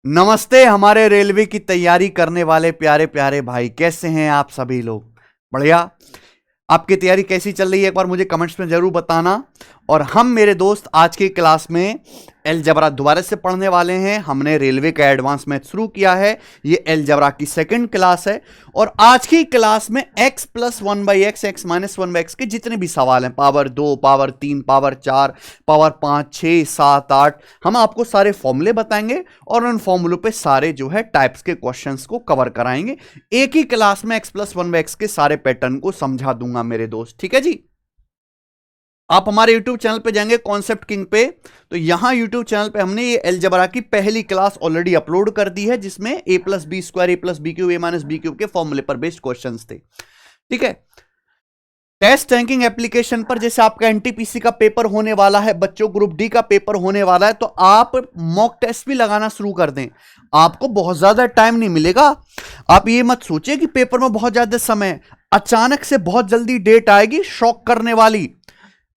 नमस्ते हमारे रेलवे की तैयारी करने वाले प्यारे प्यारे भाई, कैसे हैं आप सभी लोग? बढ़िया। आपकी तैयारी कैसी चल रही है एक बार मुझे कमेंट्स में जरूर बताना। और हम मेरे दोस्त आज की क्लास में अलजेब्रा दोबारा से पढ़ने वाले हैं। हमने रेलवे का एडवांस मैथ शुरू किया है। ये अलजेब्रा की सेकंड क्लास है और आज की क्लास में x plus one by x, x minus one by x के जितने भी सवाल हैं, पावर 2, पावर 3, पावर 4, पावर 5, 6, 7, 8, हम आपको सारे फॉर्मूले बताएंगे और उन फॉर्मूलों पे सारे जो है टाइप्स के क्वेश्चंस को कवर कराएंगे। एक ही क्लास में x plus one by x के सारे पैटर्न को समझा दूंगा मेरे दोस्त, ठीक है जी। आप हमारे YouTube चैनल पे जाएंगे कॉन्सेप्ट किंग पे, तो यहां YouTube चैनल पे हमने ये अलजेब्रा की पहली क्लास ऑलरेडी अपलोड कर दी है, जिसमें a plus B square, A plus B cube, A minus B cube के फॉर्मूले पर बेस्ड क्वेश्चंस थे। ठीक है। टेस्ट रैंकिंग एप्लीकेशन पर जैसे आपका एनटीपीसी का पेपर होने वाला है बच्चों, ग्रुप डी का पेपर होने वाला है, तो आप मॉक टेस्ट भी लगाना शुरू कर दें। आपको बहुत ज्यादा टाइम नहीं मिलेगा। आप ये मत सोचिए कि पेपर में बहुत ज्यादा समय, अचानक से बहुत जल्दी डेट आएगी शॉक करने वाली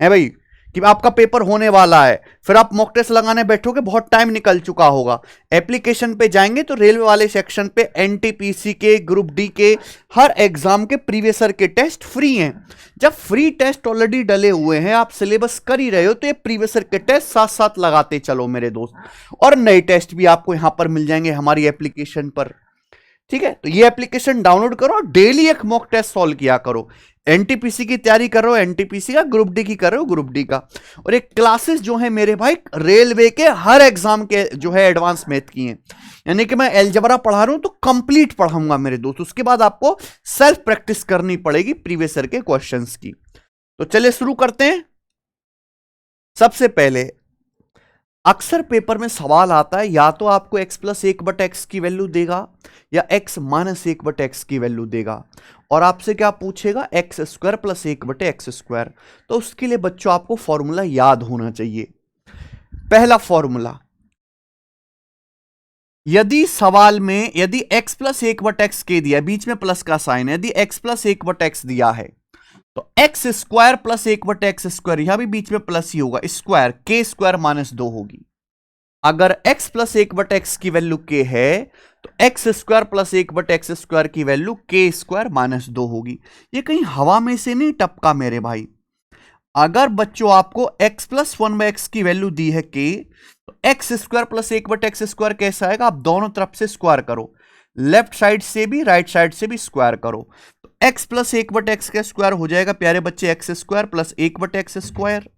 है भाई, कि आपका पेपर होने वाला है, फिर आप मॉक टेस्ट लगाने बैठोगे, बहुत टाइम निकल चुका होगा। एप्लीकेशन पे जाएंगे तो रेलवे वाले सेक्शन पे एनटीपीसी के, ग्रुप डी के हर एग्जाम के प्रीवियस ईयर के टेस्ट फ्री हैं। जब फ्री टेस्ट ऑलरेडी डले हुए हैं, आप सिलेबस कर ही रहे हो, तो ये प्रीवियस ईयर के टेस्ट साथ साथ लगाते चलो मेरे दोस्त। और नए टेस्ट भी आपको यहां पर मिल जाएंगे हमारी एप्लीकेशन पर। ठीक है, तो ये एप्लीकेशन डाउनलोड करो और डेली एक मॉक टेस्ट सॉल्व किया करो। एनटीपीसी की तैयारी कर रहे हो एनटीपीसी का, ग्रुप डी की कर रहे हो ग्रुप डी का। और ये क्लासेस जो है मेरे भाई रेलवे के हर एग्जाम के जो है एडवांस मैथ की हैं, यानी कि मैं अलजेब्रा पढ़ा रहा हूं तो कंप्लीट पढ़ाऊंगा मेरे दोस्त। उसके बाद आपको सेल्फ प्रैक्टिस करनी पड़ेगी प्रीवियस ईयर के क्वेश्चंस की। तो चलिए शुरू करते हैं। सबसे पहले अक्सर पेपर में सवाल आता है, या तो आपको x प्लस एक बट एक्स की वैल्यू देगा या x माइनस एक बट एक्स की वैल्यू देगा, और आपसे क्या पूछेगा एक्स स्क्वायर प्लस एक बटे एक्स स्क्वायर। तो उसके लिए बच्चों आपको फॉर्मूला याद होना चाहिए। पहला फॉर्मूला, यदि सवाल में यदि x प्लस एक बट एक्स के दिया, बीच में प्लस का साइन है, यदि x प्लस एक बट एक्स दिया है तो एक्स स्क्वायर प्लस एक बटे एक्स स्क्वायर, यहां भी बीच में प्लस ही होगा, स्क्वायर के स्क्वायर माइनस 2 होगी। अगर x प्लस एक बटे एक्स की वैल्यू k है तो एक्स स्क्वायर प्लस एक बटे एक्स स्क्वायर की वैल्यू के स्क्वायर माइनस 2 होगी। ये कहीं हवा में से नहीं टपका मेरे भाई। अगर बच्चों आपको x plus one by x की वैल्यू दी है k, तो एक्स स्क्वायर प्लस एक बटे एक्स स्क्वायर कैसा आएगा? आप दोनों तरफ से स्क्वायर करो, लेफ्ट साइड से भी राइट साइड से भी स्क्वायर करो, एक्स प्लस एक बटे एक्स का स्क्वायर हो जाएगा प्यारे बच्चे एक्स स्क्वायर प्लस एक बटे एक्स स्क्वायर।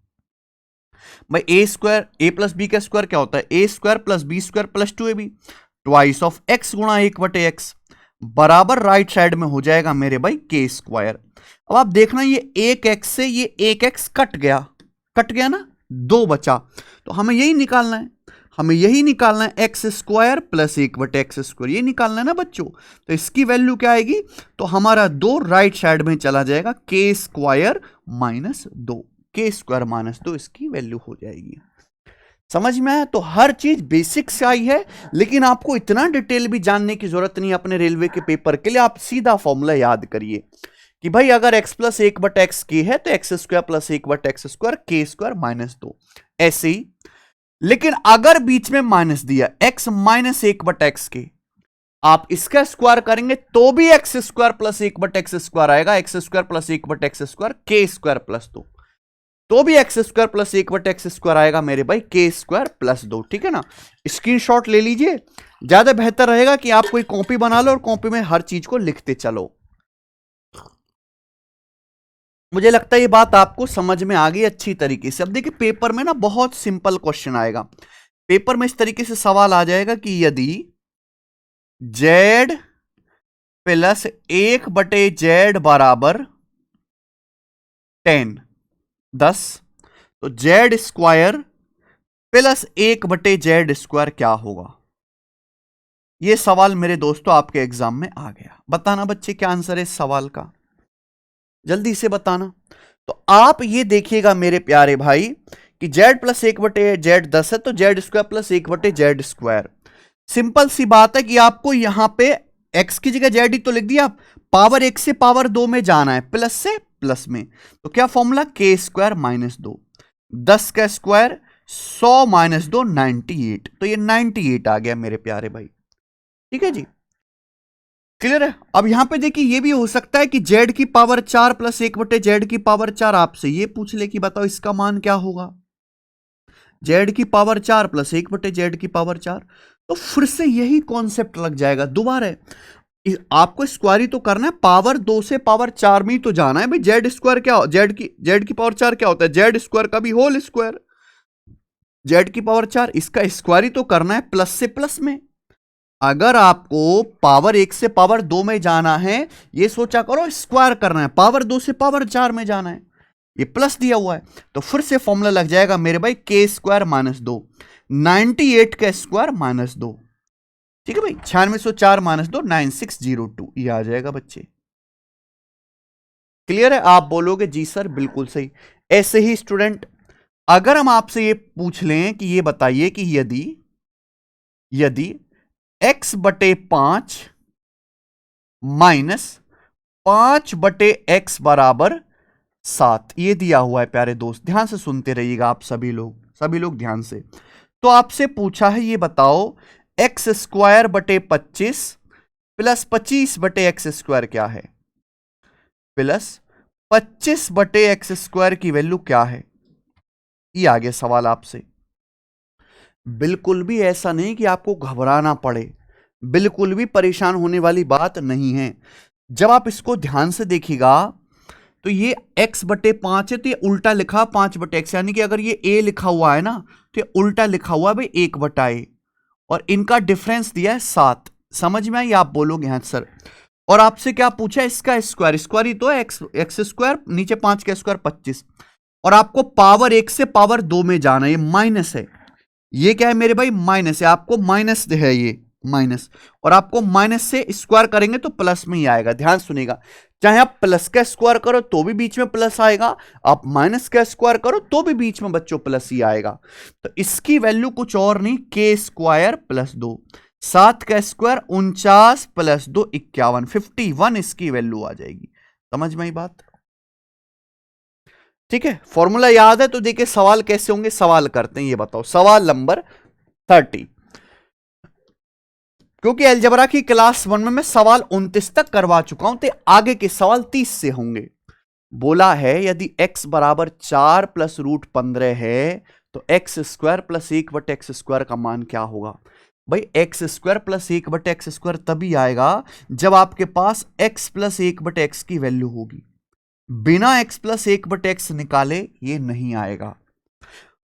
भाई a square, A plus b का स्क्वायर क्या होता है? A square plus B square plus 2ab, twice of x गुणा एक बटे एक्स, बराबर राइट साइड में हो जाएगा मेरे भाई के स्क्वायर। अब आप देखना, ये एक एक्स से ये एक एक्स कट गया ना, 2 बचा, तो हमें यही निकालना है, एक्स स्क्वायर प्लस एक बटे एक्स स्क्वायर, ये निकालना है ना बच्चों। तो इसकी वैल्यू क्या आएगी? तो हमारा 2 राइट साइड में चला जाएगा, के स्क्वायर माइनस 2, के स्क्वायर माइनस 2 इसकी वैल्यू हो जाएगी। समझ में आया? तो हर चीज बेसिक से आई है, लेकिन आपको इतना डिटेल भी जानने की जरूरत नहीं अपने रेलवे के पेपर के लिए। आप सीधा फॉर्मूला याद करिए कि भाई अगर x प्लस एक बट एक्स के है तो एक्स स्क्वायर प्लस एक बट एक्स स्क्वायर के स्क्वायर माइनस 2, ऐसे ही। लेकिन अगर बीच में माइनस दिया x माइनस एक बट एक्स के, आप इसका स्क्वायर करेंगे तो भी एक्स स्क्वायर प्लस एक बट एक्स स्क्वायर आएगा, एक्स स्क्वायर प्लस एक बट एक्स स्क्वायर के स्क्वायर प्लस 2, तो भी एक्स स्क्वायर प्लस एक बट एक्स स्क्वायर आएगा मेरे भाई के स्क्वायर प्लस 2। ठीक है ना? स्क्रीनशॉट ले लीजिए, ज्यादा बेहतर रहेगा कि आप कोई कॉपी बना लो और कॉपी में हर चीज को लिखते चलो। मुझे लगता है ये बात आपको समझ में आ गई अच्छी तरीके से। अब देखिए पेपर में ना बहुत सिंपल क्वेश्चन आएगा। पेपर में इस तरीके से सवाल आ जाएगा कि यदि z प्लस एक बटे z बराबर 10 तो z स्क्वायर प्लस एक बटे z स्क्वायर क्या होगा? यह सवाल मेरे दोस्तों आपके एग्जाम में आ गया। बताना बच्चे क्या आंसर है इस सवाल का, जल्दी से बताना। तो आप ये देखिएगा मेरे प्यारे भाई कि z प्लस एक बटे z 10 है तो z स्क्वायर प्लस एक बटे z स्क्वायर। सिंपल सी बात है कि आपको यहां पे x की जगह z ही तो लिख दिया, पावर 1 से पावर 2 में जाना है, प्लस से प्लस में, तो क्या फॉर्मूला के स्क्वायर माइनस 2, 10 का स्क्वायर 100 माइनस 2 98, तो ये 98 आ गया मेरे प्यारे भाई। ठीक है जी, क्लियर है। अब यहां पे देखिए ये भी हो सकता है कि z की पावर 4 प्लस 1/z की पावर 4 आपसे ये पूछ ले कि बताओ इसका मान क्या होगा, z की पावर 4 प्लस 1/z की पावर 4। तो फिर से यही कॉन्सेप्ट लग जाएगा दोबारा। आपको स्क्वायर तो करना है, पावर 2 से पावर 4 में ही तो जाना है भाई। जेड स्क्वायर क्या, जेड की पावर 4 क्या होता है, जेड स्क्वायर का भी होल स्क्वायर, जेड की पावर 4, इसका स्क्वायर तो करना है प्लस से प्लस में। अगर आपको पावर 1 से पावर 2 में जाना है, ये सोचा करो स्क्वायर करना है, पावर 2 से पावर 4 में जाना है, ये प्लस दिया हुआ है, तो फिर से फॉर्मूला लग जाएगा मेरे भाई के स्क्वायर माइनस 2, 98 का स्क्वायर माइनस 2। ठीक है भाई, 9604 माइनस 2 9602, ये आ जाएगा बच्चे। क्लियर है, आप बोलोगे जी सर बिल्कुल सही। ऐसे ही स्टूडेंट, अगर हम आपसे ये पूछ लें कि ये बताइए कि यदि यदि x/5 माइनस 5/x बराबर 7, ये दिया हुआ है प्यारे दोस्त, ध्यान से सुनते रहिएगा आप सभी लोग ध्यान से। तो आपसे पूछा है ये बताओ x स्क्वायर बटे 25 प्लस 25/x स्क्वायर क्या है, प्लस 25/x स्क्वायर की वैल्यू क्या है। ये आ गया सवाल आपसे। बिल्कुल भी ऐसा नहीं कि आपको घबराना पड़े, बिल्कुल भी परेशान होने वाली बात नहीं है। जब आप इसको ध्यान से देखिएगा तो ये x/5 है, तो ये उल्टा लिखा 5/x, यानी कि अगर ये a लिखा हुआ है ना तो ये उल्टा लिखा हुआ है भाई 1/a, और इनका डिफरेंस दिया है 7। समझ में आई, आप बोलोगे हाँ सर। और आपसे क्या पूछा है, इसका स्क्वायर, स्क्वायर ही तो है एक्स स्क्वायर, नीचे 5 का स्क्वायर 25, और आपको पावर 1 से पावर 2 में जाना है, ये माइनस है, ये क्या है मेरे भाई माइनस है, आपको माइनस है ये माइनस, और आपको माइनस से स्क्वायर करेंगे तो प्लस में ही आएगा। ध्यान सुनेगा, चाहे आप प्लस का स्क्वायर करो तो भी बीच में प्लस आएगा, आप माइनस का स्क्वायर करो तो भी बीच में बच्चों प्लस ही आएगा। तो इसकी वैल्यू कुछ और नहीं, के स्क्वायर प्लस 2, 7 का स्क्वायर 49 प्लस 2 51, 51 इसकी वैल्यू आ जाएगी। समझ में आई बात, ठीक है। फॉर्मूला याद है तो देखिए सवाल कैसे होंगे, सवाल करते हैं, ये बताओ सवाल नंबर 30। क्योंकि अलजबरा की क्लास 1 में मैं सवाल 29 तक करवा चुका हूं, तो आगे के सवाल 30 से होंगे। बोला है यदि x बराबर 4 प्लस रूट 15 है तो x square plus 1/x square का मान क्या होगा। भाई x square plus 1/x square तभी आएगा जब आपके पास x प्लस 1/x की वैल्यू होगी, बिना x प्लस 1/x निकाले ये नहीं आएगा।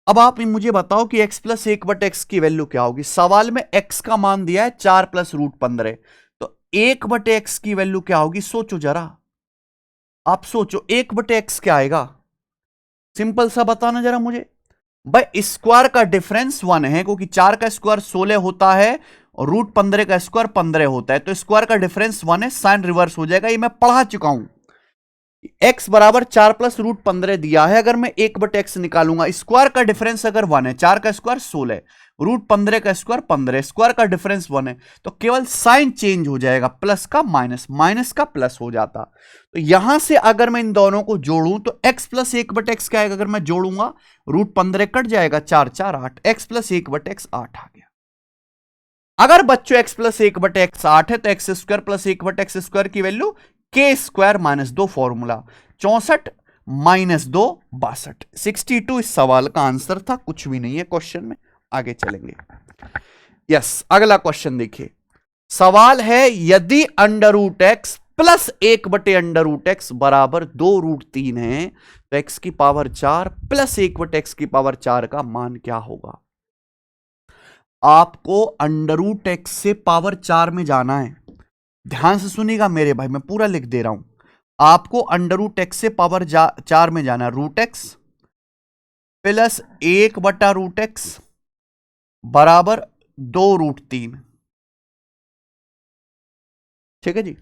अब आप मुझे बताओ कि x प्लस 1/x की वैल्यू क्या होगी। सवाल में x का मान दिया है 4 प्लस रूट 15, तो 1/x की वैल्यू क्या होगी, सोचो जरा, आप सोचो 1/x क्या आएगा, सिंपल सा बताना जरा मुझे। भाई स्क्वायर का डिफरेंस 1 है, क्योंकि 4 का स्क्वायर 16 होता है और रूट 15 का स्क्वायर 15 होता है, तो स्क्वायर का डिफरेंस 1 है, साइन रिवर्स हो जाएगा, ये मैं पढ़ा चुका हूं। x बराबर 4 प्लस रूट 15 दिया है, अगर मैं 1/x निकालूंगा, स्क्वायर का डिफरेंस अगर 1 है, 4 का स्क्वायर 16, रूट 15 का स्क्वायर 15, स्क्वायर का डिफरेंस 1 है, तो केवल साइन चेंज हो जाएगा, प्लस का माइनस, माइनस का प्लस हो जाता। तो यहां से अगर मैं इन दोनों को जोड़ूं तो x प्लस 1/x क्या आएगा, अगर मैं जोड़ूंगा रूट 15 कट जाएगा, 4 4 8, x प्लस 1/x 8 आ गया। अगर बच्चों x प्लस 1/x 8 है तो x square plus 1/x square की वैल्यू के स्क्वायर माइनस 2, फॉर्मूला 64 माइनस 2 62, 62 इस सवाल का आंसर था, कुछ भी नहीं है क्वेश्चन में। आगे चलेंगे, यस अगला क्वेश्चन देखिए। सवाल है यदि under root x plus 1/√x बराबर 2√3 है तो x की पावर 4 प्लस 1/x की पावर 4 का मान क्या होगा। आपको अंडर रूट एक्स से पावर 4 में जाना है, ध्यान से सुनिएगा मेरे भाई, मैं पूरा लिख दे रहा हूं। आपको अंडर रूट एक्स से पावर 4 में जाना है, रूट एक्स प्लस 1/√x बराबर 2√3। ठीक है जी,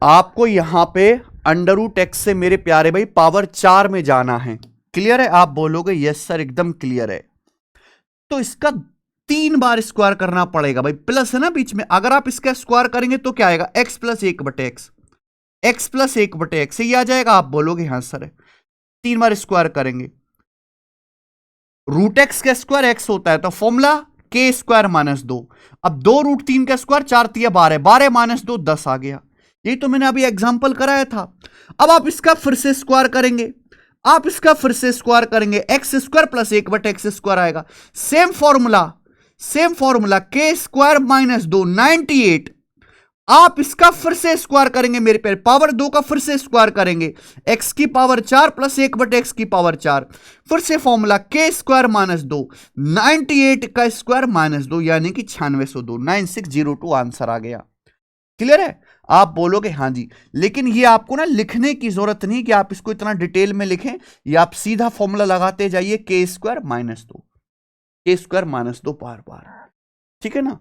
आपको यहां पे अंडर रूट एक्स से मेरे प्यारे भाई पावर 4 में जाना है। क्लियर है, आप बोलोगे यस सर एकदम क्लियर है। तो इसका 3 बार स्क्वायर करना पड़ेगा भाई, प्लस है ना बीच में, अगर आप इसका स्क्वायर करेंगे तो क्या आएगा, x plus 1/x, x plus 1/x ये आ जाएगा। आप बोलोगे हाँ सर है, 3 बार स्क्वायर करेंगे रूट एक्स का स्क्वायर एक्स होता है, तो फॉर्मूला के स्क्वायर माइनस 2। अब 2√3 का स्क्वायर 4 तिया 12, 12 माइनस 2 10 आ गया। यही तो मैंने अभी एग्जाम्पल कराया था। अब आप इसका फिर से स्क्वायर करेंगे, आप इसका फिर से स्क्वायर करेंगे, x square plus 1/x square आएगा। सेम फॉर्मूला के स्क्वायर माइनस 2 98। आप इसका फिर से स्क्वायर करेंगे मेरे पे, पावर 2 का फिर से स्क्वायर करेंगे, x की पावर 4 प्लस 1/x की पावर 4। फिर से फॉर्मूला के स्क्वायर माइनस 2 98 का स्क्वायर माइनस 2 यानी कि 9602 9602 आंसर आ गया। क्लियर है? आप बोलोगे हाँ जी, लेकिन ये आपको ना लिखने की जरूरत नहीं कि आप इसको इतना डिटेल में लिखें, ये आप सीधा फॉर्मूला लगाते जाइए के स्क्वायर माइनस 2, के स्क्वायर माइनस 2 बार बार। ठीक है ना?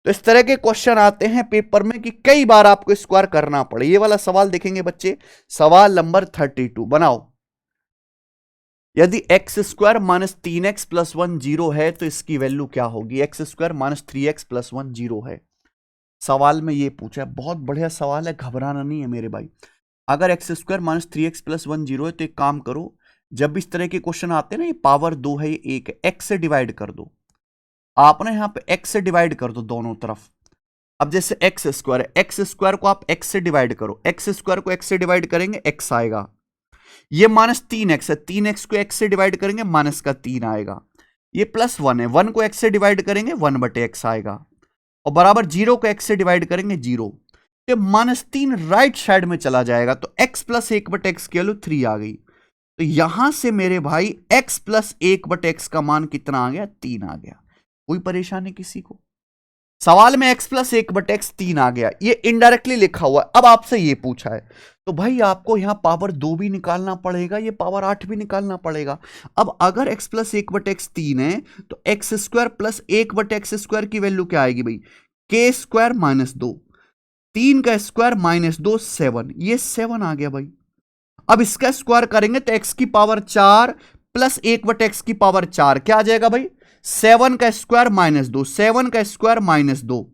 तो इस तरह के क्वेश्चन आते हैं पेपर में कि कई बार आपको स्क्वायर करना पड़े। ये वाला सवाल देखेंगे बच्चे, सवाल नंबर 32 बनाओ। यदि x square minus 3x plus 1 zero है तो इसकी वैल्यू क्या होगी? X square minus 3x plus 1 zero है। सवाल में ये पूछा है, बहुत बढ़िया सवाल है, घबराना नहीं है मेरे भाई। अगर x square minus 3x plus 1 zero है तो एक काम करो, जब भी इस तरह के क्वेश्चन आते हैं ना, ये पावर 2 है, ये 1 है, एक्स से डिवाइड कर दो। आप ना यहां पे x से डिवाइड कर दो दोनों तरफ। अब जैसे एक्स स्क्वायर है, एक्स स्क्वायर को आप x से डिवाइड करो, एक्स स्क्वायर को x से डिवाइड करेंगे x आएगा। ये माइनस 3x है, 3x को x से डिवाइड करेंगे माइनस का 3 आएगा। ये प्लस 1 है, 1 को x से डिवाइड करेंगे 1/x आएगा, और बराबर 0 को x से डिवाइड करेंगे 0। तो माइनस 3 राइट साइड में चला जाएगा, तो x प्लस 1/x की वैल्यू 3 आ गई। तो यहां से मेरे भाई x प्लस 1/x का मान कितना आ गया? 3 आ गया। कोई परेशानी किसी को? सवाल में x प्लस 1/x 3 आ गया, ये इनडायरेक्टली लिखा हुआ है। अब आपसे ये पूछा है तो भाई आपको यहां पावर 2 भी निकालना पड़ेगा, ये पावर 8 भी निकालना पड़ेगा। अब अगर x प्लस 1/x 3 है तो x square plus 1/x square की वैल्यू क्या आएगी भाई? के स्क्वायर माइनस 2, 3 का स्क्वायर माइनस 2 7, ये 7 आ गया भाई। अब इसका स्क्वायर करेंगे तो x की पावर 4 प्लस 1/x की पावर 4 क्या आ जाएगा भाई? 7 का स्क्वायर माइनस 2, 7 का स्क्वायर माइनस 2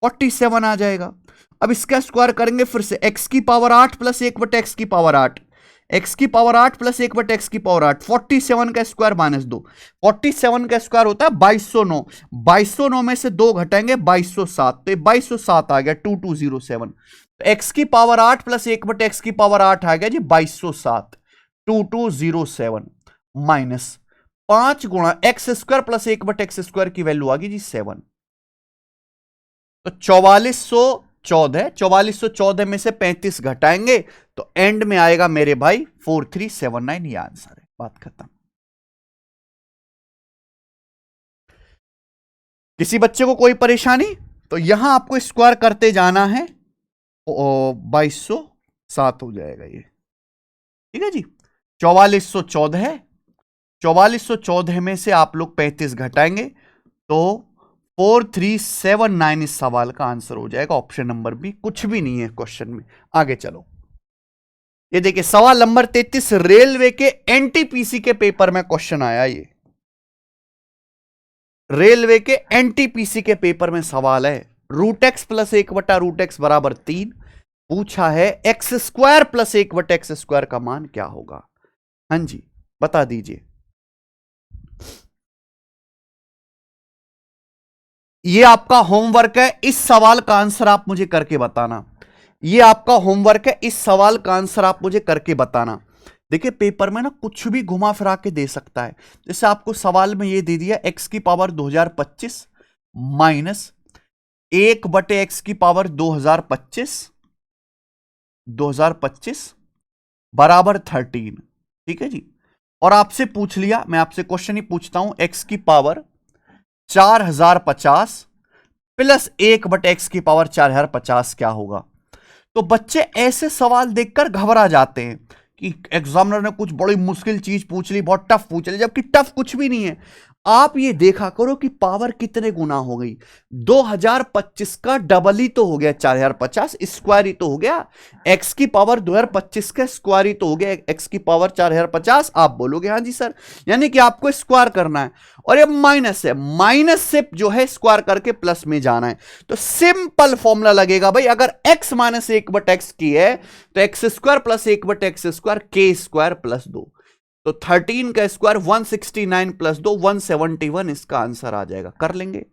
47 आ जाएगा। अब इसका स्क्वायर करेंगे फिर से, x की पावर 8 प्लस 1/x की पावर 8, x की पावर 8 प्लस 1/x की पावर 8, 47 का स्क्वायर माइनस 2, 47 का स्क्वायर होता है 2209, 2209 में से 2 घटाएंगे 2207, तो 2207 आ गया 2207। तो x की पावर 8 प्लस 1/x की पावर 8 आ गया जी 2207, 2207 माइनस 5 गुणा x square plus 1/x square की वैल्यू आ गई जी 7। तो 4414, 4414 में से 35 घटाएंगे तो एंड में आएगा मेरे भाई 4379, ये आंसर है, बात खत्म। किसी बच्चे को कोई परेशानी? तो यहां आपको स्क्वायर करते जाना है, 2207 हो जाएगा ये। ठीक है जी, 4414 है, 4414 में से आप लोग 35 घटाएंगे तो 4379 इस सवाल का आंसर हो जाएगा। ऑप्शन नंबर बी, कुछ भी नहीं है क्वेश्चन में। आगे चलो, ये देखिए सवाल नंबर 33, रेलवे के एनटीपीसी के पेपर में क्वेश्चन आया। ये रेलवे के एनटीपीसी के पेपर में सवाल है, रूट एक्स प्लस 1/√x बराबर 3 पूछा है, x square plus 1/x square का मान क्या होगा? हाँ जी, बता दीजिए। ये आपका होमवर्क है, इस सवाल का आंसर आप मुझे करके बताना। ये आपका होमवर्क है, इस सवाल का आंसर आप मुझे करके बताना। देखिए पेपर में ना कुछ भी घुमा फिरा के दे सकता है। जैसे आपको सवाल में ये दे दिया x की पावर 2025 माइनस 1/x की पावर 2025 बराबर 13। ठीक है जी, और आपसे पूछ लिया, मैं आपसे क्वेश्चन ही पूछता हूं, x की पावर 4050 प्लस 1/x की पावर 4050 क्या होगा? तो बच्चे ऐसे सवाल देखकर घबरा जाते हैं कि एग्जामिनर ने कुछ बड़ी मुश्किल चीज पूछ ली, बहुत टफ पूछ ली, जबकि टफ कुछ भी नहीं है। आप ये देखा करो कि पावर कितने गुना हो गई। 2025 का डबल ही तो हो गया 4050, स्क्वायर ही तो हो गया। x की पावर 2025 का स्क्वायर ही तो हो गया x की पावर 4050। आप बोलोगे हाँ जी सर, यानी कि आपको स्क्वायर करना है, और ये माइनस है, माइनस से जो है स्क्वायर करके प्लस में जाना है। तो सिंपल फॉर्मूला लगेगा भाई, अगर x माइनस 1/x की है तो x square plus 1/x square के स्क्वायर प्लस 2। तो 13 का स्क्वायर 169 प्लस 2 171 इसका आंसर आ जाएगा। कर लेंगे।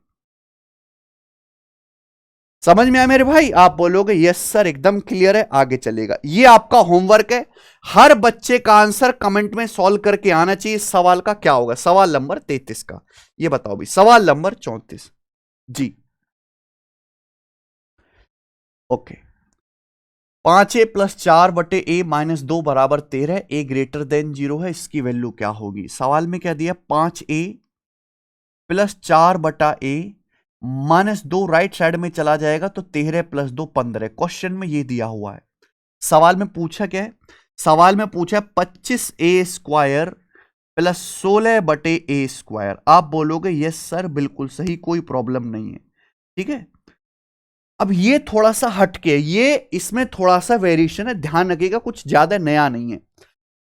समझ में आया मेरे भाई? आप बोलोगे यस सर एकदम क्लियर है, आगे चलेगा। ये आपका होमवर्क है, हर बच्चे का आंसर कमेंट में सॉल्व करके आना चाहिए। इस सवाल का क्या होगा, सवाल नंबर 33 का। ये बताओ भाई, सवाल नंबर 34 जी। ओके, 5a+4/a-2 बराबर 13, a ग्रेटर देन 0 है, इसकी वैल्यू क्या होगी? सवाल में क्या दिया, 5a+4/a-2 राइट साइड में चला जाएगा तो 13 + 2 15। क्वेश्चन में ये दिया हुआ है। सवाल में पूछा क्या है? सवाल में पूछा 25a² + 16/a²। आप बोलोगे यस सर बिल्कुल सही, कोई प्रॉब्लम नहीं है, ठीक है। अब ये थोड़ा सा हटके, ये इसमें थोड़ा सा वेरिएशन है, ध्यान रखिएगा, कुछ ज्यादा नया नहीं है।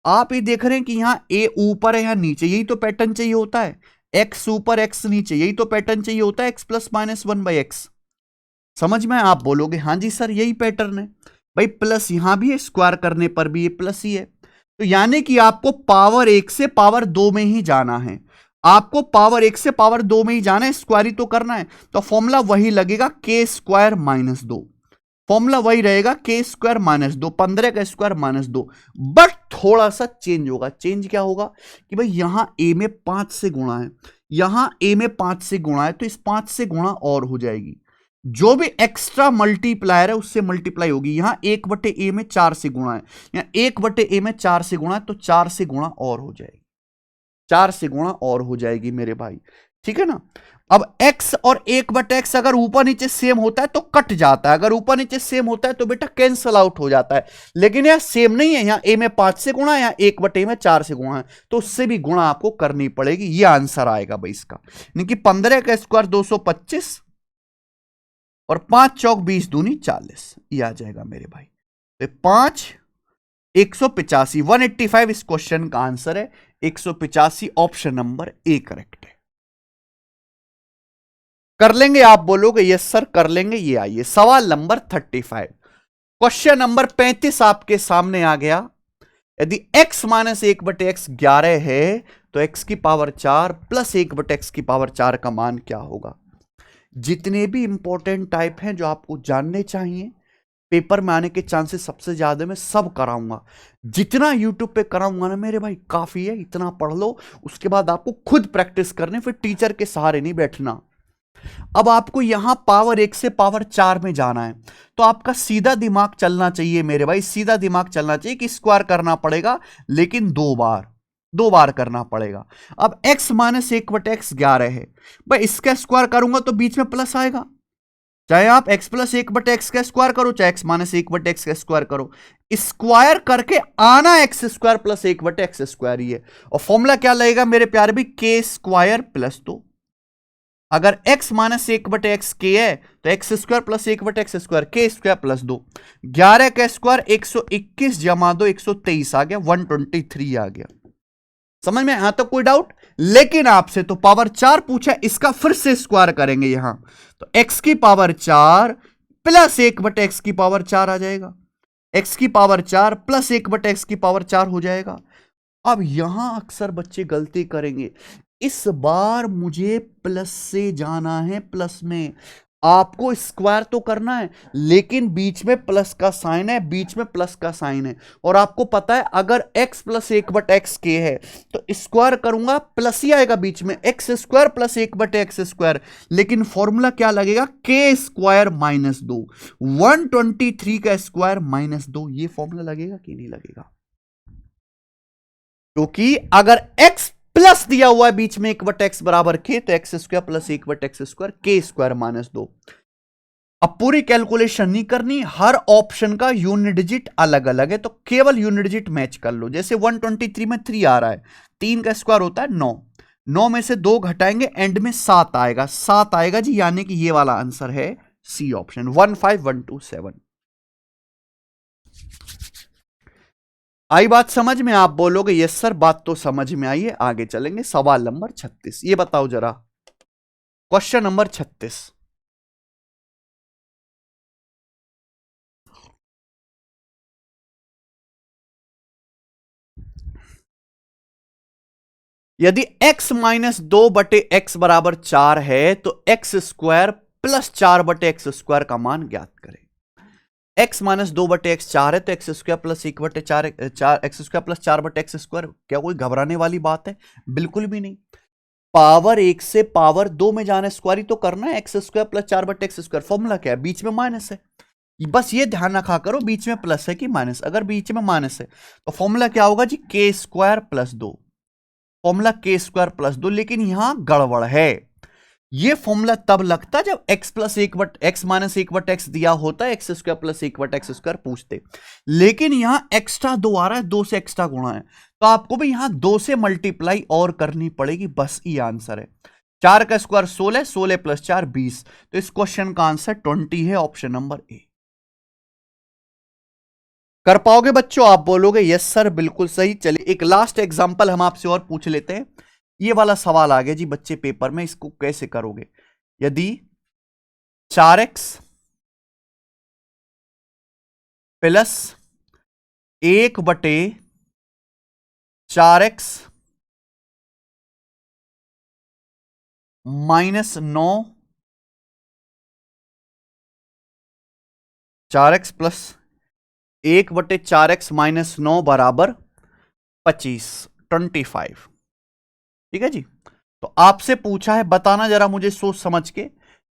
आप ये देख रहे हैं कि यहां ए ऊपर है, यहां नीचे, यही तो पैटर्न चाहिए होता है। एक्स ऊपर एक्स नीचे, यही तो पैटर्न चाहिए होता है, x+-1/x। समझ में? आप बोलोगे हाँ जी सर यही पैटर्न है। भाई प्लस यहां भी है, स्क्वायर करने पर भी ये प्लस ही है। तो यानी कि आपको पावर 1 से पावर 2 में ही जाना है। आपको पावर 1 से पावर 2 में ही जाना है, स्क्वायर ही तो करना है। तो फॉर्मूला वही लगेगा, k² - 2। फॉर्मूला वही रहेगा, k² - 2, 15 का स्क्वायर -2। बट थोड़ा सा चेंज होगा। चेंज क्या होगा कि भाई यहां a में 5 से गुणा है, यहां a में 5 से गुणा है, तो इस 5 से गुणा और हो जाएगी। जो भी एक्स्ट्रा मल्टीप्लायर है उससे मल्टीप्लाई होगी। यहां 1/a में 4 से गुणा है, यहां 1/a में 4 से गुणा है, तो 4 से गुणा और हो जाएगी, 4 से गुणा और हो जाएगी मेरे भाई, ठीक है ना। अब x और 1/x अगर ऊपर नीचे सेम होता है तो कट जाता है, अगर ऊपर नीचे सेम होता है तो बेटा कैंसल आउट हो जाता है। लेकिन यह सेम नहीं है, यहां a में 5 से गुणा है, यहां 1/a में 4 से गुणा है, तो उससे भी गुणा आपको करनी पड़ेगी। यह आंसर आएगा भाई इसका, यानी कि 15 का स्क्वायर 225 और 5 चौक 20 दूनी 40, ये आ जाएगा मेरे भाई। तो 5 185 185 इस क्वेश्चन का आंसर है। 185 ऑप्शन नंबर ए करेक्ट है। कर लेंगे? आप बोलोगे यस सर कर लेंगे। ये आइए सवाल नंबर 35, क्वेश्चन नंबर 35 आपके सामने आ गया। यदि x-1/x 11 है तो x की पावर 4 प्लस 1/x की पावर 4 का मान क्या होगा? जितने भी इंपॉर्टेंट टाइप हैं जो आपको जानने चाहिए, पेपर में आने के चांसेस सबसे ज्यादा, मैं सब कराऊंगा। जितना यूट्यूब पे कराऊंगा ना मेरे भाई काफी है, इतना पढ़ लो। उसके बाद आपको खुद प्रैक्टिस करनी, फिर टीचर के सहारे नहीं बैठना। अब आपको यहां पावर 1 से पावर 4 में जाना है, तो आपका सीधा दिमाग चलना चाहिए मेरे भाई, सीधा दिमाग चलना चाहिए कि स्क्वायर करना पड़ेगा, लेकिन 2 बार करना पड़ेगा। अब x-1/x 11 है भाई, इसका स्क्वायर करूंगा तो बीच में प्लस आएगा। चाहे आप x+1/x का स्क्वायर करो, चाहे x-1/x का स्क्वायर करो, स्क्वायर करके आना x² + 1/x² ही है। और फॉर्मूला क्या लगेगा मेरे प्यारे भी, k²+2। अगर x-1/x k है तो x² + 1/x², k²+2। 11 का स्क्वायर 121 जमा 2 123 आ गया, 123 आ गया। समझ में? यहां तक कोई डाउट? लेकिन आपसे तो पावर 4 पूछा, इसका फिर से स्क्वायर करेंगे यहां, तो x की पावर 4 प्लस 1/x की पावर 4 आ जाएगा। x की पावर 4 प्लस 1/x की पावर 4 हो जाएगा। अब यहां अक्सर बच्चे गलती करेंगे, इस बार मुझे प्लस से जाना है, प्लस में आपको स्क्वायर तो करना है, लेकिन बीच में प्लस का साइन है, बीच में प्लस का साइन है। और आपको पता है अगर x+1/x k है तो स्क्वायर करूंगा प्लस ही आएगा बीच में, x² + 1/x²। लेकिन फॉर्मूला क्या लगेगा, k² - 2, 123 का स्क्वायर -2, ये फॉर्मूला लगेगा कि नहीं लगेगा? क्योंकि अगर x प्लस दिया हुआ है बीच में 1/x बराबर k, तो x² + 1/x², k² - 2। अब पूरी कैलकुलेशन नहीं करनी, हर ऑप्शन का यूनिट डिजिट अलग अलग है, तो केवल यूनिट डिजिट मैच कर लो। जैसे 123 में 3 आ रहा है, 3 का स्क्वायर होता है 9, 9 में से 2 घटाएंगे, एंड में 7 आएगा, 7 आएगा जी, यानी कि ये वाला आंसर है सी ऑप्शन, 15127। आई बात समझ में? आप बोलोगे यस सर बात तो समझ में आई है, आगे चलेंगे। सवाल नंबर 36, ये बताओ जरा, क्वेश्चन नंबर 36, यदि x माइनस 2/x बराबर 4 है तो x स्क्वायर प्लस 4/x² का मान ज्ञात करें। x माइनस 2/x 4 है तो x square plus 1/4 x square plus 4/x²। क्या कोई घबराने वाली बात है? बिल्कुल भी नहीं। पावर 1 से पावर 2 में जाना, स्क्वायर ही तो करना है। x square plus 4/x²। Formula क्या है? बीच में माइनस है। बस ये ध्यान रखा करो बीच में प्लस है कि माइनस। अगर बीच में माइनस है तो फॉर्मूला क्या होगा जी? k² plus 2। Formula k² plus 2। लेकिन यहां गड़बड़ है। ये फॉर्मूला तब लगता जब x plus 1/x minus 1/x दिया होता, x स्क्वायर प्लस 1/x² पूछते। लेकिन यहां एक्स्ट्रा 2 आ रहा है, 2 से एक्स्ट्रा गुणा है, तो आपको भी यहां 2 से मल्टीप्लाई और करनी पड़ेगी। बस ये आंसर है। 4 का स्क्वायर 16, 16 प्लस 4 20। तो इस क्वेश्चन का आंसर 20 है, ऑप्शन नंबर ए। कर पाओगे बच्चों? आप बोलोगे यस सर बिल्कुल सही। चलिए एक लास्ट एग्जांपल हम आपसे और पूछ लेते हैं। ये वाला सवाल आ गया जी बच्चे पेपर में, इसको कैसे करोगे? यदि 4x plus 1/4x minus 9, 4x plus 1/4x minus 9 बराबर 25, 25। ठीक है जी। तो आपसे पूछा है, बताना जरा मुझे सोच समझ के,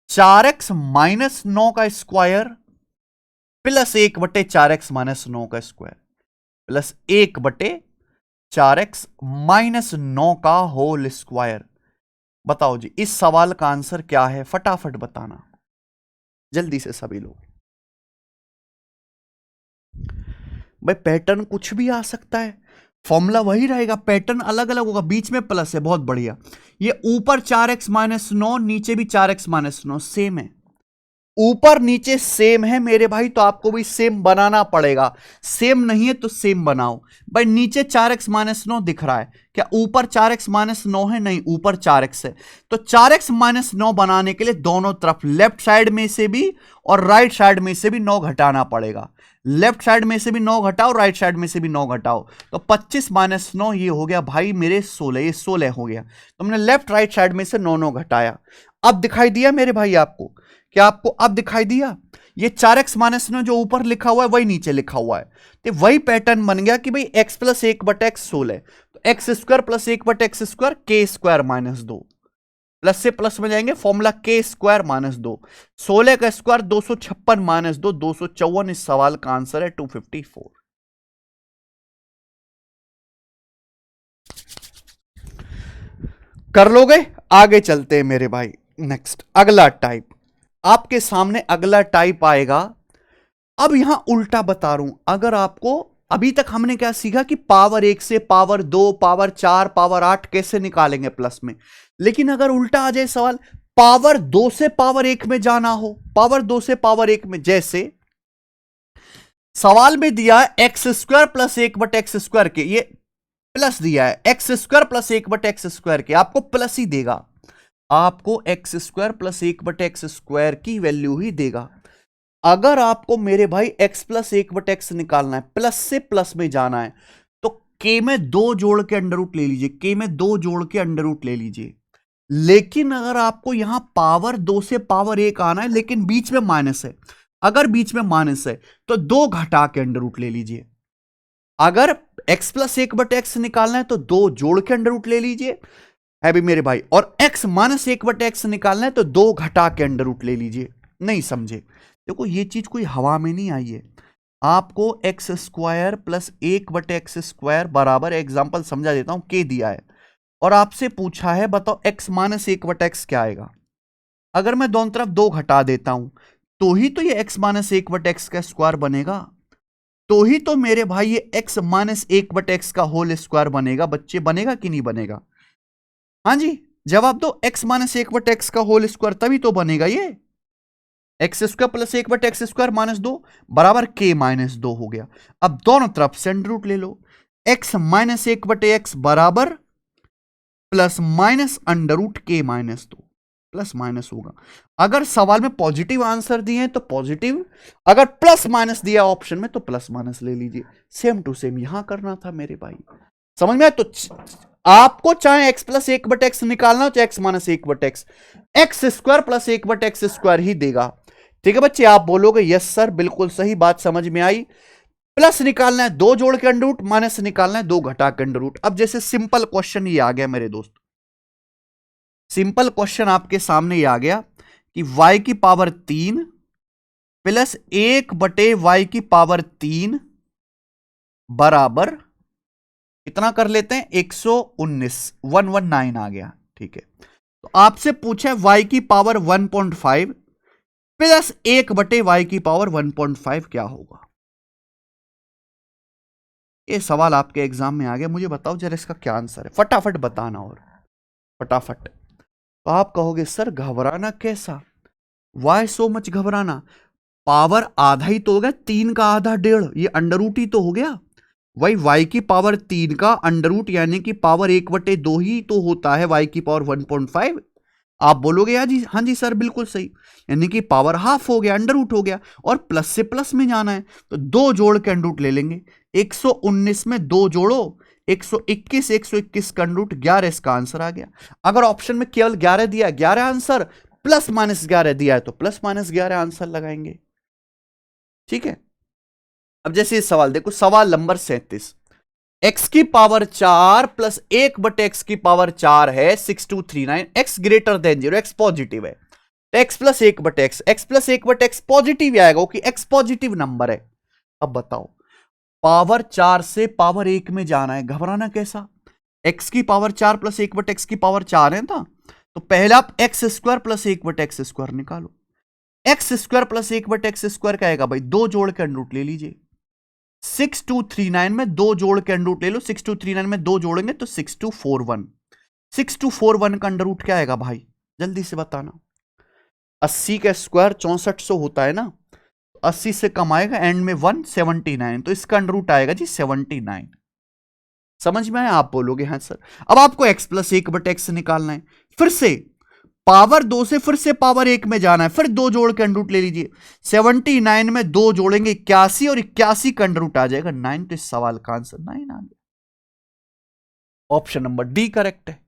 4x माइनस 9 का स्क्वायर प्लस 1/4x माइनस 9 का स्क्वायर प्लस 1/4x माइनस 9 का होल स्क्वायर। बताओ जी इस सवाल का आंसर क्या है? फटाफट बताना जल्दी से सभी लोग। भाई पैटर्न कुछ भी आ सकता है, फॉर्मूला वही रहेगा, पैटर्न अलग अलग होगा। बीच में प्लस है, बहुत बढ़िया। ये ऊपर 4x माइनस 9, नीचे भी 4x माइनस 9 सेम है। ऊपर नीचे सेम है मेरे भाई, तो आपको भी सेम बनाना पड़ेगा। सेम नहीं है तो सेम बनाओ। भाई नीचे 4x माइनस 9 दिख रहा है क्या? ऊपर 4x माइनस 9 है? नहीं, ऊपर 4x है। तो 4x माइनस 9 बनाने के लिए दोनों तरफ लेफ्ट साइड में से भी और राइट साइड में से भी 9 घटाना पड़ेगा। लेफ्ट साइड में से भी 9 घटाओ, राइट साइड में से भी 9 घटाओ। तो 25 माइनस 9 ये हो गया भाई मेरे 16, ये 16 हो गया। तो हमने लेफ्ट राइट साइड में से 9 घटाया। अब दिखाई दिया मेरे भाई आपको? क्या आपको अब दिखाई दिया? ये 4x माइनस 9 जो ऊपर लिखा हुआ है वही नीचे लिखा हुआ है। तो वही पैटर्न बन गया कि भाई x प्लस 1/x 16, तो x square plus 1/x² k² minus 2। Plus से प्लस में जाएंगे, फॉर्मूला k² माइनस 2। 16 का स्क्वायर 256 माइनस 2, 254। इस सवाल का आंसर है 254। कर लोगे? आगे चलते हैं मेरे भाई। नेक्स्ट अगला टाइप आपके सामने, अगला टाइप आएगा। अब यहां उल्टा बता रहा हूं। अगर आपको अभी तक हमने क्या सीखा कि पावर 1 से पावर 2, पावर 4, पावर 8 कैसे निकालेंगे प्लस में। लेकिन अगर उल्टा आ जाए सवाल, पावर 2 से पावर 1 में जाना हो, पावर 2 से पावर 1 में, जैसे सवाल में दिया है x² प्लस 1/x² के, ये प्लस दिया है x² प्लस 1/x² के, आपको प्लस ही देगा। आपको x² प्लस 1/x² की वैल्यू ही देगा। अगर आपको मेरे भाई x प्लस 1/x निकालना है, प्लस से प्लस में जाना है, तो k में 2 जोड़ के अंडर रूट ले लीजिए, k में 2 जोड़ के अंडर रूट ले लीजिए। लेकिन अगर आपको यहां पावर 2 से पावर 1 आना है, लेकिन बीच में माइनस है, अगर बीच में माइनस है तो 2 घटा के अंडर रूट ले लीजिए। अगर x प्लस 1/x निकालना है तो 2 जोड़ के अंडर रूट ले लीजिए है भी मेरे भाई, और x माइनस 1/x निकालना है तो 2 घटा के अंडर रूट ले लीजिए। नहीं समझे? देखो ये चीज कोई हवा में नहीं आई है। आपको x² प्लस 1/x² बराबर, एग्जाम्पल समझा देता हूं, k दिया है और आपसे पूछा है बताओ x माइनस 1/x क्या आएगा। अगर मैं दोनों तरफ 2 घटा देता हूं तो ही तो ये x माइनस 1/x का स्क्वायर बनेगा, तो ही तो मेरे भाई ये x माइनस 1/x का होल स्क्वायर बनेगा। बच्चे बनेगा कि नहीं बनेगा? हाँ जी जवाब दो। x माइनस 1/x का होल स्क्वायर तभी तो बनेगा ये। x² प्लस 1/x² माइनस 2 बराबर k माइनस 2 हो गया। अब दोनों तरफ से अंडर रूट ले लो। x माइनस 1/x बराबर plus minus under root k minus 2, plus minus होगा। अगर सवाल में पॉजिटिव आंसर दिए हैं तो पॉजिटिव, अगर प्लस माइनस दिया ऑप्शन में तो प्लस माइनस ले लीजिए। सेम टू सेम यहां करना था मेरे भाई, समझ में आया? तो आपको चाहे x प्लस 1/x निकालना हो, चाहे x minus 1/x, x square plus 1/x square ही देगा। ठीक है बच्चे, आप बोलोगे यस सर बिल्कुल सही बात समझ में आई। प्लस निकालना है 2 जोड़ के अंडर रूट, माइनस निकालना है 2 घटा के अंडर रूट। अब जैसे सिंपल क्वेश्चन ये आ गया मेरे दोस्त, सिंपल क्वेश्चन आपके सामने ये आ गया कि y की पावर 3 प्लस 1/y की पावर 3 बराबर कितना कर लेते हैं, 119, 119 आ गया। ठीक है, तो आपसे पूछा y की पावर 1.5 प्लस 1/y की पावर 1.5 क्या होगा। ये सवाल आपके एग्जाम में आ गया, मुझे बताओ जरा इसका क्या आंसर है, फटाफट बताना और फटाफट। तो आप कहोगे सर घबराना कैसा, वाई सो मच घबराना, पावर आधा ही तो हो गया, 3 का आधा 1.5, ये अंडर रूट ही तो हो गया। वही y की पावर 3 का अंडर रूट यानी कि पावर 1/2 ही तो होता है y की पावर 1.5। आप बोलोगे यार जी, हाँ जी सर बिल्कुल सही, यानी कि पावर हाफ हो गया, अंडर रूट हो गया, और प्लस से प्लस में जाना है तो 2 जोड़ के अंडर रूट ले लेंगे। 119 में 2 जोड़ो 121, 121 का अंडर रूट 11, इसका आंसर आ गया। अगर ऑप्शन में केवल 11 दिया, 11 आंसर, प्लस माइनस 11 दिया है तो प्लस माइनस 11 आंसर लगाएंगे। ठीक है, अब जैसे इस सवाल देखो, सवाल नंबर 37, x की पावर 4 प्लस 1/x की पावर 4 है 6239, x greater than 0, x positive है, x plus 1/x, x plus 1/x positive ही आएगा कि x पॉजिटिव नंबर है। अब बताओ, पावर 4 से पावर 1 में जाना है, घबराना कैसा, x की पावर 4 प्लस 1/x की पावर 4 है ना, तो पहले आप x square plus 1/x square निकालो। x square plus 1/x square क्या आएगा भाई, 2 जोड़ के अंडर रूट ले लीजिए। 6239 में 2 जोड़ के अंडर रूट ले लो, 6239 में 2 जोड़ेंगे तो 6241, 6241 का अंडर रूट क्या आएगा भाई, जल्दी से बताना। 80 का स्क्वायर 6400 होता है ना, 80 से कम आएगा एंड में 179, तो इसका अंडर रूट आएगा जी 79। समझ में आया? आप बोलोगे हाँ सर। अब आपको x प्लस 1/x निकालना है, फिर से पावर 2 से फिर से पावर 1 में जाना है, फिर 2 जोड़ के अंडर रूट ले लीजिए। 79 में 2 जोड़ेंगे 81, और 81 का अंडर रूट आ जाएगा 9, तो इस सवाल का आंसर 9 आ गया। ऑप्शन नंबर डी करेक्ट है।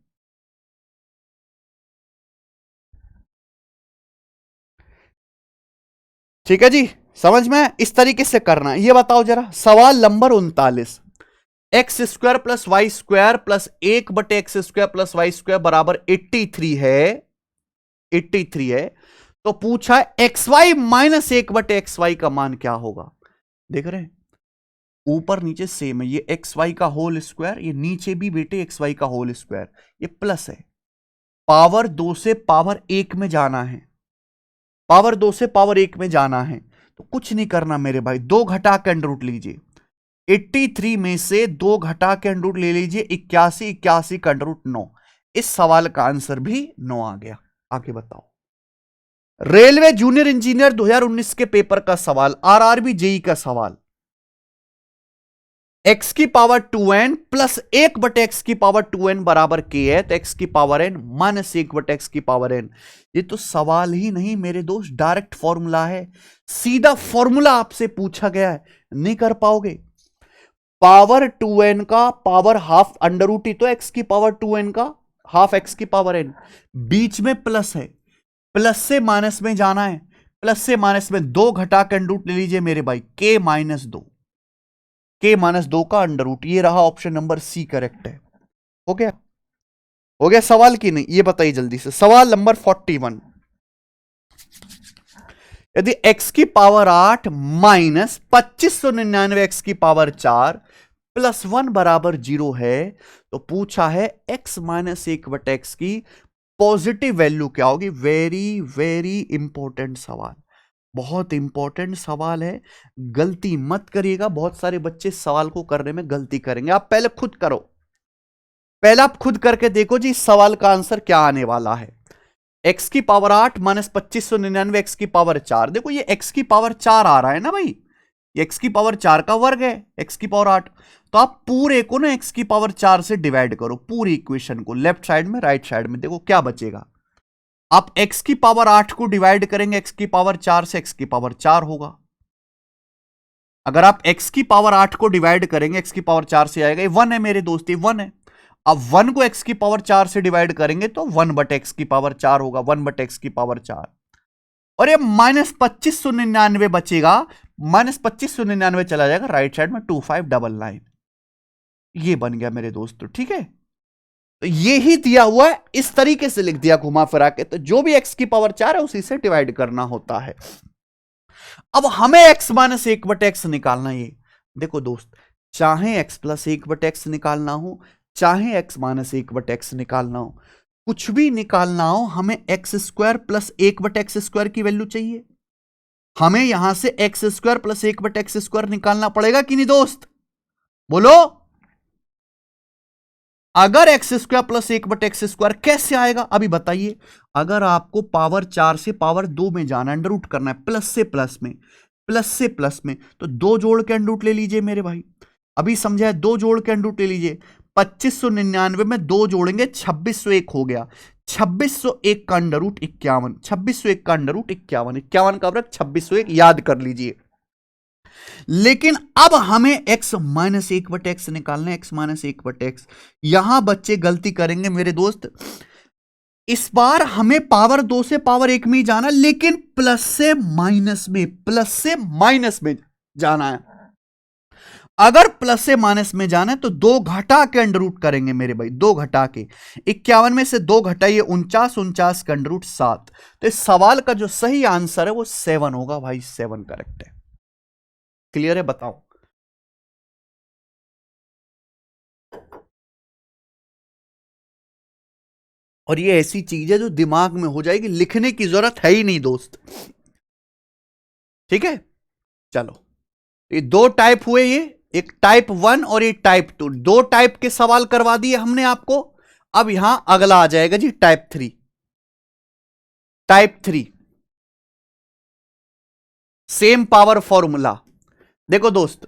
ठीक है जी, समझ में? इस तरीके से करना है। ये बताओ जरा, सवाल number 39, x square plus y square plus 1/x square plus y square बराबर 83 है, 83 है, तो पूछा है एक्स वाई माइनस 1/xy का मान क्या होगा। देख रहे हैं ऊपर नीचे सेम है, ये एक्स वाई का होल स्क्वायर, ये नीचे भी बेटे एक्स वाई का होल स्क्वायर, ये प्लस है। पावर 2 से पावर 1 में जाना है, पावर 2 से पावर 1 में जाना है, तो कुछ नहीं करना मेरे भाई, 2 घटा के अंडर रूट लीजिए। 83 में से 2 घटा के अंडर रूट ले लीजिए, 81, 81 का अंडर रूट 9। इस सवाल का आंसर भी 9 आ गया। आगे बताओ, रेलवे जूनियर इंजीनियर 2019 के पेपर का सवाल, आरआरबी जेई का सवाल, x की पावर 2n प्लस 1/x की पावर 2n बराबर k है, तो x की पावर n माइनस 1/x की पावर n। ये तो सवाल ही नहीं मेरे दोस्त, डायरेक्ट फॉर्मूला है, सीधा फॉर्मूला आपसे पूछा गया है, नहीं कर पाओगे। पावर 2n का पावर हाफ अंडर रूट ही तो x की पावर 2n का हाफ x की पावर n, बीच में प्लस है, प्लस से माइनस में जाना है, प्लस से माइनस में 2 घटा के अंडर रूट ले लीजिए मेरे भाई, k माइनस 2, k माइनस 2 का अंडर रूट। ये रहा ऑप्शन नंबर सी करेक्ट है। हो गया, हो गया सवाल की नहीं, ये बताइए जल्दी से। सवाल नंबर 41, यदि x की पावर 8 माइनस 2599 x की पावर 4 प्लस 1 बराबर 0 है, तो पूछा है x माइनस 1/x की पॉजिटिव वैल्यू क्या होगी। वेरी वेरी इंपॉर्टेंट सवाल, बहुत इंपॉर्टेंट सवाल है, गलती मत करिएगा। बहुत सारे बच्चे सवाल को करने में गलती करेंगे, आप पहले खुद करो, पहले आप खुद करके देखो जी इस सवाल का आंसर क्या आने वाला है। x की पावर 8 माइनस 2599 एक्स की पावर 4, देखो ये x की पावर 4 आ रहा है ना भाई, ये x की पावर 4 का वर्ग है, x की पावर 8, तो आप पूरे को ना x की पावर 4 से डिवाइड करो, पूरी इक्वेशन को, लेफ्ट साइड में राइट साइड में, देखो क्या बचेगा। आप x की पावर 8 को डिवाइड करेंगे x की पावर 4 से, x की पावर 4 होगा, अगर आप x की पावर 8 को डिवाइड करेंगे, x की पावर 4 से आएगा, ये 1 है मेरे दोस्त, ये 1 है। अब 1 को x की पावर 4 से डिवाइड करेंगे तो 1 बट x की पावर 4 होगा, 1 बट x की पावर 4। और ये -2599 बचेगा, -2599 चला जाएगा राइट साइड में, 2599। ये बन गया मेरे दोस्तों, ठीक है। तो ये ही दिया हुआ है, इस तरीके से लिख दिया घुमा फिरा के। तो जो भी x की पावर 4 है उसी से डिवाइड करना होता है। अब हमें x माइनस 1/x निकालना। ये देखो दोस्त, चाहे x प्लस 1/x निकालना हो, चाहे x माइनस 1/x निकालना हो, कुछ भी निकालना हो, हमें x² प्लस 1/x² की वैल्यू चाहिए। हमें यहां से x² प्लस 1/x² निकालना पड़ेगा कि नहीं दोस्त, बोलो। अगर x² प्लस 1/x² कैसे आएगा अभी बताइए। अगर आपको पावर 4 से पावर 2 में जाना, अंडर रूट करना है, प्लस से प्लस में, प्लस से प्लस में, तो 2 जोड़ के अंडर रूट ले लीजिए मेरे भाई। अभी समझा है, 2 जोड़ के अंडर रूट ले लीजिए। 2599 में 2 जोड़ेंगे 2601 हो गया। 2601 का अंडर रूट 51, 2601 का अंडर रूट 51, 51 का वर्ग 2601, याद कर लीजिए। लेकिन अब हमें x माइनस 1/x निकालना है, x माइनस 1/x। यहां बच्चे गलती करेंगे मेरे दोस्त, इस बार हमें पावर 2 से पावर 1 में ही जाना, लेकिन प्लस से माइनस में, प्लस से माइनस में जाना है। अगर प्लस से माइनस में जाना है तो 2 घटा के अंडर रूट करेंगे मेरे भाई, 2 घटा के। 51 में से 2 घटाइए 49, 49 का अंडर रूट 7। तो इस सवाल का जो सही आंसर है वो 7 होगा भाई, 7 करेक्ट है। क्लियर है, बताओ। और ये ऐसी चीज है जो दिमाग में हो जाएगी, लिखने की जरूरत है ही नहीं दोस्त, ठीक है। चलो, ये 2 टाइप हुए, ये एक टाइप 1 और एक टाइप 2, 2 टाइप के सवाल करवा दिए हमने आपको। अब यहां अगला आ जाएगा जी type 3। Type 3 same power formula. देखो दोस्त,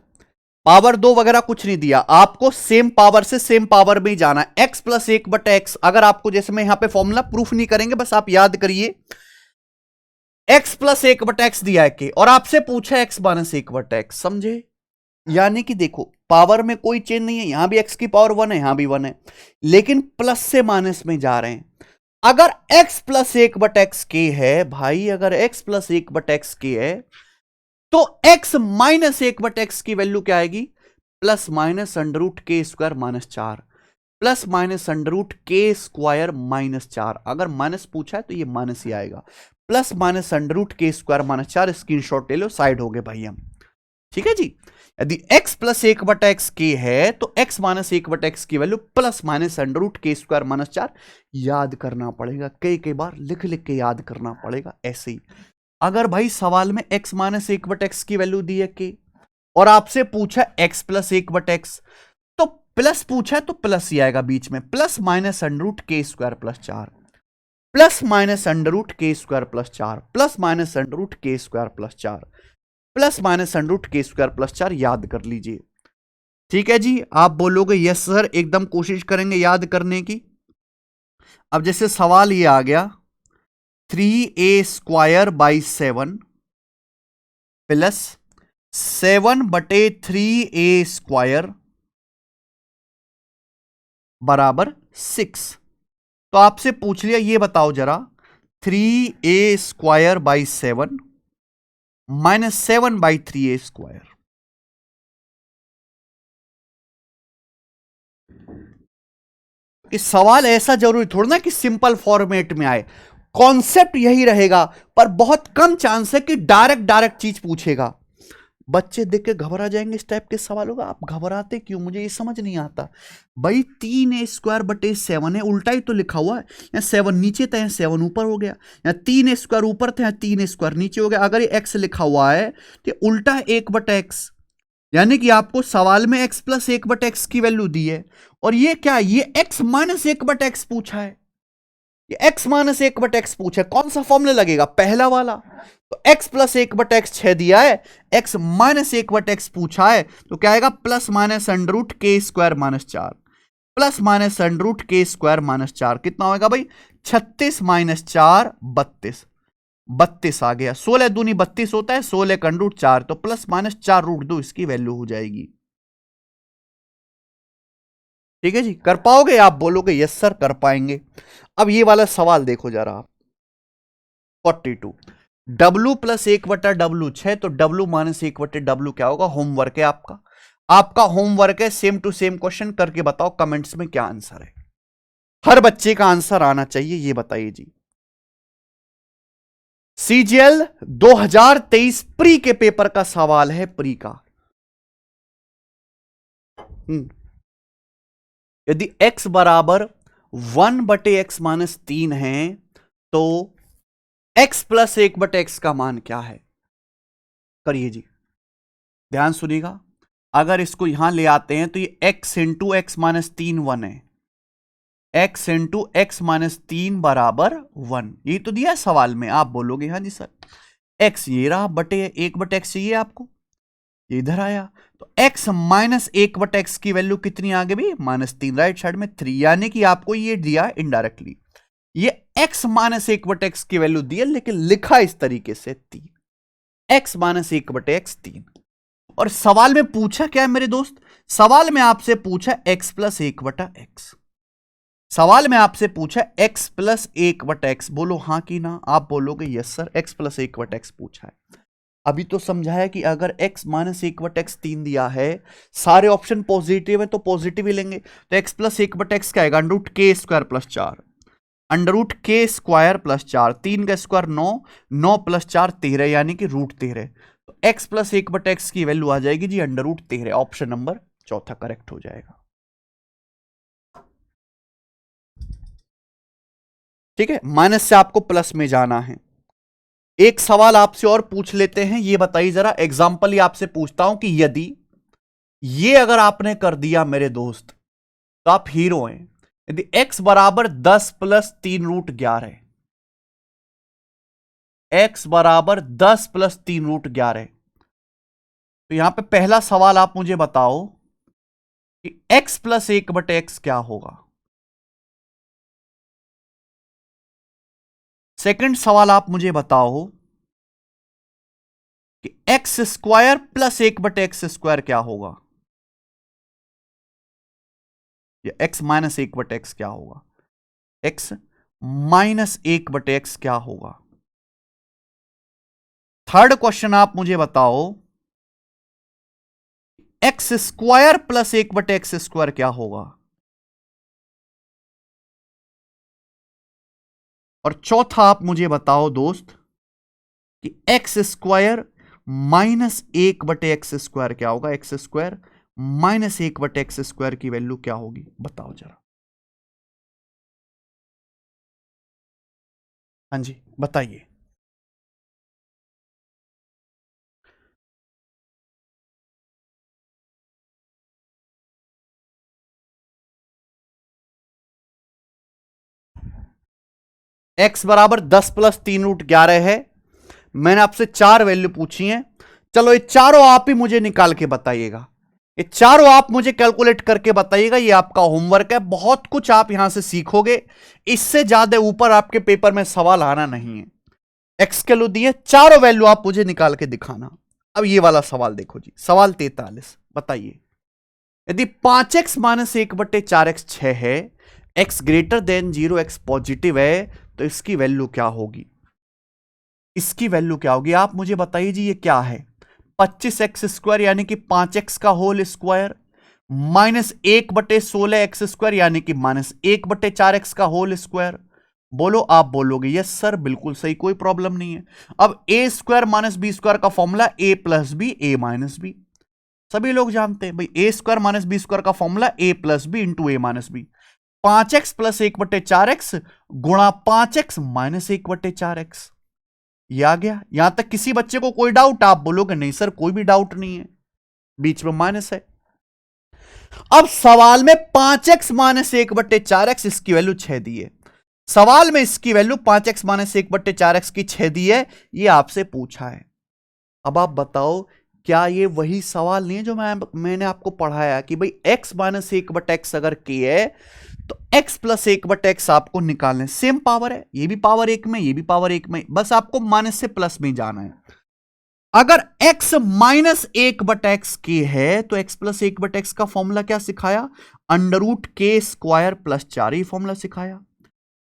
पावर 2 वगैरह कुछ नहीं दिया आपको, सेम पावर से सेम पावर में ही जाना है। x प्लस 1/x, अगर आपको, जैसे मैं यहां पे फॉर्मूला प्रूफ नहीं करेंगे, बस आप याद करिए। x प्लस 1/x दिया है के, और आपसे पूछा x माइनस 1/x, समझे। यानी कि देखो, पावर में कोई चेंज नहीं है, यहां भी x की पावर 1 है, यहां भी 1 है, लेकिन प्लस से माइनस में जा रहे हैं। अगर x प्लस 1/x के है भाई, अगर x प्लस 1/x के है, तो x माइनस 1/x की वैल्यू क्या आएगी, प्लस माइनस अंडर रूट के square minus 4, plus minus under root के स्क्वायर माइनस 4। अगर माइनस पूछा है तो ये माइनस ही आएगा, प्लस माइनस अंडर रूट के स्क्वायर माइनस 4। स्क्रीनशॉट ले लो, साइड हो गए भाई हम, ठीक है जी। यदि x प्लस 1/x के है तो x माइनस 1/x की value plus minus under root के स्क्वायर माइनस 4। याद करना पड़ेगा, कई कई बार लिख लिख के याद करना पड़ेगा ऐसे ही। अगर भाई सवाल में x माइनस 1/x की वैल्यू दी है के, और आपसे पूछा x प्लस 1/x, तो प्लस पूछा है तो प्लस ही आएगा बीच में, प्लस माइनस अंडर रूट के square plus 4, plus minus under root के square plus 4, plus minus under root के square plus 4, plus minus under root के स्क्वायर प्लस 4। याद कर लीजिए, ठीक है जी। आप बोलोगे यस सर, एकदम कोशिश करेंगे याद करने की। अब जैसे सवाल ये आ गया, 3a² बाई 7 प्लस 7/3a² बराबर 6। तो आपसे पूछ लिया, ये बताओ जरा, 3a² बाई 7 माइनस 7/3a²। इस सवाल ऐसा जरूरी थोड़ा ना कि सिंपल फॉर्मेट में आए, कॉन्सेप्ट यही रहेगा, पर बहुत कम चांस है कि डायरेक्ट चीज पूछेगा। बच्चे देख के घबरा जाएंगे इस टाइप के सवालों का। आप घबराते क्यों, मुझे ये समझ नहीं आता भाई। 3a² है, उल्टा ही तो लिखा हुआ है। यहाँ 7 नीचे था, यहाँ 7 ऊपर हो गया, यहाँ 3a² ऊपर था, यहाँ 3a² नीचे हो गया। अगर ये x लिखा हुआ है तो उल्टा है 1/x, यानी कि आपको सवाल में x प्लस 1/x की वैल्यू दी है, और ये क्या है, ये x माइनस 1/x पूछा है, ये x माइनस 1/x पूछा है। कौन सा फॉर्मूला लगेगा, पहला वाला। तो x प्लस 1/x 6 दिया है, x माइनस 1/x पूछा है, तो क्या आएगा, प्लस माइनस अंडर रूट के square minus 4, plus minus under root के स्क्वायर माइनस 4। कितना होगा भाई, 36 माइनस 4 32। 32 आ गया। 16 दूनी 32 होता है, 16 का अंडर रूट 4, तो प्लस माइनस 4 रूट 2 इसकी वैल्यू हो जाएगी। ठीक है जी, कर पाओगे? आप बोलोगे यस सर कर पाएंगे। अब ये वाला सवाल देखो जरा आप, 42 W प्लस 1/W 6, तो W माइनस 1/W क्या होगा? होमवर्क है आपका, आपका होमवर्क है। सेम टू सेम क्वेश्चन करके बताओ कमेंट्स में क्या आंसर है। हर बच्चे का आंसर आना चाहिए, ये बताइए जी। CGL 2023 प्री के पेपर का सवाल है, प्री का। यदि x बराबर 1/x माइनस 3 है तो x प्लस 1/x का मान क्या है? करिए जी, ध्यान सुनिएगा। अगर इसको यहां ले आते हैं तो ये x इंटू एक्स माइनस 3 1 है, x इंटू एक्स माइनस 3 बराबर 1, ये तो दिया है सवाल में। आप बोलोगे हाँ जी सर, x ये रहा, बटे 1/x चाहिए आपको, ये इधर आया, तो x माइनस 1/x की वैल्यू कितनी आ गई भाई? -3, राइट साइड में 3, यानी कि आपको ये दिया इनडायरेक्टली, ये x माइनस 1/x की वैल्यू दी है, लेकिन लिखा इस तरीके से 3, x माइनस 1/x 3। और सवाल में पूछा क्या है मेरे दोस्त? सवाल में आपसे पूछा x प्लस 1/x, सवाल में आपसे पूछा x प्लस 1/x, बोलो हाँ कि ना। आप बोलोगे yes sir x plus 1/x पूछा है। अभी तो समझाया कि अगर x माइनस 1/x 3 दिया है, सारे ऑप्शन पॉजिटिव है तो पॉजिटिव ही लेंगे, तो x प्लस 1/x क्या आएगा? अंडर रूट के स्क्वायर प्लस 4, अंडर रूट के स्क्वायर प्लस 4, 3 का स्क्वायर 9, 9 प्लस 4 13, यानी कि रूट 13। तो x प्लस 1/x की वैल्यू आ जाएगी जी अंडर रूट 13। ऑप्शन नंबर चौथा करेक्ट हो जाएगा। ठीक है, माइनस से आपको प्लस में जाना है। एक सवाल आपसे और पूछ लेते हैं, ये बताइए जरा, एग्जाम्पल ही आपसे पूछता हूं कि यदि ये अगर आपने कर दिया मेरे दोस्त तो आप हीरो हैं। यदि x बराबर 10 प्लस 3 रूट 11, x बराबर 10 प्लस 3 रूट 11, तो यहां पे पहला सवाल आप मुझे बताओ कि x प्लस 1/x क्या होगा। सेकंड सवाल आप मुझे बताओ कि x square plus 1/x square क्या होगा, या x माइनस 1/x क्या होगा, x माइनस 1/x क्या होगा। थर्ड क्वेश्चन आप मुझे बताओ x square plus 1/x square क्या होगा। और चौथा आप मुझे बताओ दोस्त कि x square minus 1/x square क्या होगा, x square minus 1/x square की वैल्यू क्या होगी, बताओ जरा। हाँ जी बताइए। x बराबर 10 प्लस 3 रूट 11 है। मैंने आपसे 4 वैल्यू पूछी हैं, चलो ये चारों आप ही मुझे निकाल के बताइएगा, ये चारों आप मुझे कैलकुलेट करके बताइएगा। ये आपका होमवर्क है, बहुत कुछ आप यहां से सीखोगे, इससे ज्यादा ऊपर आपके पेपर में सवाल आना नहीं है। एक्स के वैल्यू दिए, चारों वैल्यू आप मुझे निकाल के दिखाना। अब ये वाला सवाल देखो जी, सवाल 43, बताइए यदि 5x माइनस 1/4x 6 है, x greater than 0, x positive है, तो इसकी वैल्यू क्या होगी, इसकी वैल्यू क्या होगी आप मुझे बताइए जी। ये क्या है? 25x स्क्वायर यानी कि 5x का whole square, minus 1/16x square यानी कि माइनस 1/4x का होल स्क्वायर। बोलो, आप बोलोगे यस सर बिल्कुल सही, कोई प्रॉब्लम नहीं है। अब a square minus b square का formula a plus b, a minus b, सभी लोग जानते हैं भाई। A square minus b square का formula a plus b into a minus b. 5x plus 1/4x गुणा 5x माइनस 1/4x, ये आ गया। यहां तक किसी बच्चे को कोई डाउट? आप बोलोगे नहीं सर कोई भी डाउट नहीं है, बीच में माइनस है। अब सवाल में 5x माइनस 1/4x इसकी वैल्यू 6 दी है, सवाल में इसकी वैल्यू 5x माइनस 1/4x की 6 दी है, ये आपसे पूछा है। अब आप बताओ क्या ये वही सवाल नहीं है जो मैंने आपको पढ़ाया कि भाई x माइनस 1/x अगर k है तो x प्लस 1/x आपको निकालना है। सेम पावर है, ये भी पावर 1 में, ये भी पावर 1 में, बस आपको माइनस से प्लस में जाना है। अगर x माइनस 1/x के है तो x प्लस 1/x का फॉर्मूला क्या सिखाया? √k² प्लस 4, ये फॉर्मूला सिखाया।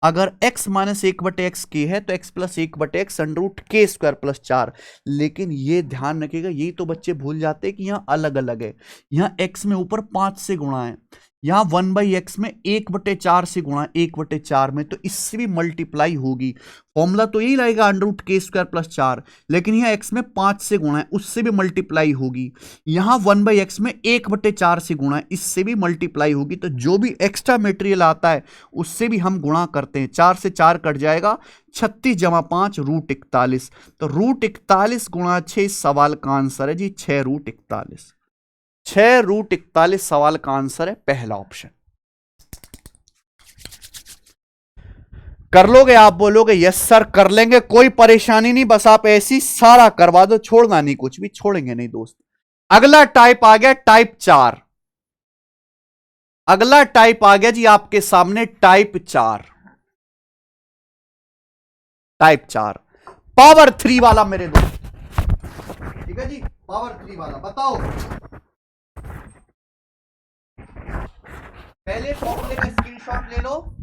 अगर x माइनस 1/x के है तो x plus 1/x √k² plus 4। लेकिन ये ध्यान रखिएगा, यही तो बच्चे भूल जाते हैं कि यहां अलग अलग है। यहां x में ऊपर 5 से गुणा है, यहां 1/x में 1/4 से गुणा है, 1/4 में, तो इससे भी मल्टीप्लाई होगी। फॉर्मूला तो यही रहेगा √k² प्लस 4, लेकिन यहां x में 5 से गुणा है, उससे भी मल्टीप्लाई होगी। यहां 1/x में 1/4 से गुणा है, इससे भी मल्टीप्लाई होगी। तो जो भी एक्स्ट्रा मटेरियल आता है उससे भी हम गुणा करते हैं। 4 से 4 कट जाएगा, 36 जमा 5 √41। तो √41 गुणा 6 सवाल का आंसर है जी 6√41। 6√41 सवाल का आंसर है पहला ऑप्शन। कर लोगे? आप बोलोगे यस सर कर लेंगे, कोई परेशानी नहीं, बस आप ऐसी सारा करवा दो, छोड़ना नहीं, कुछ भी छोड़ेंगे नहीं दोस्त। अगला टाइप आ गया टाइप 4। अगला टाइप आ गया जी आपके सामने टाइप 4। टाइप 4 पावर 3 वाला मेरे दोस्त, ठीक है जी, पावर 3 वाला। बताओ, पहले फॉर्मूले का स्क्रीनशॉट ले लो,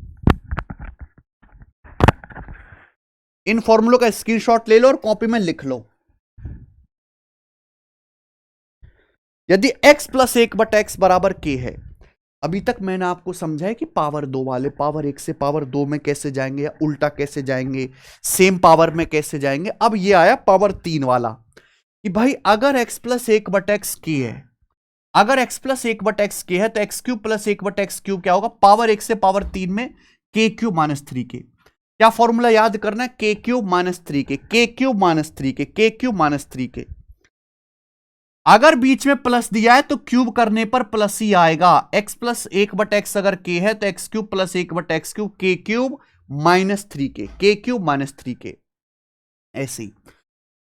इन फॉर्मूलों का स्क्रीनशॉट ले लो और कॉपी में लिख लो। यदि x प्लस 1/x बराबर k है, अभी तक मैंने आपको समझाया कि पावर 2 वाले पावर 1 से पावर 2 में कैसे जाएंगे, या उल्टा कैसे जाएंगे, सेम पावर में कैसे जाएंगे। अब ये आया पावर 3 वाला कि भाई अगर x प्लस 1/x k है, अगर x प्लस 1/x k है तो x³ प्लस 1/x³ क्या होगा? पावर 1 से पावर 3 में k³ माइनस 3k। क्या फॉर्मूला याद करना है? k³ minus 3k, k³ minus 3k, k³ minus 3k। अगर बीच में प्लस दिया है तो क्यूब करने पर प्लस ही आएगा। x प्लस 1/x अगर k है तो x³ plus 1/x³ k³ minus 3k, k³ minus 3k। ऐसे ही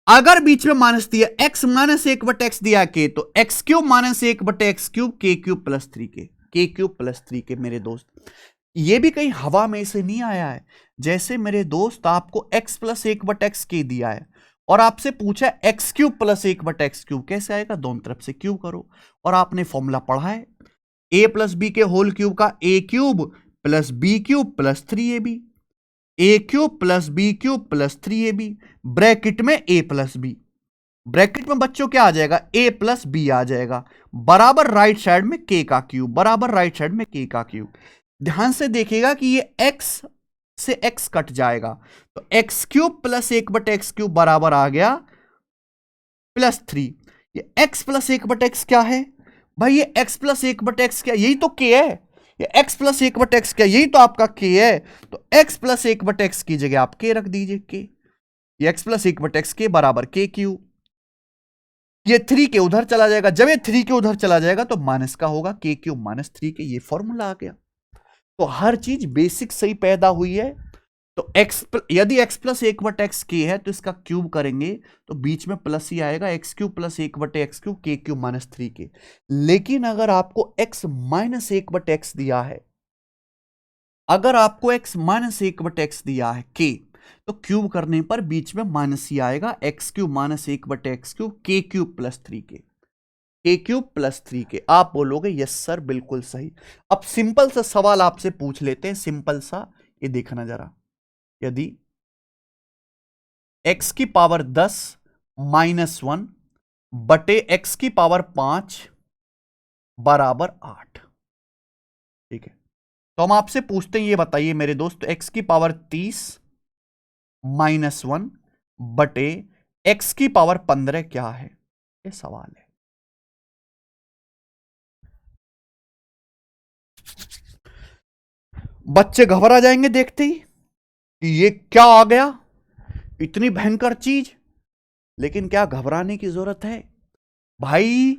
अगर बीच में माइनस दिया, x माइनस 1/x दिया k, तो x³ minus 1/x³ k³ plus 3k, k³ plus 3k। मेरे दोस्त ये भी कहीं हवा में से नहीं आया है। जैसे मेरे दोस्त आपको x प्लस 1/x k दिया है और आपसे पूछा x³ प्लस 1/x³, कैसे आएगा? दोनों तरफ से क्यूब करो। और आपने फॉर्मूला पढ़ा है a प्लस बी के होल क्यूब का, a³ plus b³ plus 3ab, a³ plus b³ plus 3ab, bracket में a प्लस b, ब्रैकेट में बच्चों क्या आ जाएगा? a प्लस b आ जाएगा, बराबर राइट साइड में k का क्यूब, बराबर राइट साइड में k का क्यूब। ध्यान से देखिएगा कि ये x से x कट जाएगा, तो x³ प्लस 1/x³ बराबर आ गया प्लस 3। ये x प्लस 1/x क्या है भाई? ये x प्लस 1/x क्या? यही तो k है। ये x प्लस 1/x क्या? यही तो आपका k है। तो x प्लस 1/x की जगह आप k रख दीजिए, k। ये x प्लस 1/x के बराबर k³। ये 3 के उधर चला जाएगा, जब ये 3 के उधर चला जाएगा तो माइनस का होगा, k³ माइनस 3k। ये फॉर्मूला आ गया। तो हर चीज बेसिक सही पैदा हुई है। तो यदि x प्लस 1/x k है तो इसका क्यूब करेंगे तो बीच में प्लस ही आएगा, x³ plus 1/x³ k³ minus 3k। लेकिन अगर आपको x माइनस 1/x दिया है, अगर आपको x माइनस 1/x दिया है k, तो क्यूब करने पर बीच में माइनस ही आएगा, x³ minus 1/x³ k³ plus 3k, k³ plus 3k। आप बोलोगे यस सर बिल्कुल सही। अब सिंपल सा सवाल आपसे पूछ लेते हैं, सिंपल सा, ये देखना जरा। यदि x की पावर 10 माइनस 1 बटे x की पावर 5 बराबर 8, ठीक है, तो हम आपसे पूछते हैं, ये बताइए मेरे दोस्त, x की पावर 30 माइनस 1 बटे x की पावर 15 क्या है? ये सवाल है। बच्चे घबरा जाएंगे देखते ही कि ये क्या आ गया, इतनी भयंकर चीज। लेकिन क्या घबराने की जरूरत है भाई?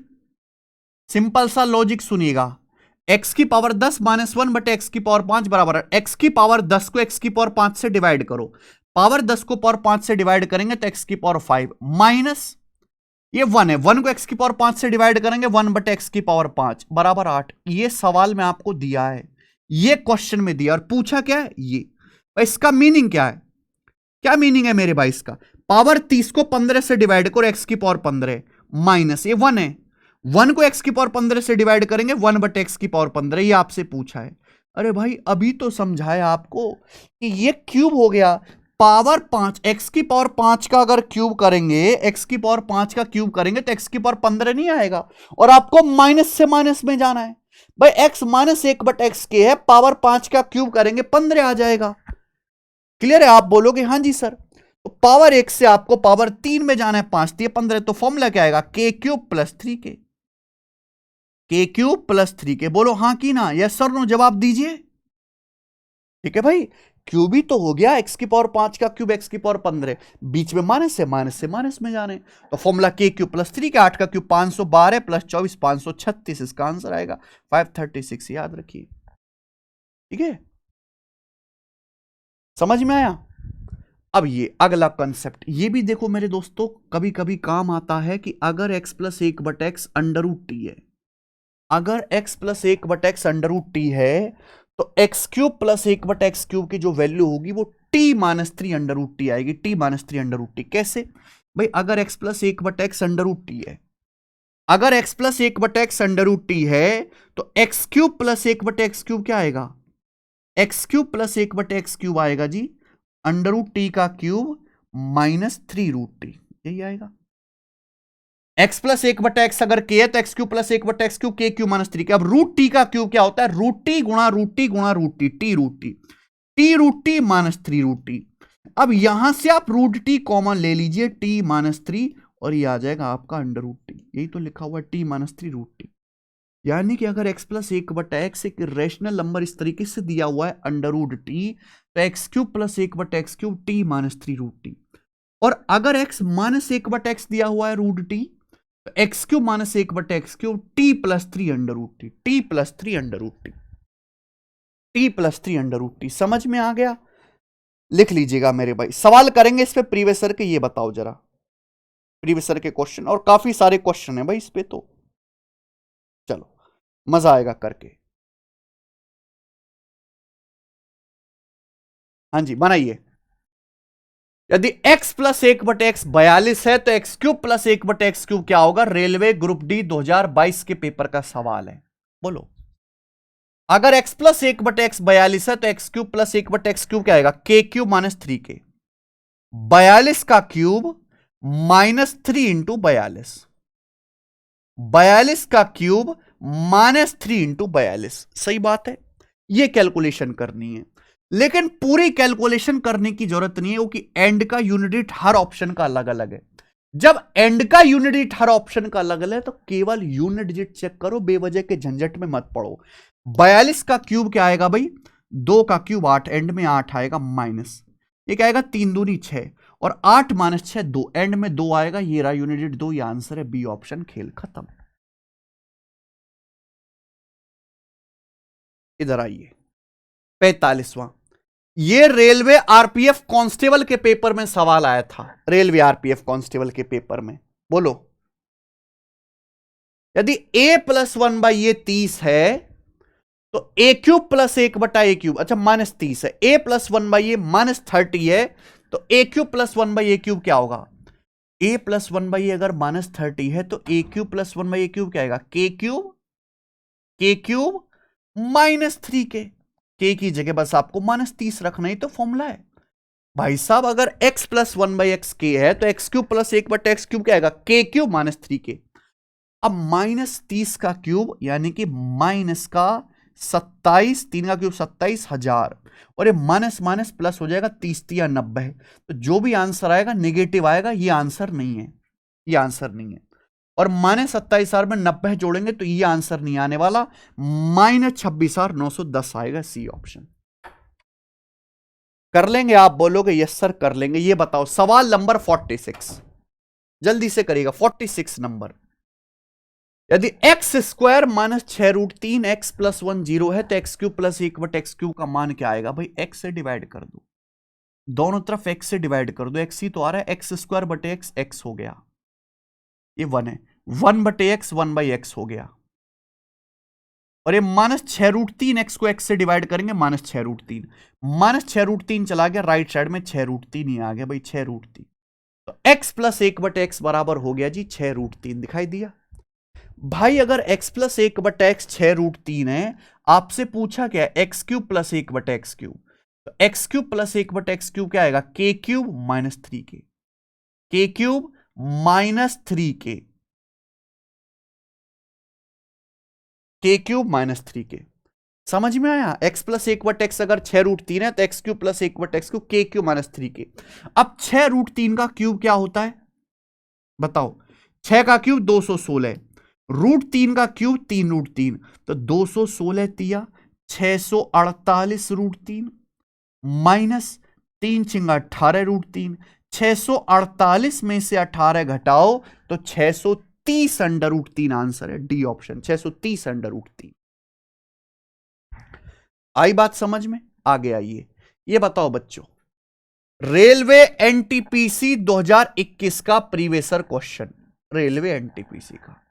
सिंपल सा लॉजिक सुनिएगा। x की पावर 10 माइनस 1 बटे x की पावर 5 बराबर है, x की पावर 10 को x की पावर 5 से डिवाइड करो, पावर 10 को पावर 5 से डिवाइड करेंगे तो x की पावर 5 माइनस ये 1 है, 1 को x की पावर 5 से डिवाइड करेंगे 1 बटे x की पावर 5 बराबर 8। ये सवाल में आपको दिया है ये क्वेश्चन में दिया और पूछा क्या है ये। इसका मीनिंग क्या है, क्या मीनिंग है मेरे भाई इसका? पावर 30 को 15 से डिवाइड करो, एक्स की पावर 15 माइनस ये 1 है, 1 को एक्स की पावर 15 से डिवाइड करेंगे 1 बटे एक्स की पावर 15, ये आपसे पूछा है। अरे भाई अभी तो समझाया आपको कि ये क्यूब हो गया, पावर 5 एक्स की पावर 5 का अगर क्यूब करेंगे, एक्स की पावर 5 का क्यूब करेंगे तो एक्स की पावर 15 नहीं आएगा, और आपको माइनस से माइनस में जाना है भाई। एक्स माइनस 1 बटे एक्स के है, पावर 5 का क्यूब करेंगे 15 आ जाएगा। क्लियर है? आप बोलोगे हाँ जी सर। तो पावर 1 से आपको पावर 3 में जाना है, 5 3 15, तो फॉर्मूला क्या आएगा? के क्यूब प्लस 3 के क्यूब प्लस 3 बोलो हाँ की ना, यस सर नो, जवाब दीजिए। ठीक है भाई, क्यूब ही तो हो गया, एक्स की पावर 5 का क्यूब एक्स की पावर 15, बीच में माइनस से माइनस में जाने, तो फॉर्मूला के क्यूब प्लस 3 के 8 का क्यूब 512 प्लस 24 536, इसका आंसर आएगा 536, याद रखिए। ठीक है, समझ में आया? अब ये अगला कंसेप्ट, ये भी देखो मेरे दोस्तों, कभी कभी काम आता है कि अगर x प्लस 1 बट एक्स अंडर रूट टी है, अगर x प्लस 1 बट एक्स अंडर रूट टी है, तो एक्स क्यूब प्लस 1 बट एक्स क्यूब की जो वैल्यू होगी वो t minus 3 under root t आएगी, t minus 3 under root t. कैसे भाई? अगर x प्लस 1 बट एक्स अंडर रूट टी है, अगर x प्लस 1 बट एक्स अंडर रूट टी है, तो एक्स क्यूब प्लस 1 बट एक्स क्यूब क्या आएगा? एक्स क्यूब प्लस 1 बटे एक्स क्यूब आएगा जी अंडर रूट टी का क्यूब माइनस 3 रूट टी, यही आएगा। एक्स प्लस 1 बटे एक्स अगर के है तो एक्स क्यूब प्लस 1 बटे एक्स क्यूब के क्यूब माइनस 3 के। अब रूट टी का क्यूब क्या होता है? रूट टी गुणा रूट टी गुणा root t, t root t, t root t minus 3 root t. अब यहां से आप रूट टी कॉमन ले लीजिए, टी माइनस 3, और ये आ जाएगा आपका अंडर रूट टी, यही तो लिखा हुआ है टी माइनस 3 रूट टी। यानी कि अगर x प्लस 1 बटा एक्स एक रेशनल नंबर इस तरीके से दिया हुआ है अंडर रूट टी, तो एक्स क्यूब प्लस 1 बटा x cube t minus 3 root t. और अगर x माइनस 1 बटा एक्स दिया हुआ है रूट टी, तो एक्स क्यूब माइनस 1 बटा x cube t plus 3 under root t, t plus 3 under root t, t plus 3 under root t. समझ में आ गया? लिख लीजिएगा मेरे भाई, सवाल करेंगे इस पे प्रीवियस ईयर के, ये बताओ जरा प्रीवियस ईयर के क्वेश्चन, और काफी सारे क्वेश्चन है भाई इस पे, तो चलो मजा आएगा करके। हाँ जी बनाइए। यदि x प्लस 1 बटे एक्स 42 है, तो एक्स क्यूब प्लस 1 बटे एक्स क्यूब क्या होगा? रेलवे ग्रुप डी 2022 के पेपर का सवाल है, बोलो। अगर x प्लस 1 बटे एक्स 42 है, तो एक्स क्यूब प्लस 1 बटे एक्स क्यूब क्या आएगा? के क्यूब माइनस 3 के, 42 का क्यूब माइनस 3 इंटू 42, 42 का क्यूब माइनस 3 इंटू 42। सही बात है, यह कैलकुलेशन करनी है, लेकिन पूरी कैलकुलेशन करने की जरूरत नहीं है, क्योंकि एंड का यूनिट हर ऑप्शन का अलग अलग है। जब एंड का यूनिट हर ऑप्शन का अलग अलग है, तो केवल यूनिट डिजिट चेक करो, बेवजह के झंझट में मत पड़ो। 42 का क्यूब क्या आएगा भाई? 2 का क्यूब 8, एंड में 8 आएगा माइनस, ये क्या आएगा? 3 दूनी 6, और 8 माइनस 6 2, एंड में 2 आएगा, ये रहा यूनिट डिजिट 2, ये आंसर है बी ऑप्शन, खेल खत्म। इधर आइए 45वां, ये रेलवे आरपीएफ कांस्टेबल के पेपर में सवाल आया था, रेलवे आरपीएफ कांस्टेबल के पेपर में, बोलो। यदि a प्लस 1 बाई ये 30 है, तो a क्यूब प्लस 1 बटा ए क्यूब, अच्छा माइनस 30 है, a प्लस 1 बाई ये माइनस 30 है, तो a cube plus 1 by a cube क्या होगा? a प्लस 1 बाई अगर माइनस 30 है, तो a cube plus 1 by a cube क्या आएगा? के क्यूब माइनस 3 के की जगह बस आपको माइनस 30 रखना ही तो फॉर्मूला है भाई साहब। अगर x प्लस 1 बाई एक्स के है, तो एक्स क्यूब प्लस 1 बटे एक्स क्यूब क्या आएगा? के क्यूब माइनस 3 के। अब माइनस 30 का क्यूब यानी कि माइनस का 27, 3 का क्यूब 27,000, और ये माइनस माइनस प्लस हो जाएगा, 30 या 90, तो जो भी आंसर आएगा नेगेटिव आएगा, ये आंसर नहीं है, ये आंसर नहीं है। और माइनस 27,000 में 90 जोड़ेंगे तो ये आंसर नहीं आने वाला, माइनस 26,910 आएगा, सी ऑप्शन। कर लेंगे? आप बोलोगे यस सर कर लेंगे। ये बताओ सवाल नंबर 46, जल्दी से करिएगा। 46 नंबर, यदि x square minus 6 root 3 x plus 1 0 है, तो एक्स क्यूब प्लस 1 बटे एक्स क्यूब का मान क्या आएगा? भाई एक्स से डिवाइड कर दो, दोनों तरफ एक्स से डिवाइड कर दो, एक्स ही तो आ रहा है, एक्स स्क्वायर बटे एक्स, एक्स हो गया, ये 1 है, 1 बटे एक्स 1 बाई एक्स हो गया, और ये -6√3 एक्स को एक्स से डिवाइड करेंगे -6√3, -6√3 चला गया राइट साइड में, 6√3 ही आ गया भाई, 6√3। तो x प्लस 1/x बराबर हो गया जी 6√3, दिखाई दिया भाई। अगर x प्लस 1/x 6√3 है, आपसे पूछा क्या है x³ प्लस 1/x³, तो x³ प्लस 1/x³ क्या आएगा k³ -3k, k³ -3k, k³ -3k। समझ में आया? x प्लस 1/x अगर 6√3 है तो x³ plus 1/x³ k³ -3k। अब 6√3 का क्यूब क्या होता है बताओ? 6 का क्यूब 216, √3 का क्यूब 3√3, तो 216 तिया 648 √3 माइनस 3 छिंगा 18 √3, 648 में से 18 घटाओ तो 630 √3 आंसर है, डी ऑप्शन 630 √3। आई बात समझ में? आगे आइए, ये बताओ बच्चों, रेलवे एनटीपीसी 2021 का प्रीवियसर क्वेश्चन, रेलवे एनटीपीसी का,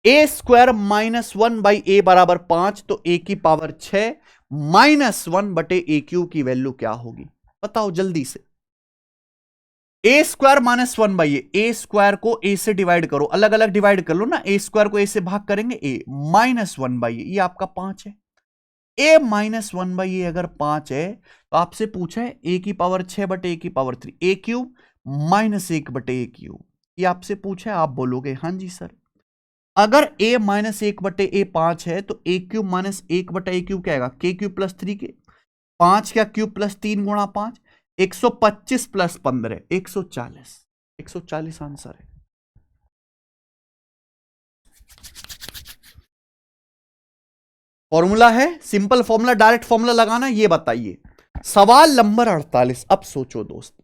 a² -1 बाई ए बराबर 5, तो a की पावर 6 -1 बटे a³ की वैल्यू क्या होगी बताओ जल्दी से। a² -1 बाई a² को a से डिवाइड करो, अलग अलग डिवाइड कर लो ना, a² को a से भाग करेंगे a -1 बाई ये आपका 5 है, a -1 बाई ए अगर 5 है तो आपसे पूछा है a की पावर 6 बटे a की पावर 3, a³ -1 बटे a³, ये आपसे पूछा है, आप बोलोगे हां जी सर। अगर a -1 बटे a 5 है तो a³ -1 बटे a³ क्या आएगा k³ प्लस 3k, 5 का क्यूब प्लस 3 गुणा 5, 125 प्लस 15 140, 140 आंसर है। फॉर्मूला है सिंपल फॉर्मूला, डायरेक्ट फॉर्मूला लगाना, ये बताइए। सवाल नंबर 48, अब सोचो दोस्त,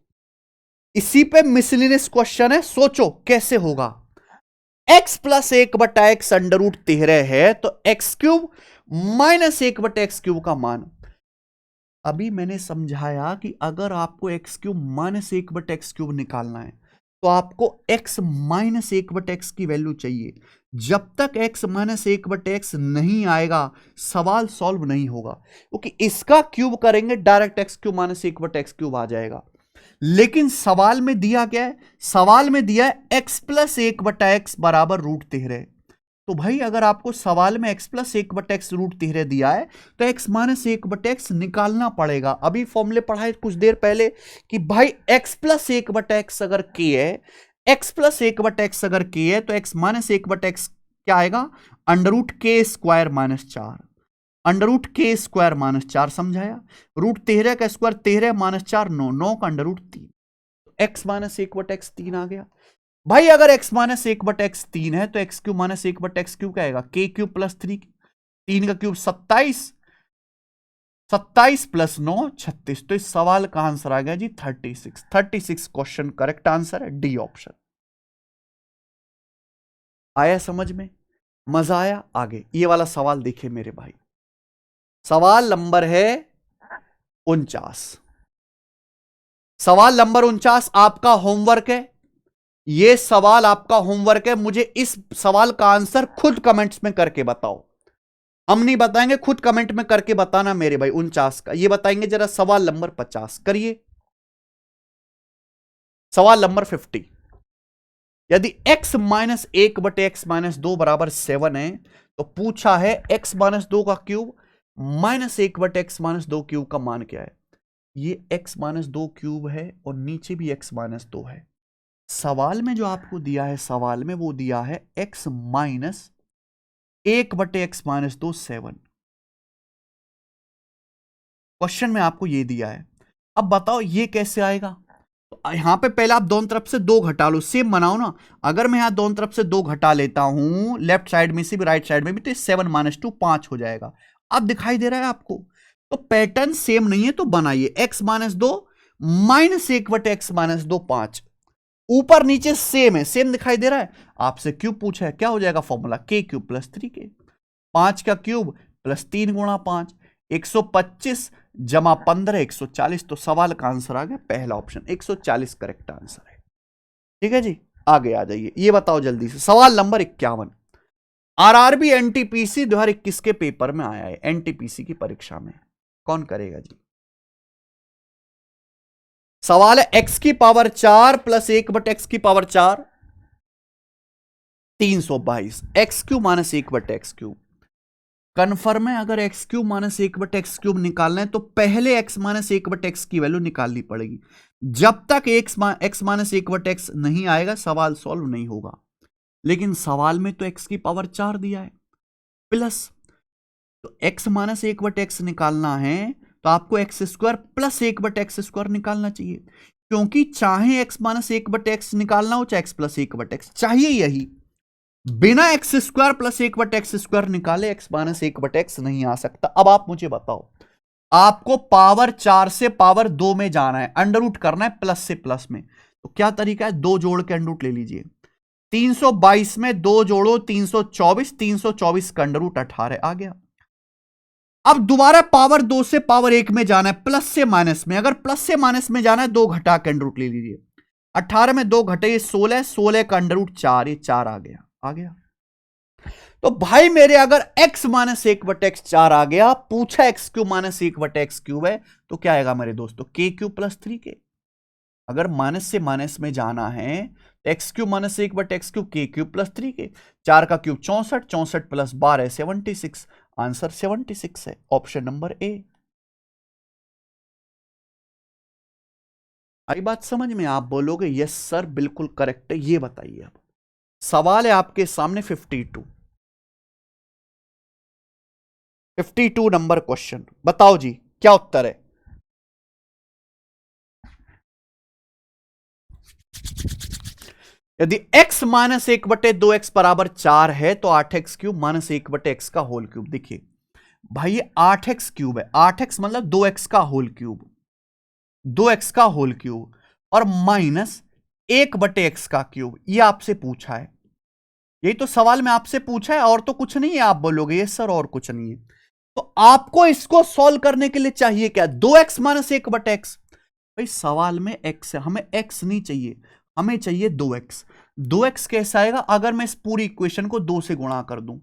इसी पे मिसलिनियस क्वेश्चन है, सोचो कैसे होगा। x प्लस 1/x √13 है तो x³ -1/x³ का मान, अभी मैंने समझाया कि अगर आपको x³ -1/x³ निकालना है तो आपको x -1/x की वैल्यू चाहिए। जब तक x -1/x नहीं आएगा सवाल सॉल्व नहीं होगा, क्योंकि इसका क्यूब करेंगे डायरेक्ट x³ -1/x³ आ जाएगा। लेकिन सवाल में दिया क्या है? सवाल में दिया है x प्लस 1/x बराबर √13। तो भाई अगर आपको सवाल में x प्लस 1/x √13 दिया है तो x -1/x निकालना पड़ेगा। अभी फॉर्मूले पढ़ाए कुछ देर पहले कि भाई x प्लस 1/x अगर k है, x प्लस 1/x अगर k है तो x -1/x क्या आएगा √k² -4, √k² -4 समझाया। √13 का स्क्वायर 13 -4 9, 9 का √3, x -1/x 3 आ गया। भाई अगर x -1/x 3 है तो x³ -1/x³ क्या आएगा k³ प्लस 3, 3 का क्यूब 27, 27 प्लस 9 36, तो इस सवाल का आंसर आ गया जी 36, 36 क्वेश्चन करेक्ट आंसर है, डी ऑप्शन। आया समझ में? मजा आया? आगे ये वाला सवाल देखिए मेरे भाई, सवाल नंबर है 49, सवाल नंबर 49 आपका होमवर्क है, ये सवाल आपका होमवर्क है। मुझे इस सवाल का आंसर खुद कमेंट्स में करके बताओ, हम नहीं बताएंगे, खुद कमेंट में करके बताना मेरे भाई 49 का। ये बताएंगे जरा सवाल नंबर 50 करिए। सवाल नंबर 50, यदि x -1/x-2 बराबर 7 है तो पूछा है x -2 का क्यूब -1/x-2 क्यूब का मान क्या है। ये x -2 क्यूब है और नीचे भी x -2 है। सवाल में जो आपको दिया है, सवाल में वो दिया है x -1/x-2 7, क्वेश्चन में आपको ये दिया है। अब बताओ ये कैसे आएगा? तो यहां पे पहले आप दोनों तरफ से 2 घटा लो, सेम बनाओ ना। अगर मैं यहां दोनों तरफ से 2 घटा लेता हूं, लेफ्ट साइड में से भी राइट साइड में भी, तो 7 -2 5 हो जाएगा। अब दिखाई दे रहा है आपको? तो पैटर्न सेम नहीं है तो बनाइए, x -2 -1/x-2 5, ऊपर नीचे सेम है, सेम दिखाई दे रहा है। आपसे क्यूब पूछा है, क्या हो जाएगा फॉर्मूला k³ प्लस 3k, 5 का क्यूब प्लस 3 गुणा 5, 125 जमा 15 140, तो सवाल का आंसर आ गया पहला ऑप्शन 140 करेक्ट आंसर है। ठीक है जी, आगे आ जाइए, ये बताओ जल्दी से सवाल नंबर 51, आरआरबी एनटीपीसी 2021 के पेपर में आया है, एनटीपीसी की परीक्षा में। कौन करेगा जी? सवाल है x की पावर 4 प्लस 1/x की power 4 322, x cube minus 1/x3। Confirm है, अगर एक्स क्यूब माइनस 1/x3 निकालना है तो पहले x माइनस 1/x की वैल्यू निकालनी पड़ेगी। जब तक x माइनस 1/x नहीं आएगा सवाल सॉल्व नहीं होगा। लेकिन सवाल में तो x की पावर 4 दिया है प्लस, तो x माइनस 1/x निकालना है तो आपको x² प्लस 1/x² निकालना चाहिए, क्योंकि चाहे x माइनस 1/x निकालना हो चाहे x प्लस 1/x, चाहिए यही। बिना x² प्लस 1/x² निकाले x माइनस 1/x नहीं आ सकता। अब आप मुझे बताओ, आपको पावर 4 से पावर 2 में जाना है, अंडर रूट करना है प्लस से प्लस में, तो क्या तरीका है? 2 जोड़ के अंडर रूट ले लीजिए। 322 में 2 जोड़ो 324, 324 का अंडर रूट 18 आ गया। अब दोबारा पावर 2 से पावर 1 में जाना है, प्लस से माइनस में। अगर प्लस से माइनस में जाना है 2 घटा के अंडर रूट ले लीजिए। 18 में 2 घटे 16, 16 का अंडर रूट 4, ये 4 आ गया। तो भाई मेरे अगर x माइनस 1/x4 आ गया, पूछा x क्यूब माइनस 1/x3 है, तो क्या आएगा मेरे दोस्तों? k cube plus 3k। अगर माइनस से माइनस में जाना है तो x cube minus 1/x3 k cube plus 3k। 4 का क्यूब 64, 64 प्लस 12 76। आंसर 76 है, ऑप्शन नंबर ए। आई बात समझ में? आप बोलोगे यस सर बिल्कुल करेक्ट है। ये बताइए, अब सवाल है आपके सामने 52 नंबर क्वेश्चन। बताओ जी क्या उत्तर है? यदि x माइनस 1/2x बराबर 4 है तो 8x³ माइनस 1/x का होल क्यूब। देखिए भाई ये 8x³ है, 8x मतलब 2x का होल क्यूब, 2x का होल क्यूब और माइनस 1/x का क्यूब। ये आपसे पूछा है, यही तो सवाल में आपसे पूछा है, और तो कुछ नहीं है। आप बोलोगे ये सर और कुछ नहीं है, तो आपको इसको सॉल्व करने के लिए चाहिए क्या? 2x minus 1/x। भाई सवाल में x है, हमें x नहीं चाहिए, हमें चाहिए 2x। 2x कैसा आएगा? अगर मैं इस पूरी इक्वेशन को 2 से गुणा कर दूं,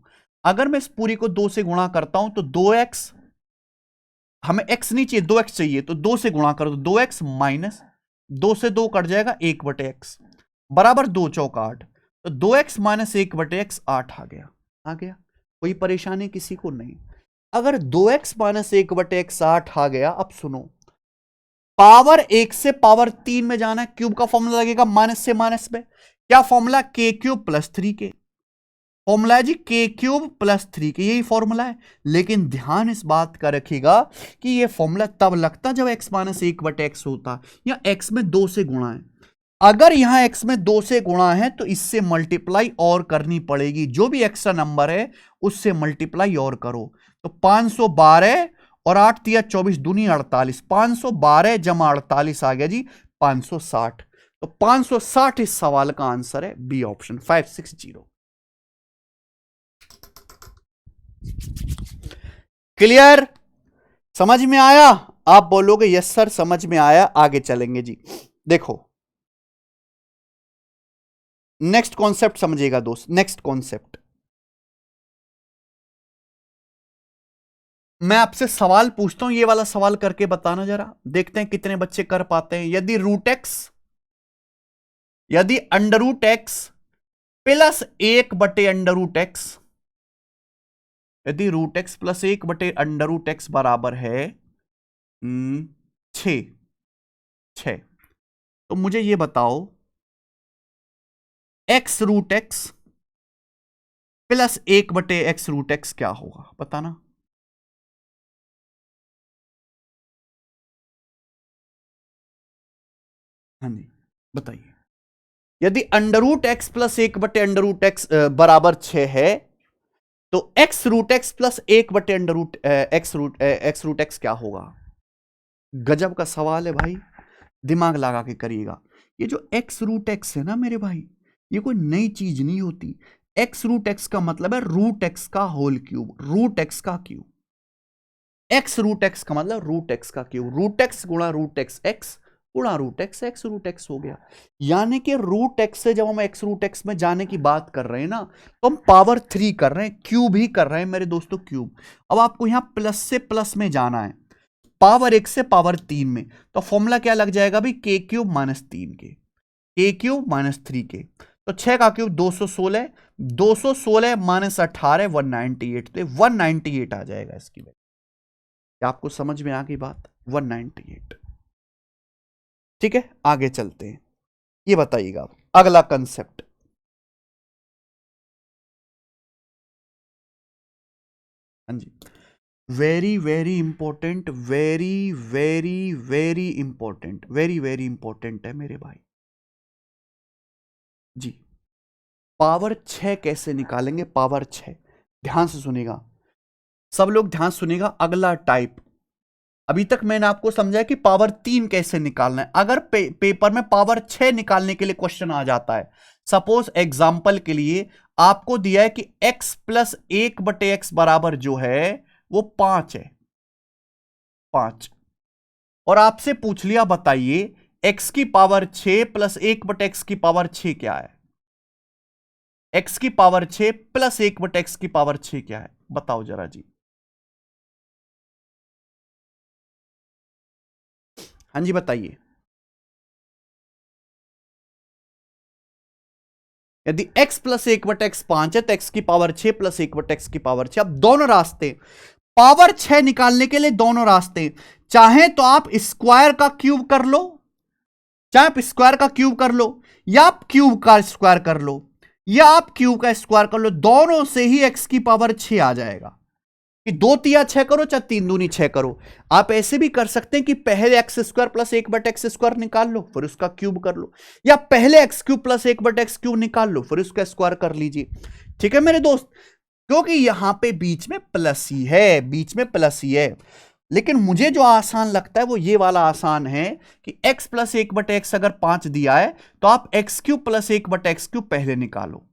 अगर मैं इस पूरी को 2 से गुणा करता हूं तो 2x, हमें x नहीं चाहिए 2x चाहिए, तो 2 से गुणा कर दो, 2x माइनस 2 से 2 कट जाएगा 1/x बराबर 2 चौक 8, तो 2x माइनस 1/x 8 आ गया। कोई परेशानी किसी को नहीं? अगर 2x माइनस 1/x 8 आ गया, अब सुनो, पावर 1 से पावर 3 में जाना है, क्यूब का फॉर्मूला लगेगा माइनस से माइनस में। क्या formula? k cube plus 3k। Formula है जी k क्यूब प्लस 3k, यही फॉर्मूला है। लेकिन ध्यान इस बात का रखिएगा कि यह फॉर्मूला तब लगता जब x माइनस 1/x होता या x में 2 से गुणा है। अगर यहां x में 2 से गुणा है तो इससे मल्टीप्लाई और करनी पड़ेगी, जो भी एक्स्ट्रा नंबर है उससे मल्टीप्लाई और करो। तो 512 और 8 तिया 24 दूनी 48, 512 जमा 48 आ गया जी 560। तो 560 इस सवाल का आंसर है, बी ऑप्शन 560। क्लियर? समझ में आया? आप बोलोगे यस सर समझ में आया। आगे चलेंगे जी। देखो नेक्स्ट कॉन्सेप्ट समझिएगा दोस्त, नेक्स्ट कॉन्सेप्ट। मैं आपसे सवाल पूछता हूं, ये वाला सवाल करके बताना जरा, देखते हैं कितने बच्चे कर पाते हैं। यदि under root x plus 1/√x, यदि रूट एक्स प्लस 1/√x बराबर है 6, तो मुझे ये बताओ x√x प्लस 1/x√x क्या होगा? बताना। हाँ जी बताइए। यदि under root x plus 1/√x बराबर 6 है तो x√x प्लस 1/√x क्या होगा? गजब का सवाल है भाई, दिमाग लगा के करिएगा। ये जो x√x है ना मेरे भाई, ये कोई नई चीज नहीं होती। x√x का मतलब है रूट एक्स का होल क्यूब, रूट एक्स का क्यूब। x√x का मतलब रूट एक्स का क्यूब, रूट एक्स गुणा रूट एक्स, एक्स गुणा root x, x root x हो गया। यानी कि रूट एक्स से जब हम एक्स रूट एक्स में जाने की बात कर रहे हैं ना, तो हम पावर 3 कर रहे हैं, क्यूब ही कर रहे हैं मेरे दोस्तों, क्यूब। अब आपको यहां प्लस से प्लस में जाना है, पावर 1 से पावर 3 में, तो फॉर्मूला क्या लग जाएगा भाई, के क्यूब माइनस 3 के क्यूब माइनस 3 के। तो 6 का क्यूब 216, 216 माइनस 18 198, तो 198 आ जाएगा इसकी वैल्यू। क्या आपको समझ में आ गई बात, 198। ठीक है, आगे चलते हैं। ये बताइएगा अगला कंसेप्ट। हाँ जी, very very important, very very very important, very very important है मेरे भाई जी। पावर 6 कैसे निकालेंगे, पावर 6, ध्यान से सुनेगा सब लोग, ध्यान सुनेगा। अगला टाइप, अभी तक मैंने आपको समझाया कि पावर 3 कैसे निकालना है। अगर पेपर में पावर 6 निकालने के लिए क्वेश्चन आ जाता है, सपोज एग्जांपल के लिए आपको दिया है कि x प्लस 1/x बराबर जो है वो 5 है, 5, और आपसे पूछ लिया बताइए x की पावर 6 प्लस 1/x की पावर 6 क्या है, x की पावर 6 प्लस 1/x की पावर 6 क्या है, बताओ जरा जी। हाँ जी बताइए। यदि x प्लस 1/x 5 है तो x की पावर 6 प्लस 1/x की पावर 6। अब दोनों रास्ते, पावर 6 निकालने के लिए दोनों रास्ते, चाहे तो आप स्क्वायर का क्यूब कर लो, चाहे आप स्क्वायर का क्यूब कर लो, या आप क्यूब का स्क्वायर कर लो, या आप क्यूब का स्क्वायर कर लो, दोनों से ही x की पावर 6 आ जाएगा। कि 2 तिया 6 करो चाहे 3 दूनी 6 करो। आप ऐसे भी कर सकते हैं कि पहले x square plus 1/x square निकाल लो, फिर उसका क्यूब कर लो, या पहले x cube plus 1/x cube निकाल लो, फिर उसका स्क्वायर कर लीजिए। ठीक है मेरे दोस्त, क्योंकि यहां पे बीच में प्लस ही है, बीच में प्लस ही है। लेकिन मुझे जो आसान लगता है वो ये वाला आसान है कि x प्लस 1/x अगर 5 दिया है तो आप x cube plus 1/x cube पहले निकालो।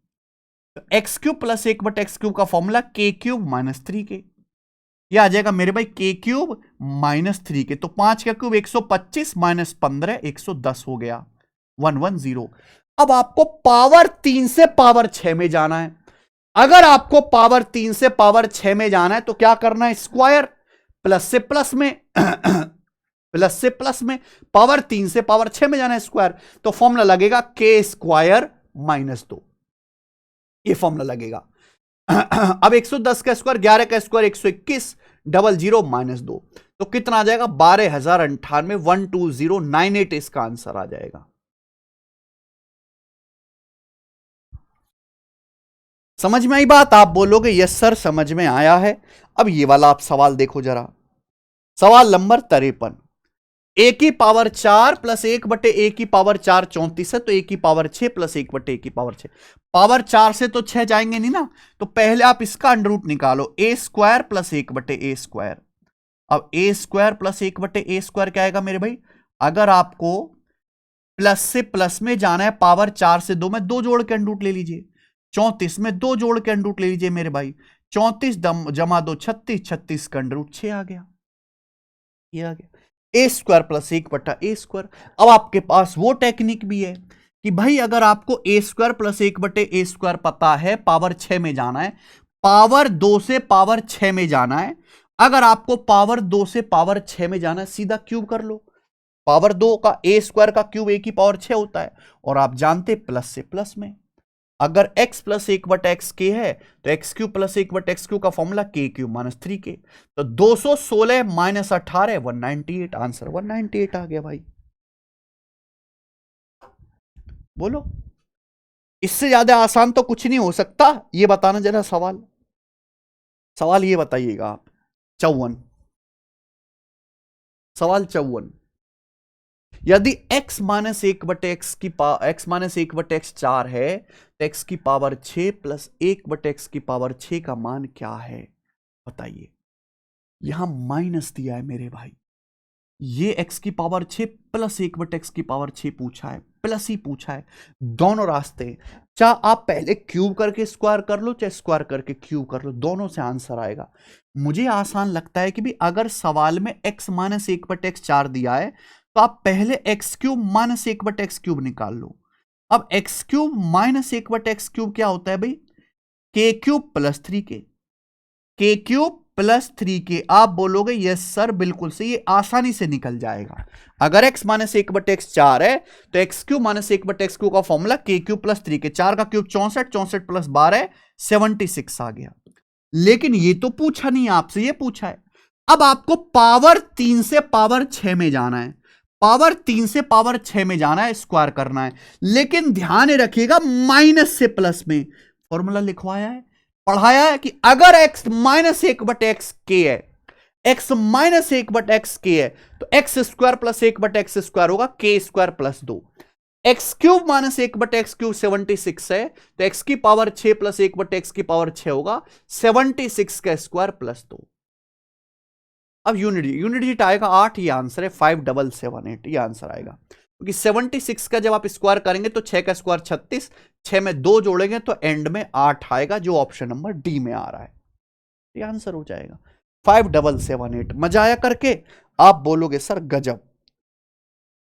तो x cube plus 1/x cube का formula k cube minus 3k, यह आ जाएगा मेरे भाई k क्यूब माइनस 3k। तो 5 का क्यूब 125 माइनस 15 110 हो गया, 110। अब आपको पावर 3 से पावर 6 में जाना है। अगर आपको पावर 3 से पावर 6 में जाना है तो क्या करना है, स्क्वायर, प्लस से प्लस में प्लस से प्लस में, पावर 3 से पावर 6 में जाना है स्क्वायर, तो फॉर्मूला लगेगा k स्क्वायर माइनस 2, ये फॉर्मूला लगेगा। अब 110 का स्क्वायर, 11 का स्क्वायर 121, 00 माइनस 2, तो कितना आ जाएगा, 12,098, 12098 इसका आंसर आ जाएगा। समझ में आई बात, आप बोलोगे यस सर समझ में आया है। अब ये वाला आप सवाल देखो जरा, सवाल नंबर 53। ए की पावर 4 प्लस 1/a की पावर 4 34 है, तो a की पावर 6 प्लस 1/a की पावर 6, पावर 4 से तो 6 जाएंगे नहीं ना, तो पहले आप इसका अंडर रूट निकालो, a square plus 1/a square. अब a square plus 1/a square क्या आएगा मेरे भाई, अगर आपको प्लस से प्लस में जाना है, पावर 4 से 2 में 2 जोड़ के अंडर रूट ले लीजिए, 34 में 2 जोड़ के अंडर रूट ले लीजिए मेरे भाई, 34 जमा 2 36, 36 का अंडर रूट 6 आ गया, ये आ गया ए स्क्वायर प्लस 1/a स्क्वायर। अब आपके पास वो टेक्निक भी है कि भाई अगर आपको a square plus 1/a square पता है, पावर 6 में जाना है, पावर 2 से पावर 6 में जाना है। अगर आपको पावर 2 से पावर 6 में जाना है, सीधा क्यूब कर लो, पावर 2 का ए स्क्वायर का क्यूब a की पावर 6 होता है, और आप जानते प्लस से प्लस में, अगर x प्लस 1/x के है तो x cube plus 1/x cube का formula k cube minus 3k, तो 216 माइनस 18 198, आंसर 198 आ गया भाई। बोलो, इससे ज्यादा आसान तो कुछ नहीं हो सकता। ये बताना जरा सवाल, सवाल ये बताइएगा आप, 54, सवाल 54। यदि x माइनस 1/x की x माइनस 1/x 4 है तो x की पावर 6 प्लस 1/x की पावर 6 का मान क्या है, बताइए। यहां माइनस दिया है मेरे भाई, ये x की पावर 6 प्लस 1/x की पावर 6 पूछा है, प्लस ही पूछा है। दोनों रास्ते, चाहे आप पहले क्यूब करके स्क्वायर कर लो चाहे स्क्वायर करके क्यूब कर लो, दोनों से आंसर आएगा। मुझे आसान लगता है कि भी अगर सवाल में x माइनस 1/x 4 दिया है तो आप पहले एक्स क्यूब माइनस 1/x³ निकाल लो। अब एक्स क्यूब माइनस 1/x³ क्या होता है भाई? k³ plus 3k। k³ plus 3k। आप बोलोगे यस सर बिल्कुल सही, ये आसानी से निकल जाएगा। अगर x माइनस 1/x 4 है तो x³ माइनस 1/x³ का फॉर्मूला k³ प्लस 3k। 4 का क्यूब 64, 64 प्लस 12 76 आ गया। लेकिन ये तो पूछा नहीं आपसे, ये पूछा है अब आपको पावर 3 से पावर 6 में जाना है। पावर 3 से पावर 6 में जाना है, स्क्वायर करना है। लेकिन ध्यान रखिएगा माइनस से प्लस में फॉर्मूला लिखवाया है, पढ़ाया है कि अगर x माइनस 1/x k है, x माइनस 1/x k है तो x स्क्वायर प्लस 1/x² होगा k² plus 2। X cube minus 1/x³ 76 है तो x की पावर 6 प्लस 1/x की पावर 6 होगा 76 का स्क्वायर प्लस 2। अब यूनिट डिजिट आएगा 8, ये आंसर है 5778, ये आंसर आएगा क्योंकि 76 का जब आप स्क्वायर करेंगे तो 6 का स्क्वायर 36, 6 में 2 जोड़ेंगे तो एंड में 8 आएगा, जो ऑप्शन नंबर डी में आ रहा है, ये आंसर हो जाएगा 5778। मजा आया करके? आप बोलोगे सर गजब।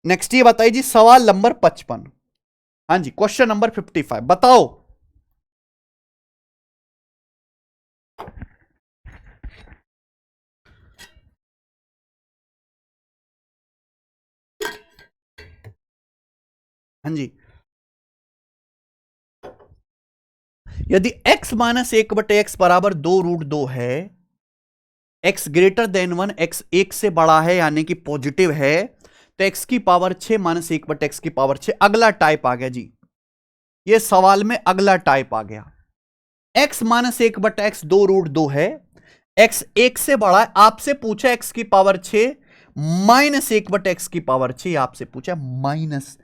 नेक्स्ट ये बताइए जी, सवाल नंबर 55। हाँ जी, क्वेश्चन नंबर 55 बताओ। हाँ जी, यदि x माइनस 1/x बराबर 2√2 है, x ग्रेटर देन 1, x 1 से बड़ा है यानी कि पॉजिटिव है, तो x की पावर 6 माइनस 1/x की पावर 6। अगला टाइप आ गया जी, ये सवाल में अगला टाइप आ गया। x माइनस 1/x 2√2 है, x 1 से बड़ा है, आपसे पूछा x की पावर 6 माइनस 1/x की पावर 6, आपसे पूछा माइनस।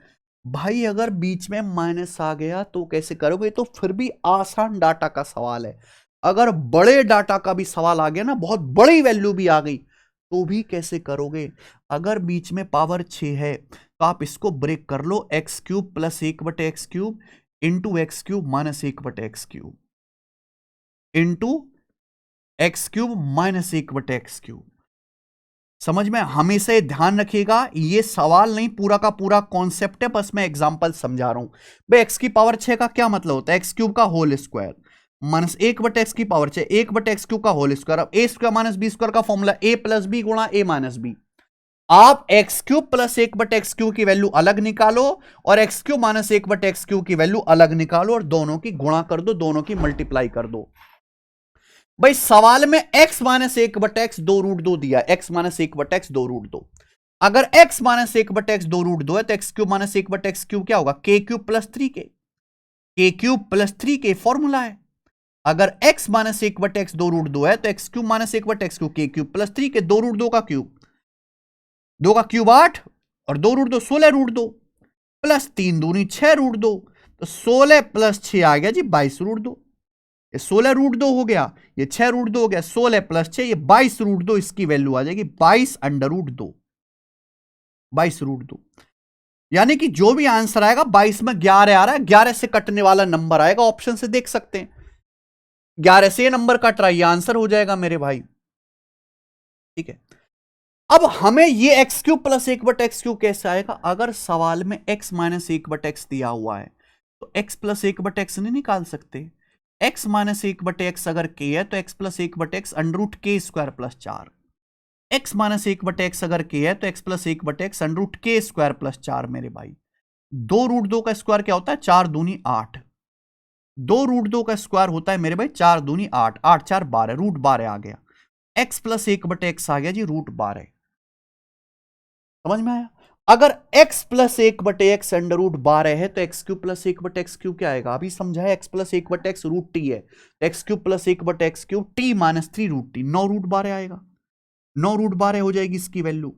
भाई अगर बीच में माइनस आ गया तो कैसे करोगे? तो फिर भी आसान डाटा का सवाल है। अगर बड़े डाटा का भी सवाल आ गया ना, बहुत बड़ी वैल्यू भी आ गई, तो भी कैसे करोगे? अगर बीच में पावर 6 है तो आप इसको ब्रेक कर लो, x³ plus 1/x³ into x³ minus 1/x³ into x³ minus 1/x³। समझ में? हमेशा ध्यान रखिएगा, ये सवाल नहीं, पूरा का पूरा कॉन्सेप्ट है, बस मैं एग्जांपल समझा रहा हूं। भाई x की पावर 6 का क्या मतलब होता है? x³ का होल स्क्वायर माइनस 1/x की पावर 6, 1/x³ का होल स्क्वायर। अब a square minus b square का फॉर्मूला a प्लस बी गुणा a माइनस बी। आप x³ प्लस 1/x³ की वैल्यू अलग निकालो और x³ माइनस 1/x³ की वैल्यू अलग निकालो और दोनों की गुणा कर दो, दोनों की मल्टीप्लाई कर दो। भाई सवाल में x माइनस 1/x 2√2 दिया, x माइनस 1/x 2√2। अगर x माइनस 1/x 2√2 है तो x³ माइनस 1/x³ क्या होगा? k³ plus 3k। k³ plus 3k formula है। अगर x माइनस 1/x 2√2 है तो x³ minus 1/x k³ plus 3k। 2√2 का क्यूब, 2 का क्यूब 8 और 2√2 16√2 प्लस 3 दूनी 6√2, तो 16 प्लस 6 आ गया जी 22√2। ये 16√2 हो गया, ये 6√2 हो गया, 16 प्लस 6 ये 22√2, इसकी वैल्यू आ जाएगी 22√2। 22√2 यानी कि जो भी आंसर आएगा 22 में 11 आ रहा है, 11 से कटने वाला नंबर आएगा, ऑप्शन से देख सकते हैं 11 से नंबर कट रहा है, ये आंसर हो जाएगा मेरे भाई। ठीक है, अब हमें ये x³ प्लस 1/x³ कैसे आएगा? अगर सवाल में x माइनस 1/x दिया हुआ है तो x प्लस 1/x नहीं निकाल सकते। x माइनस 1/x अगर k है तो x plus 1/x √k² plus 4। x minus 1/x अगर k है तो x plus 1/x √k² plus 4 मेरे भाई। 2√2 का स्क्वायर क्या होता है? 4 दूनी 8। 2√2 का स्क्वायर होता है मेरे भाई 4 दूनी 8, 8 4 12, √12 आ गया। x प्लस 1/x आ गया जी √12। समझ में आया? अगर x प्लस 1/x √12 है तो x³ प्लस 1/x³ क्या आएगा? अभी समझा है, x प्लस 1/x √t है, x³ plus 1/x³ t minus 3√t, 9√12 आएगा, 9√12 हो जाएगी इसकी वैल्यू।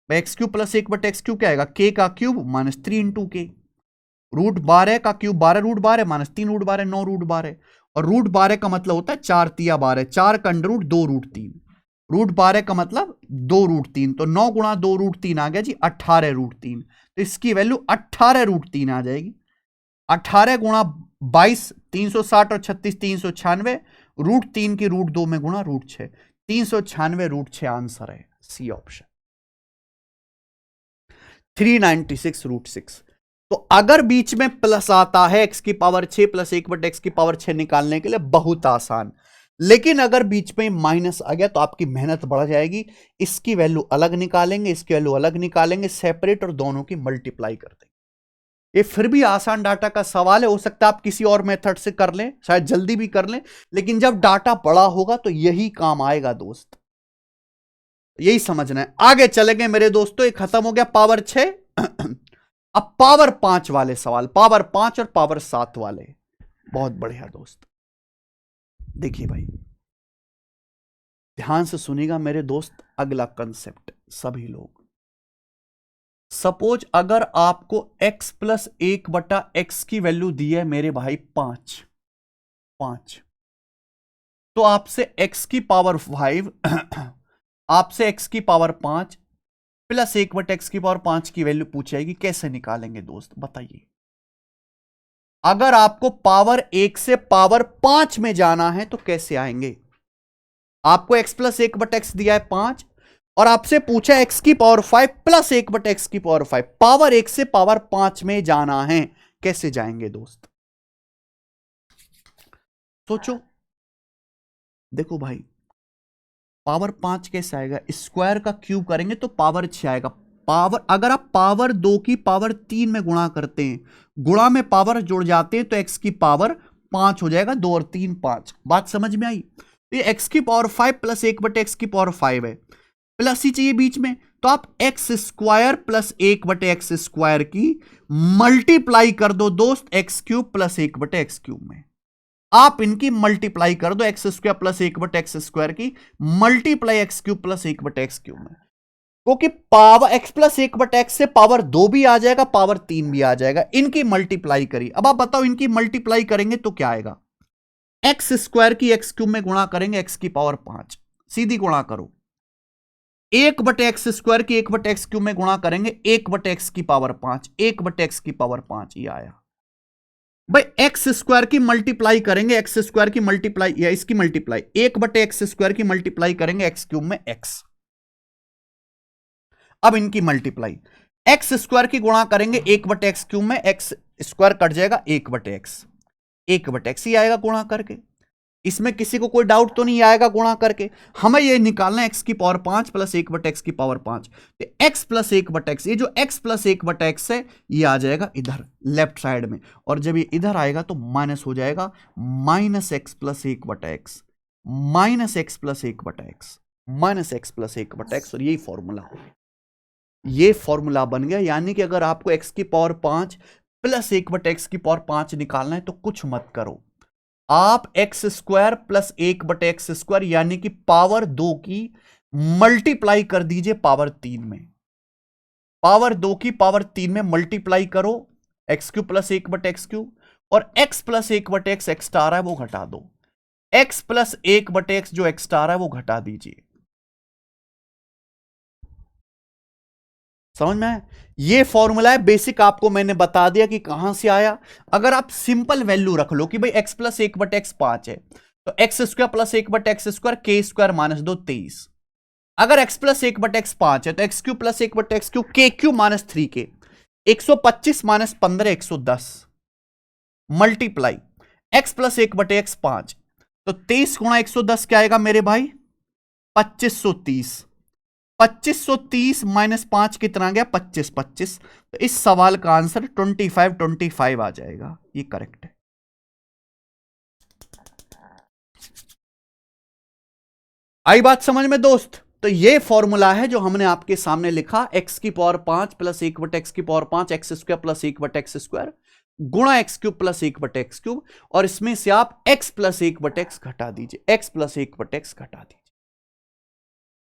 x³ प्लस 1/x³ क्या आएगा? k का क्यूब माइनस 3 इंटू के, √12 का क्यूब 12√12 माइनस 3√12, 9√12। और √12 का मतलब होता है 4 तिया 12, 4 का अंडर रूट 2√3, √12 का मतलब 2√3, तो 9 गुणा 2√3 आ गया जी 18√3, तो इसकी वैल्यू 18√3 आ जाएगी। 18 गुणा 22 360 और 36 396, √3 की √2 में गुणा √6, 396 √6 आंसर है, सी ऑप्शन। 396√6। तो अगर बीच में प्लस आता है x की पावर 6 प्लस 1/x की पावर 6 निकालने के लिए, बहुत आसान। लेकिन अगर बीच में माइनस आ गया तो आपकी मेहनत बढ़ जाएगी। इसकी वैल्यू अलग निकालेंगे, इसकी वैल्यू अलग निकालेंगे, सेपरेट और दोनों की मल्टीप्लाई कर देंगे। ये फिर भी आसान डाटा का सवाल है, हो सकता है आप किसी और मेथड से कर लें, शायद जल्दी भी कर लें, लेकिन जब डाटा बड़ा होगा तो यही काम आएगा दोस्त, यही समझना है। आगे चलेंगे मेरे दोस्तों, ये खत्म हो गया पावर 6। अब पावर 5 वाले सवाल, पावर 5 और पावर 7 वाले, बहुत बढ़िया दोस्त। देखिए भाई, ध्यान से सुनिएगा मेरे दोस्त, अगला कंसेप्ट सभी लोग। सपोज अगर आपको x प्लस 1/x की वैल्यू दी है मेरे भाई 5, तो आपसे x की पावर 5 आपसे x की पावर 5 प्लस 1/x की पावर 5 की वैल्यू पूछेगी। कैसे निकालेंगे दोस्त, बताइए। अगर आपको पावर 1 से पावर 5 में जाना है तो कैसे आएंगे? आपको x प्लस 1/x दिया है 5 और आपसे पूछा x की पावर 5 प्लस 1/x की पावर 5, पावर 1 से पावर 5 में जाना है, कैसे जाएंगे दोस्त? सोचो। देखो भाई, पावर 5 कैसे आएगा? स्क्वायर का क्यूब करेंगे तो पावर 6 आएगा। पावर, अगर आप पावर 2 की पावर 3 में गुणा करते हैं, गुणा में पावर जुड़ जाते हैं तो x की पावर 5 हो जाएगा। 2 और 3 5। बात समझ में आई? तो ये x की पावर 5 प्लस 1/x की पावर 5 है, प्लस ही चाहिए बीच में, तो आप x square plus 1/x square की मल्टीप्लाई कर दो दोस्त x cube plus 1/x cube में। आप इनकी मल्टीप्लाई कर दो, x square plus 1/x square की multiply x cube plus 1/x cube में, क्योंकि पावर x प्लस 1/x से पावर 2 भी आ जाएगा, पावर 3 भी आ जाएगा। इनकी मल्टीप्लाई करी। अब आप बताओ, इनकी मल्टीप्लाई करेंगे तो क्या आएगा? एक्स स्क्वायर की एक्स क्यूब में गुणा करेंगे x की पावर 5, सीधी गुणा करो। 1/x स्क्वायर की 1/x क्यूब में गुणा करेंगे 1/x की पावर 5, 1/x की पावर 5, ये आया भाई। एक्स स्क्वायर की मल्टीप्लाई करेंगे, एक्स स्क्वायर की मल्टीप्लाई या इसकी मल्टीप्लाई 1/x स्क्वायर की मल्टीप्लाई करेंगे एक्स क्यूब में x। अब इनकी मल्टीप्लाई एक्स स्क्वायर की गुणा करेंगे 1/x क्यूब में, एक्स स्क्वायर कट जाएगा 1/x ही आएगा गुणा करके। इसमें किसी को कोई डाउट तो नहीं आएगा गुणा करके। हमें ये निकालना है x की पावर 5 प्लस 1/x की पावर 5, तो x प्लस 1/x, ये जो x प्लस 1/x है ये आ जाएगा इधर लेफ्ट साइड में, और जब ये इधर आएगा तो माइनस हो जाएगा, minus x plus 1/x, minus x plus 1/x, minus x plus 1/x, और यही फॉर्मूला हो गया। ये फॉर्मूला बन गया। यानी कि अगर आपको x की पावर 5 प्लस 1/x की पावर 5 निकालना है तो कुछ मत करो, आप x square plus 1/x square यानी कि पावर 2 की मल्टीप्लाई कर दीजिए पावर 3 में। पावर 2 की पावर 3 में मल्टीप्लाई करो x cube plus 1/x cube, और x प्लस 1/x एक्स्ट्रा आ रहा है वो घटा दो, x प्लस 1/x जो एक्स्ट्रा आ रहा है वो घटा दीजिए। समझ में आया? ये फॉर्मूला है बेसिक, आपको मैंने बता दिया कि कहां से आया। अगर आप सिंपल वैल्यू रख लो कि भाई x प्लस 1/x 5 है, तो x square plus 1/x square के स्क्वायर माइनस 2 23। अगर x प्लस 1/x 5 है तो x cube plus 1/x cube के क्यूब माइनस 3 के, 125 minus 15 110, multiply x plus 1/x 5, तो 23 गुणा 110 क्या आएगा मेरे भाई? 2530। 2530 माइनस 5 कितना गया? 25। तो इस सवाल का आंसर 25 आ जाएगा, ये करेक्ट है। आई बात समझ में दोस्त? तो ये फॉर्मूला है जो हमने आपके सामने लिखा, x की पावर 5 प्लस 1/x की power 5, x square plus 1/x square गुणा x cube plus 1/x cube, और इसमें से आप x प्लस 1/x घटा दीजिए, x प्लस 1/x घटा दीजिए।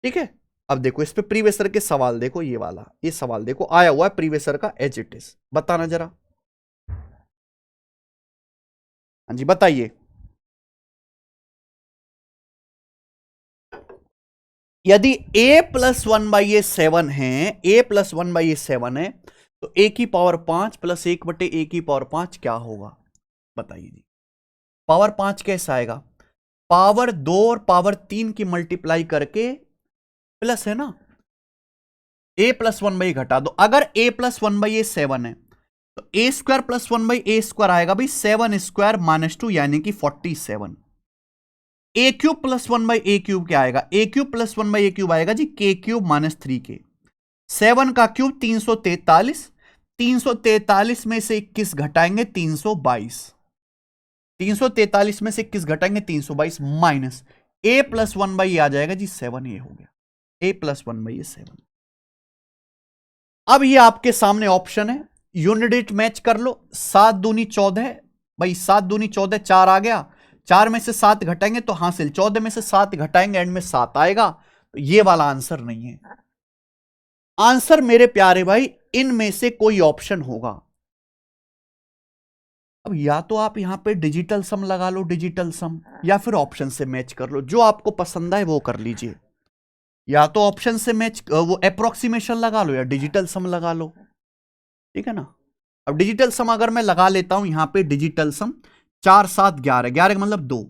ठीक है? अब देखो इस पे प्रीवियसर के सवाल देखो, ये वाला ये सवाल देखो आया हुआ है प्रीवियसर का एज इट इज, बताना जरा। हाँ जी बताइए। यदि a प्लस 1/a 7 है, a प्लस 1/a 7 है, तो a की पावर 5 प्लस 1/a की पावर 5 क्या होगा? बताइए जी। पावर 5 कैसा आएगा? पावर 2 और पावर 3 की मल्टीप्लाई करके प्लस है ना, ए प्लस वन बाई घटा दो। अगर a plus one by a 7 है तो a square plus one by a square आएगा भाई 7 स्क्वायर माइनस 2 यानी कि 47। A cube plus one by a cube क्या आएगा? A cube plus one by a cube आएगा जी के क्यूब माइनस 3k। 7 का क्यूब 343, 343 में से 21 घटाएंगे 322, 343 में से 21 घटाएंगे 322 minus a plus one by आ जाएगा जी 7। ये हो गया ए प्लस वन बाई 7। अब ये आपके सामने ऑप्शन है, यूनिट मैच कर लो। 7 दूनी 14 भाई, 7 दूनी 14, 4 आ गया, 4 में से 7 घटाएंगे तो हासिल, 14 में से 7 घटाएंगे एंड में 7 आएगा। तो ये वाला आंसर नहीं है। आंसर मेरे प्यारे भाई इनमें से कोई ऑप्शन होगा। अब या तो आप यहां पे डिजिटल सम लगा लो, डिजिटल सम, या फिर ऑप्शन से मैच कर लो, जो आपको पसंद है वो कर लीजिए। या तो ऑप्शन से मैच वो अप्रोक्सीमेशन लगा लो या डिजिटल सम लगा लो, ठीक है ना। अब डिजिटल सम अगर मैं लगा लेता हूं यहां पे डिजिटल सम, 4 7 11, 11 का मतलब 2,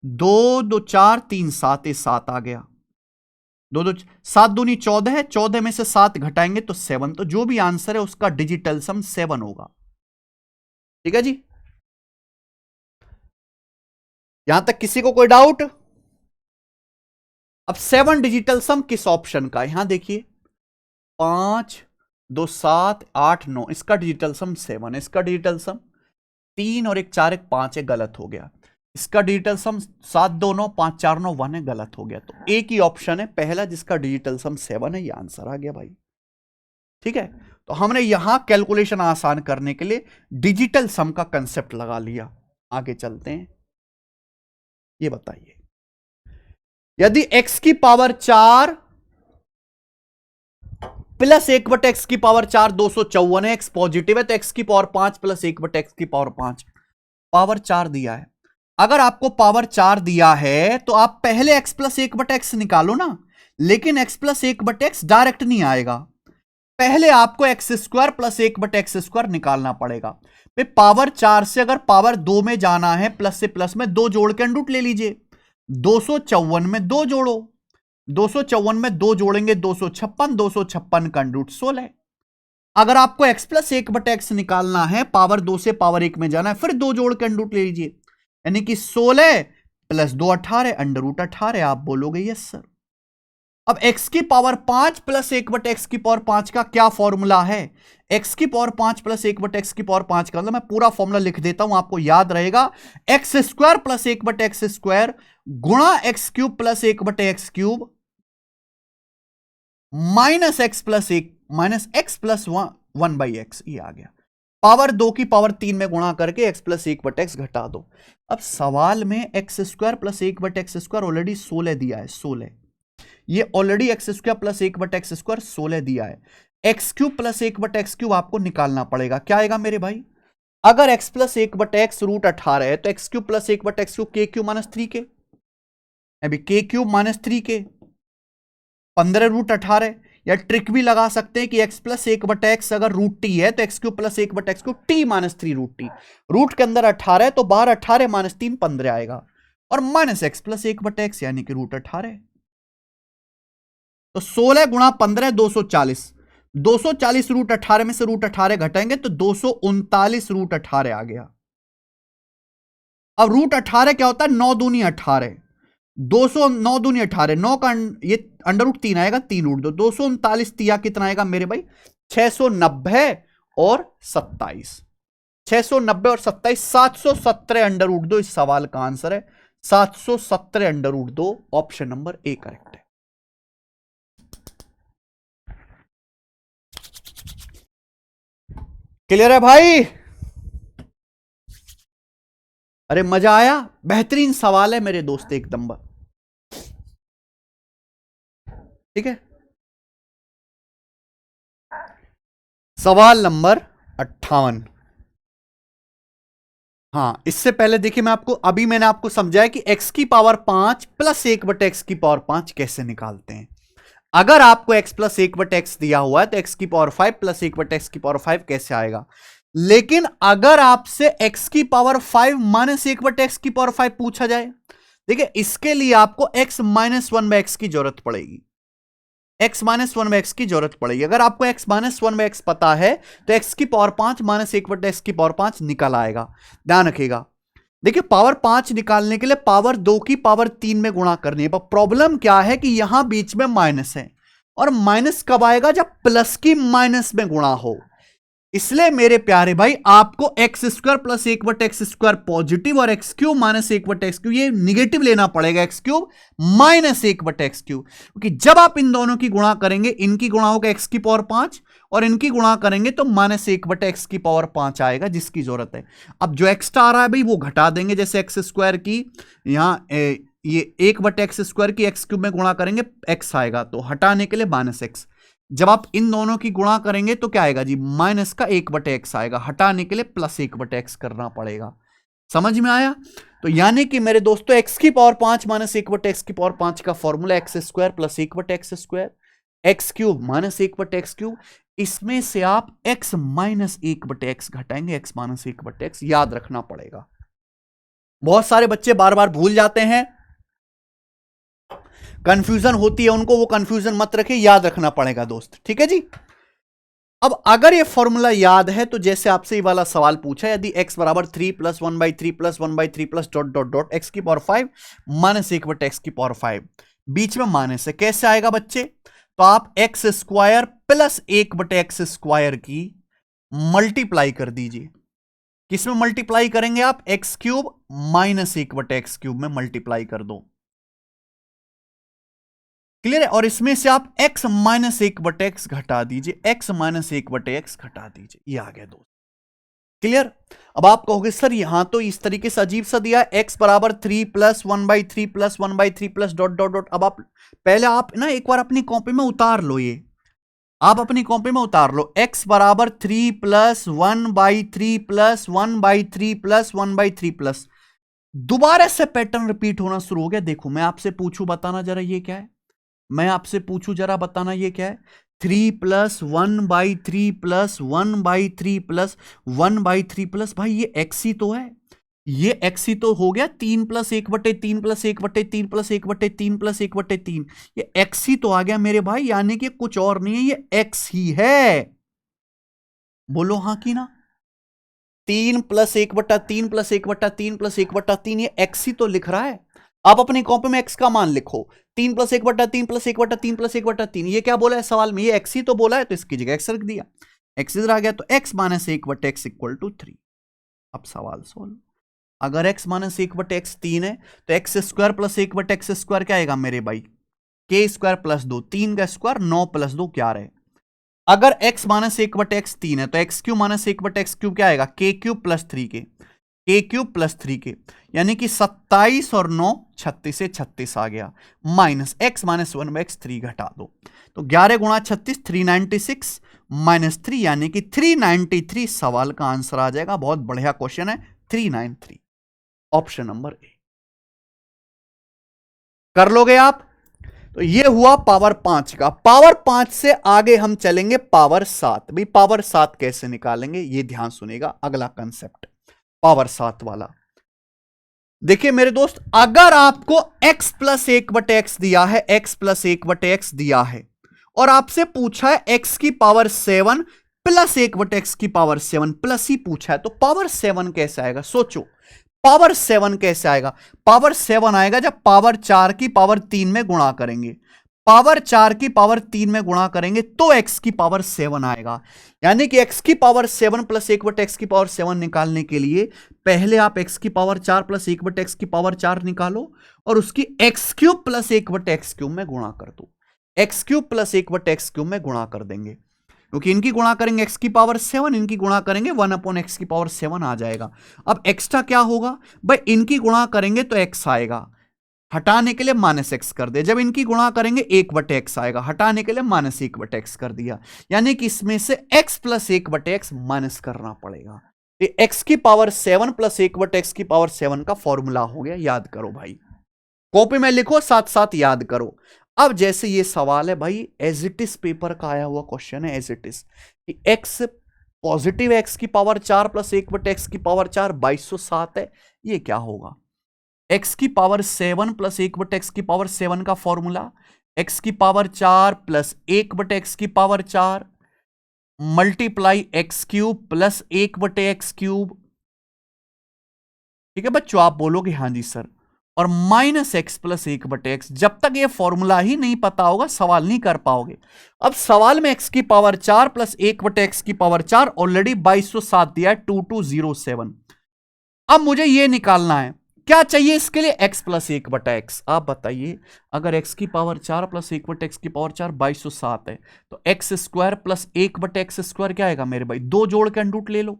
2 2 4 3 7, 7 आ गया, 2 2 7 दूनी 14 है, 14 में से 7 घटाएंगे तो 7। तो जो भी आंसर है उसका डिजिटल सम 7 होगा, ठीक है जी। यहां तक किसी को कोई डाउट? अब 7 डिजिटल सम किस ऑप्शन का? यहां देखिए 5 2 7 8 9, इसका डिजिटल सम 7 है। इसका डिजिटल सम 3 और 1 4 1 5 है, गलत हो गया। इसका डिजिटल सम 7 2 9 5 4 9 1 है, गलत हो गया। तो एक ही ऑप्शन है पहला जिसका डिजिटल सम 7 है, ये आंसर आ गया भाई, ठीक है। तो हमने यहां कैलकुलेशन आसान करने के लिए डिजिटल सम का कंसेप्ट लगा लिया। आगे चलते हैं। ये बताइए, यदि x की पावर 4 प्लस 1/x की पावर 4 254 है, x पॉजिटिव है, तो x की पावर 5 प्लस 1/x की पावर 5, पावर 4 दिया है। अगर आपको पावर 4 दिया है तो आप पहले x प्लस 1/x निकालो ना, लेकिन x प्लस 1/x डायरेक्ट नहीं आएगा, पहले आपको x square plus 1/x square निकालना पड़ेगा। पावर 4 से अगर पावर 2 में जाना है, प्लस से प्लस में 2 जोड़ के अंडर रूट ले लीजिए। 254 में 2 जोड़ो, 254 में 2 जोड़ेंगे 256, 256 का अंडर रूट 16। अगर आपको x प्लस 1/x निकालना है, पावर 2 से पावर 1 में जाना है, फिर 2 जोड़ के अंडर रूट ले लीजिए, यानी कि 16 प्लस 2 18, अंडर रूट 18। आप बोलोगे यस सर। अब x की पावर 5 प्लस 1/x की पावर 5 का क्या फॉर्मूला है? x की पावर 5 प्लस 1/x की पावर 5 का मतलब मैं पूरा फॉर्मूला लिख देता हूं, आपको याद रहेगा। x square plus 1/x square गुणा x cube plus 1/x cube minus x plus 1 minus x plus 1/x, ये आ गया। पावर 2 की पावर 3 में गुणा करके x प्लस 1/x घटा दो। अब सवाल में x square plus 1/x square already 16 दिया है, 16, ये already x square plus 1/x square 16 दिया है। x cube plus 1/x cube आपको निकालना पड़ेगा। क्या आएगा मेरे भाई? अगर x प्लस 1/x रूट 18 है तो x cube plus 1/x cube k cube minus 3k, अभी k cube minus 3k 15 root 18, या ट्रिक भी लगा सकते हैं कि x प्लस 1/x अगर रूट t है तो x cube plus 1/x cube t minus 3 root t, root के अंदर 18 है तो बाहर 18 माइनस 3 15 आएगा, और माइनस x प्लस 1/x यानी कि रूट 18। तो 16 गुणा 15 240, 240 रूट 18 में से रूट 18 घटाएंगे तो 239 रूट 18 आ गया। अब रूट 18 क्या होता है? 9 दूनी 18, 209 दूनी 18, 9 का ये अंडर रूट 3 आएगा, 3 रूट 2, 239 तिया कितना आएगा मेरे भाई? 690 और 27, 690 और 27, 717 अंडर रूट 2 इस सवाल का आंसर है। 717 under root 2, option number A correct है। क्लियर है भाई? अरे मजा आया? बेहतरीन सवाल है मेरे दोस्त, एक नंबर, ठीक है। सवाल नंबर 58। हाँ, इससे पहले देखिए मैंने आपको समझाया कि x की पावर 5 प्लस 1/x की पावर 5 कैसे निकालते हैं। अगर आपको x प्लस 1/x दिया हुआ है तो x की पावर 5 प्लस 1/x की पावर 5 कैसे आएगा। लेकिन अगर आपसे x की पावर 5 माइनस 1/x की पावर 5 पूछा जाए, देखिए इसके लिए आपको x माइनस 1/x की जरूरत पड़ेगी। x minus one by x की जरूरत पड़ेगी। अगर आपको x minus one by x पता है तो x की पावर 5 माइनस 1/x की पावर 5 निकल आएगा। ध्यान रखिएगा, देखिए पावर 5 निकालने के लिए पावर 2 की पावर 3 में गुणा करनी है, पर प्रॉब्लम क्या है कि यहां बीच में माइनस है, और माइनस कब आएगा, जब प्लस की माइनस में गुणा हो। इसलिए मेरे प्यारे भाई आपको x square plus 1/x square positive और x cube minus 1/x cube ये निगेटिव लेना पड़ेगा, x cube minus 1/x cube, क्योंकि जब आप इन दोनों की गुणा करेंगे, इनकी गुणा होगा एक्स की पावर 5 और इनकी गुणा करेंगे तो माइनस 1/x की पावर 5 आएगा, जिसकी जरूरत है। अब जो एक्स्ट्रा आ रहा है भाई वो घटा देंगे, जैसे एक्स स्क्वायर की यहां ये 1/x स्क्वायर की एक्स क्यूब में गुणा करेंगे एक्स आएगा, तो हटाने के लिए माइनस एक्स। जब आप इन दोनों की गुणा करेंगे तो क्या आएगा जी, माइनस का 1/x आएगा, हटाने के लिए प्लस 1/x करना पड़ेगा। समझ में आया? तो यानी कि मेरे दोस्तों x की पावर 5 माइनस 1/x की पावर 5 का formula x square plus 1/x square x cube minus 1/x cube, इसमें से आप x माइनस 1/x घटाएंगे, x माइनस 1/x याद रखना पड़ेगा। बहुत सारे बच्चे बार बार भूल जाते हैं, कंफ्यूजन होती है उनको, वो कंफ्यूजन मत रखिए, याद रखना पड़ेगा दोस्त, ठीक है जी। अब अगर ये फॉर्मूला याद है तो जैसे आपसे ये वाला सवाल पूछा, यदि x बराबर 3 plus 1/3 plus 1/3 plus dot dot dot x की पावर 5 माइनस 1/x की पावर 5, बीच में माइनस है, कैसे आएगा बच्चे? तो आप x square plus 1/x square की मल्टीप्लाई कर दीजिए। किसमें मल्टीप्लाई करेंगे आप? X cube minus 1/x cube में मल्टीप्लाई कर दो, क्लियर है? और इसमें से आप x माइनस 1/x घटा दीजिए, x माइनस 1/x घटा दीजिए, ये आ गया दोस्त, क्लियर? अब आप कहोगे सर यहां तो इस तरीके से अजीब सा दिया, x बराबर 3 plus 1/3 plus 1/3 plus dot dot dot. अब आप पहले आप ना एक बार अपनी कॉपी में उतार लो, ये आप अपनी कॉपी में उतार लो, x बराबर 3 प्लस 1/3 प्लस 1/3 प्लस 1/3 प्लस, दोबारा से पैटर्न रिपीट होना शुरू हो गया। देखो मैं आपसे पूछूं, बताना जरा ये क्या है, मैं आपसे पूछूं जरा बताना ये क्या है? 3 प्लस 1/3 प्लस 1/3 प्लस 1/3 प्लस, भाई ये x ही तो है, ये x ही तो हो गया। 3 प्लस 1/3 प्लस 1/3 प्लस 1/3 प्लस 1/3, ये x ही तो आ गया मेरे भाई, यानी कि कुछ और नहीं है, ये x ही है। बोलो हाँ कि ना? 3 प्लस 1/3 प्लस 1/3 प्लस 1/3, ये x ही तो लिख रहा है। आप अपनी कॉपी में x का मान लिखो, 3 प्लस 1/3 प्लस 1/3 प्लस 1/3, ये क्या बोला है सवाल में? ये x ही तो बोला है, तो इसकी जगह x रख दिया, x इधर आ गया, तो x minus 1/x equal to 3। अब सवाल सोल्व, अगर x माइनस 1/x 3 है तो x square plus 1/x square क्या आएगा मेरे भाई? k स्क्वायर प्लस 2, 3 का स्क्वायर 9 प्लस 2 11। अगर x माइनस 1/x 3 है तो x cube minus 1/x cube क्या आएगा? k क्यूब प्लस 3 के, k क्यूब प्लस 3 के, यानी कि 27 और 9 36 से 36 आ गया, माइनस x माइनस 1/x 3 घटा दो, तो 11 गुणा 36 396 माइनस 3, यानी कि 393 सवाल का आंसर आ जाएगा। बहुत बढ़िया क्वेश्चन है, 393 ऑप्शन नंबर ए। कर लोगे आप? तो ये हुआ पावर 5 का। पावर 5 से आगे हम चलेंगे पावर 7। भाई पावर 7 कैसे निकालेंगे ये ध्यान सुनेगा, अगला कंसेप्ट पावर 7 वाला। देखिए मेरे दोस्त, अगर आपको x प्लस 1/x दिया है, x प्लस 1/x दिया है, और आपसे पूछा है x की पावर 7 प्लस 1/x की पावर 7 प्लस ही पूछा है, तो पावर 7 कैसे आएगा? सोचो पावर 7 कैसे आएगा? पावर 7 आएगा जब पावर 4 की पावर 3 में गुणा करेंगे, पावर 4 की पावर 3 में गुणा करेंगे तो x की पावर 7 आएगा। यानी कि x की पावर 7 प्लस 1/x की पावर 7 निकालने के लिए पहले आप x की पावर 4 प्लस 1/x की पावर 4 निकालो और उसकी x cube plus 1/x cube में गुणा कर दो, x cube plus 1/x cube में गुणा कर देंगे, क्योंकि इनकी गुणा करेंगे x की पावर 7, इनकी गुणा करेंगे 1/x की पावर 7 आ जाएगा। अब एक्स्ट्रा क्या होगा भाई? इनकी गुणा करेंगे तो x आएगा, हटाने के लिए माइनस एक्स कर दे, जब इनकी गुणा करेंगे 1/x आएगा, हटाने के लिए माइनस 1/x कर दिया, यानी कि इसमें से x प्लस 1/x माइनस करना पड़ेगा। तो x की पावर 7 प्लस 1/x की पावर 7 का फॉर्मूला हो गया, याद करो भाई, कॉपी में लिखो साथ साथ याद करो। अब जैसे ये सवाल है भाई, एज इट इज पेपर का आया हुआ क्वेश्चन है, as it is x positive x की पावर 4 प्लस 1/x की पावर 4 2207 है, ये क्या होगा? x की पावर 7 प्लस 1/x की पावर 7 का फॉर्मूला एक्स की पावर 4 प्लस 1/x की power 4 multiply x cube plus 1/x cube. ठीक है बच्चों, आप बोलोगे हाँ जी सर, और माइनस एक्स प्लस 1/x। जब तक ये फॉर्मूला ही नहीं पता होगा सवाल नहीं कर पाओगे। अब सवाल में एक्स की पावर 4 प्लस 1/x की पावर 4 ऑलरेडी 2207 दिया है, 2207। अब मुझे ये निकालना है, क्या चाहिए इसके लिए, x प्लस 1/x। आप बताइए, अगर x की पावर 4 प्लस 1/x की पावर 4 2207 है, तो x square plus 1/x square क्या आएगा मेरे भाई, दो जोड़ के अंडरूट ले लो,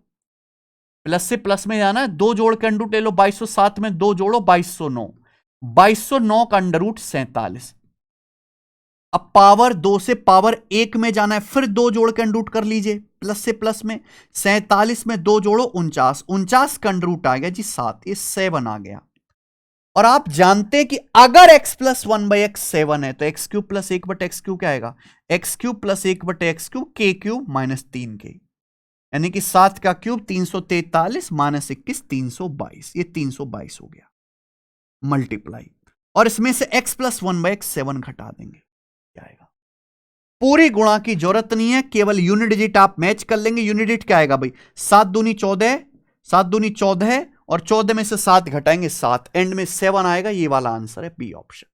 प्लस से प्लस में जाना है, दो जोड़ के अंडरूट ले लो, 2207 में दो जोड़ो 2209, 2209 का अंडरूट 47। अब पावर 2 से पावर 1 में जाना है, फिर दो जोड़ के अंडरूट कर लीजिए, प्लस से प्लस में 47 में दो जोड़ो 49, 49 का अंडरूट आ गया जी 7, ये 7 आ गया। और आप जानते हैं कि अगर x प्लस 1/x 7 है तो x cube plus 1/x cube क्या आएगा, x cube plus 1/x cube के क्यूब माइनस 3k, यानी कि 7 का क्यूब 343 माइनस 21 322, ये 322 हो गया मल्टीप्लाई। और इसमें से x प्लस 1/x 7 घटा देंगे, क्या आएगा, पूरी गुणा की जरूरत नहीं है, केवल यूनिट डिजिट आप मैच कर लेंगे। यूनिट डिजिट क्या आएगा भाई, 7 दूनी 14, 7 दूनी 14 और 14 में से 7 घटाएंगे 7, एंड में 7 आएगा। ये वाला आंसर है बी ऑप्शन।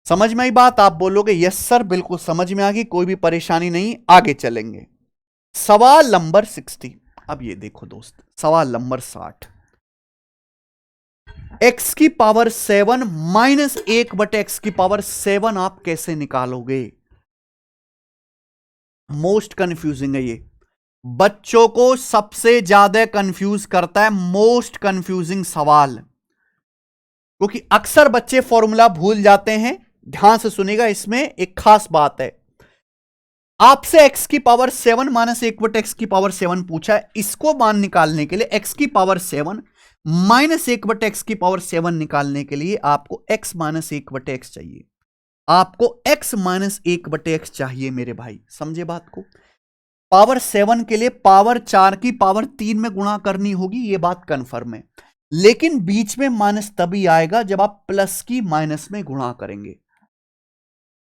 समझ में आई बात, आप बोलोगे यस सर बिल्कुल समझ में आ गई, कोई भी परेशानी नहीं, आगे चलेंगे। सवाल नंबर 60। अब ये देखो दोस्त, सवाल नंबर 60, x की पावर 7 माइनस 1/x की पावर 7 आप कैसे निकालोगे। मोस्ट कंफ्यूजिंग है ये, बच्चों को सबसे ज्यादा कंफ्यूज करता है, मोस्ट कंफ्यूजिंग सवाल, क्योंकि अक्सर बच्चे फॉर्मूला भूल जाते हैं। ध्यान से सुनिएगा, इसमें एक खास बात है, आपसे x की पावर 7 माइनस 1/x की पावर 7 पूछा है, इसको मान निकालने के लिए x की पावर 7 माइनस 1/x की पावर 7 निकालने के लिए आपको x माइनस 1/x चाहिए, आपको x माइनस 1/x चाहिए मेरे भाई, समझे बात को। पावर 7 के लिए पावर 4 की पावर 3 में गुणा करनी होगी, यह बात कंफर्म है, लेकिन बीच में माइनस तभी आएगा जब आप प्लस की माइनस में गुणा करेंगे।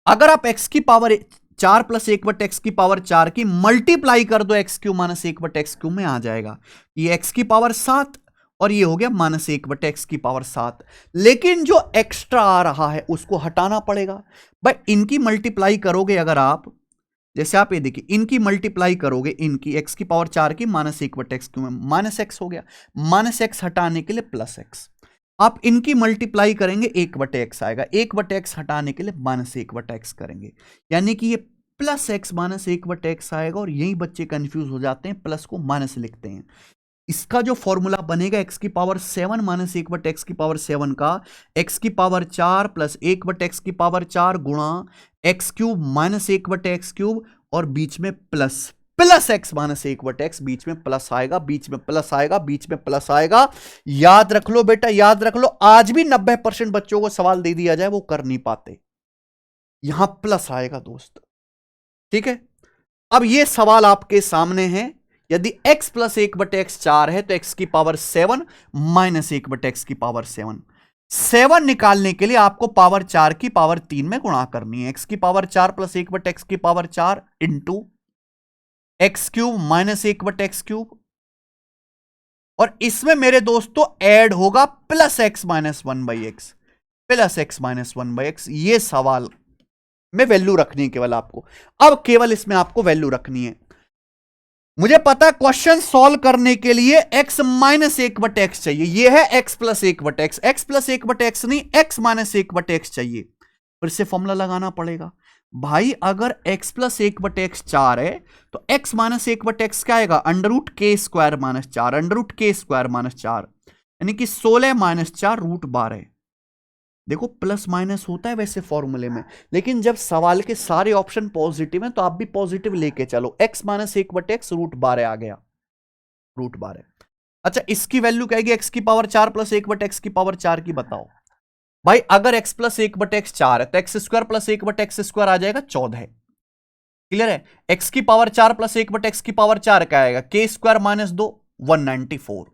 अगर आप x की पावर 4 प्लस 1/x की पावर 4 की मल्टीप्लाई कर दो x cube minus 1/x cube में आ जाएगा, ये x की पावर 7 और ये हो गया माइनस 1/x की पावर 7। लेकिन जो एक्स्ट्रा आ रहा है उसको हटाना पड़ेगा भाई, इनकी मल्टीप्लाई करोगे अगर आप, जैसे आप ये देखिए इनकी मल्टीप्लाई करोगे, इनकी x की पावर 4 की माइनस 1/x क्यूब में माइनस x हो गया, माइनस x हटाने के लिए प्लस x, आप इनकी मल्टीप्लाई करेंगे 1/x आएगा, 1/x हटाने के लिए माइनस 1/x करेंगे, यानी कि ये प्लस x माइनस 1/x आएगा। और यही बच्चे कंफ्यूज हो जाते हैं, प्लस को माइनस लिखते हैं। इसका जो फॉर्मूला बनेगा x की पावर 7 माइनस 1/x की पावर 7 का, x की पावर 4 प्लस 1/x की पावर 4 गुणा x cube minus 1/x cube और बीच में plus, plus x minus 1/x, बीच में प्लस आएगा, बीच में प्लस आएगा, बीच में प्लस आएगा। याद रख लो बेटा, याद रख लो, आज भी 90% बच्चों को सवाल दे दिया जाए वो कर नहीं पाते, यहां प्लस आएगा दोस्त, ठीक है। अब ये सवाल आपके सामने है, यदि x प्लस 1/x 4 है तो x की पावर 7 माइनस 1/x की पावर 7 निकालने के लिए आपको पावर 4 की पावर 3 में गुणा करनी है, x की पावर 4 प्लस 1/x की power 4 into x cube minus 1/x cube, और इसमें मेरे दोस्तों ऐड होगा plus x minus 1/x, plus x minus 1/x। ये सवाल में वैल्यू रखनी है केवल आपको, अब केवल इसमें आपको वैल्यू रखनी है। मुझे पता है क्वेश्चन सॉल्व करने के लिए x माइनस 1/x चाहिए, ये है x plus 1/x, x plus 1/x नहीं, x माइनस 1/x चाहिए, फिर से फॉर्मूला लगाना पड़ेगा भाई। अगर x प्लस 1/x 4 है तो x माइनस 1/x क्या आएगा, अंडर रूट के स्क्वायर माइनस 4, अंडर रूट के स्क्वायर माइनस 4, यानी कि 16 माइनस 4 रूट 12। देखो प्लस माइनस होता है वैसे फॉर्मूले में, लेकिन जब सवाल के सारे ऑप्शन पॉजिटिव हैं तो आप भी पॉजिटिव लेके चलो, x माइनस 1/x रूट 12 आ गया, रूट 12। अच्छा इसकी वैल्यू क्या आएगी, x की पावर 4 प्लस 1/x की पावर 4 की, बताओ भाई। अगर x प्लस 1/x 4 है तो x square plus 1/x square आ जाएगा 14, क्लियर है। x की पावर 4 प्लस 1/x की पावर 4 क्या आएगा, के स्क्वायर माइनस 2 194,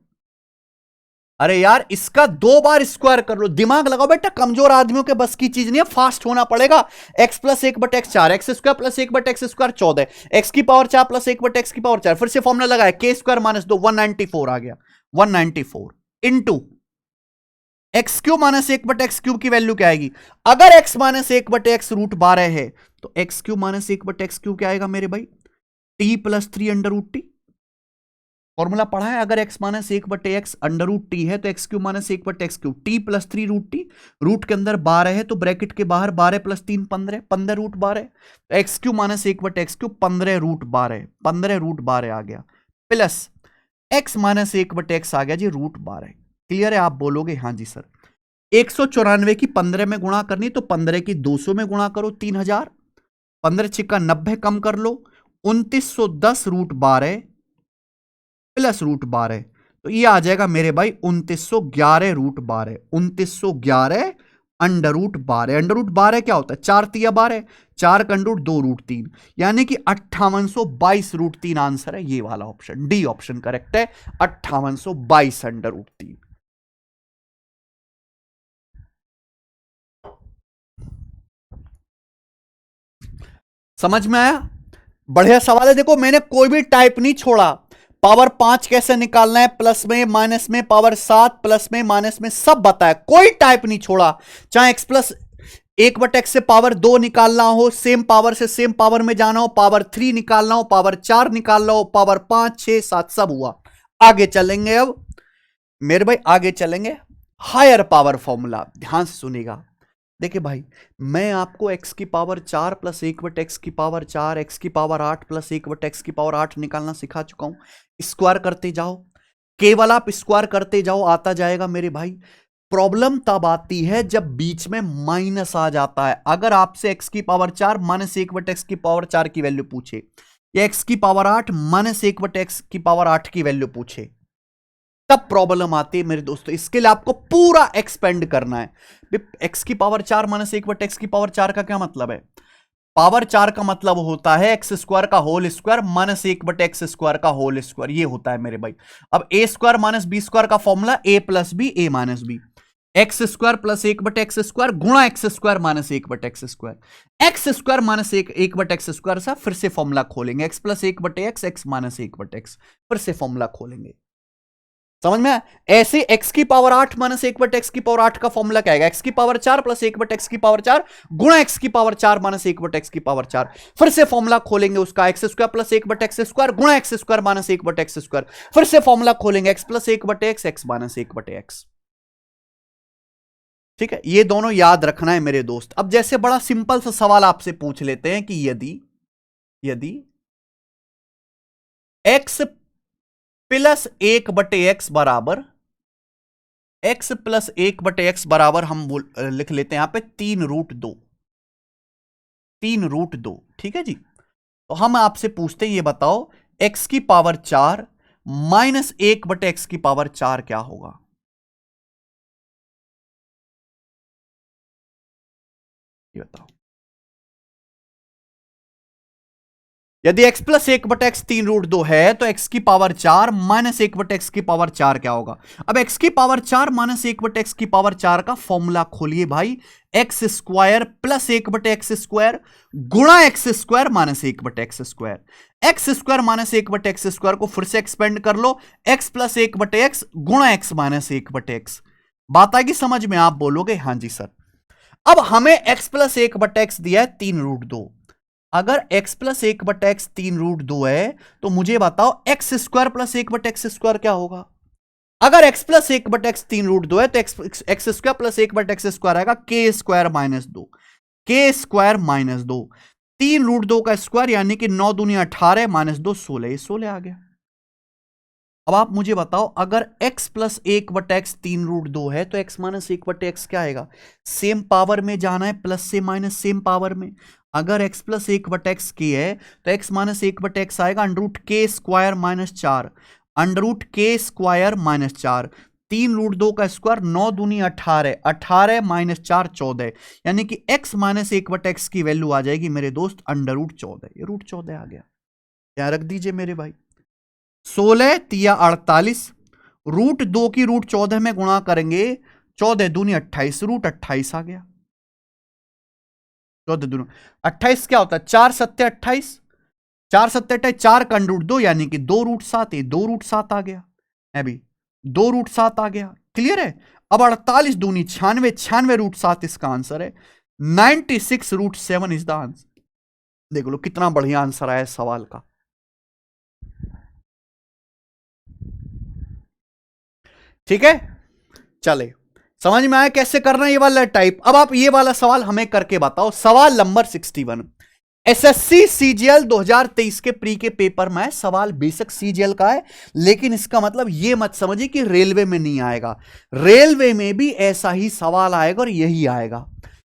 अरे यार इसका 2 बार स्क्वायर कर लो, दिमाग लगाओ बेटा, कमजोर आदमियों के बस की चीज नहीं है, फास्ट होना पड़ेगा। X plus 1/x 4, x square plus 1/x square 14, x की पावर 4 प्लस 1/x की पावर 4, फिर से फॉर्मूला लगाया के स्क्वायर माइनस 2, 194 आ गया। 194 into x cube minus 1/x cube की वैल्यू क्या आएगी? अगर x माइनस 1/x रूट 12 है तो x cube minus 1/x cube क्या आएगा मेरे भाई? t plus 3 under root t. Formula पढ़ा है, अगर x minus 1/x under root t है तो x cube minus 1/x cube, t plus 3 root t, root के अंदर 12 है तो ब्रैकेट के बाहर 12 प्लस 3 15, 15 रूट 12, तो x cube minus 1/x cube 15 root 12, 15 root 12 आ गया, प्लस x माइनस 1/x आ गया जी रूट 12। क्लियर है? आप बोलोगे हाँ जी सर। 194 की 15 में गुणा करनी तो 15 की 200 में गुणा करो, 3000, 15 छिक्का 90 कम कर लो, 2910 रूट 12 प्लस रूट 12, तो ये आ जाएगा मेरे भाई 2911 root 12, 2911 under root 12। Under root 12 क्या होता है? 4 तिया 12, 4 का अंडर रूट 2 रूट 3, यानी कि 5822 रूट 3 आंसर है ये वाला ऑप्शन, डी ऑप्शन करेक्ट है, 5822 अंडर रूट 3। समझ में आया? बढ़िया सवाल है। देखो मैंने कोई भी टाइप नहीं छोड़ा, पावर 5 कैसे निकालना है, प्लस में माइनस में, पावर 7 प्लस में माइनस में, सब बताया, कोई टाइप नहीं छोड़ा। चाहे x प्लस 1/x से पावर 2 निकालना हो, सेम पावर से सेम पावर में जाना हो, पावर 3 निकालना हो, पावर 4 निकालना हो, पावर 5 6 7 सब हुआ। आगे चलेंगे अब मेरे भाई, आगे चलेंगे हायर पावर फॉर्मूला, ध्यान से सुनिएगा। देखिए भाई, मैं आपको x की पावर 4 प्लस 1/x की पावर 4, x की पावर 8 प्लस 1/x की पावर 8 निकालना सिखा चुका हूं। स्क्वायर करते जाओ, केवल आप स्क्वायर करते जाओ, आता जाएगा मेरे भाई। प्रॉब्लम तब आती है जब बीच में माइनस आ जाता है। अगर आपसे x की पावर 4 माइनस 1/x की पावर 4 की वैल्यू पूछे, या x की पावर 8 माइनस 1/x की पावर 8 की वैल्यू पूछे, तब प्रॉब्लम आती है मेरे दोस्तों। इसके लिए आपको पूरा एक्सपेंड करना है। एक्स की पावर 4 माइनस 1/x की पावर 4 का क्या मतलब है? पावर 4 का मतलब होता है एक्स स्क्वायर का whole square minus 1/x square का होल स्क्वायर, ये होता है मेरे भाई। अब a square minus b square का formula a plus b, a minus b, x square plus 1/x square गुणा x square minus 1/x square, x square minus 1/x square सा फिर से फॉर्मूला खोलेंगे, x plus 1/x, x minus 1/x, फिर से formula खोलेंगे। समझ में? ऐसे x की पावर 8 माइनस 1/x की पावर 8 का फॉर्मूला क्या आएगा? x की पावर 4 प्लस 1/x की पावर 4 गुणा x की पावर 4 माइनस 1/x की पावर 4, फिर से फॉर्मूला खोलेंगे उसका, x square plus 1/x square गुणा x square minus 1/x square, फिर से फॉर्मूला खोलेंगे x plus 1/x, x minus 1/x। ठीक है, ये दोनों याद रखना है मेरे दोस्त। अब जैसे बड़ा सिंपल सा सवाल आपसे पूछ लेते हैं कि यदि x प्लस 1/x बराबर, x प्लस 1/x बराबर हम लिख लेते हैं यहां पे 3 रूट 2, 3 रूट 2। ठीक है जी, तो हम आपसे पूछते हैं, ये बताओ x की पावर 4 माइनस 1/x की पावर 4 क्या होगा? ये बताओ। यदि x प्लस 1/x 3 रूट 2 है तो x की पावर 4 माइनस 1/x की पावर 4 क्या होगा? अब x की पावर 4 माइनस 1/x की पावर 4 का फॉर्मूला खोलिए भाई, x square plus 1/x square गुणा x square minus 1/x square, x square minus 1/x square को फिर से एक्सपेंड कर लो, x प्लस 1/x गुणा एक्स माइनस 1/x। बात आएगी समझ में? आप बोलोगे हाँ जी सर। अब हमें x प्लस 1/x दिया है 3 रूट 2, अगर x प्लस 1/x 3 रूट 2 है तो मुझे बताओ x square plus 1/x square क्या होगा? अगर x प्लस 1/x 3 रूट 2 है तो x square plus 1/x square आएगा के स्क्वायर माइनस 2, के स्क्वायर माइनस 2, 3 रूट 2 का स्क्वायर यानी कि 9 दूनी 18 माइनस 2 16, 16 आ गया। अब आप मुझे बताओ, अगर x प्लस 1/x 3 रूट 2 है तो x माइनस 1/x क्या आएगा? सेम पावर में जाना है, प्लस से माइनस सेम पावर में। अगर x प्लस 1/x की है तो x माइनस 1/x आएगा अंडर रूट के स्क्वायर माइनस 4, अंडर रूट के स्क्वायर माइनस 4, 3 रूट 2 का स्क्वायर 9 दूनी 18, 18 माइनस 4 14, यानी कि x माइनस 1/x की वैल्यू आ जाएगी मेरे दोस्त अंडर रूट 14। ये रूट 14 आ गया, क्या रख दीजिए मेरे भाई। 16 तिया 48, रूट 2 की रूट 14 में गुणा करेंगे, 14 दूनी 28, रूट 28 आ गया। 14 दूनी 28 क्या होता है, 4 सत्ते 28, 4 सत्ते 28, 4 का रूट 2 यानी कि 2 रूट 7, 2 रूट 7 आ गया। अभी 2 रूट 7 आ गया, क्लियर है। अब 48 दूनी 96, 96 रूट 7 इसका आंसर है। 96 रूट 7 इज द आंसर। देख लो कितना बढ़िया आंसर आया सवाल का। ठीक है, चले समझ में आया कैसे करना ये वाला टाइप। अब आप ये वाला सवाल हमें करके बताओ। सवाल नंबर 61, एसएससी सीजीएल 2023 के प्री के पेपर में सवाल बेशक सीजीएल का है, लेकिन इसका मतलब ये मत समझिए कि रेलवे में नहीं आएगा। रेलवे में भी ऐसा ही सवाल आएगा और यही आएगा।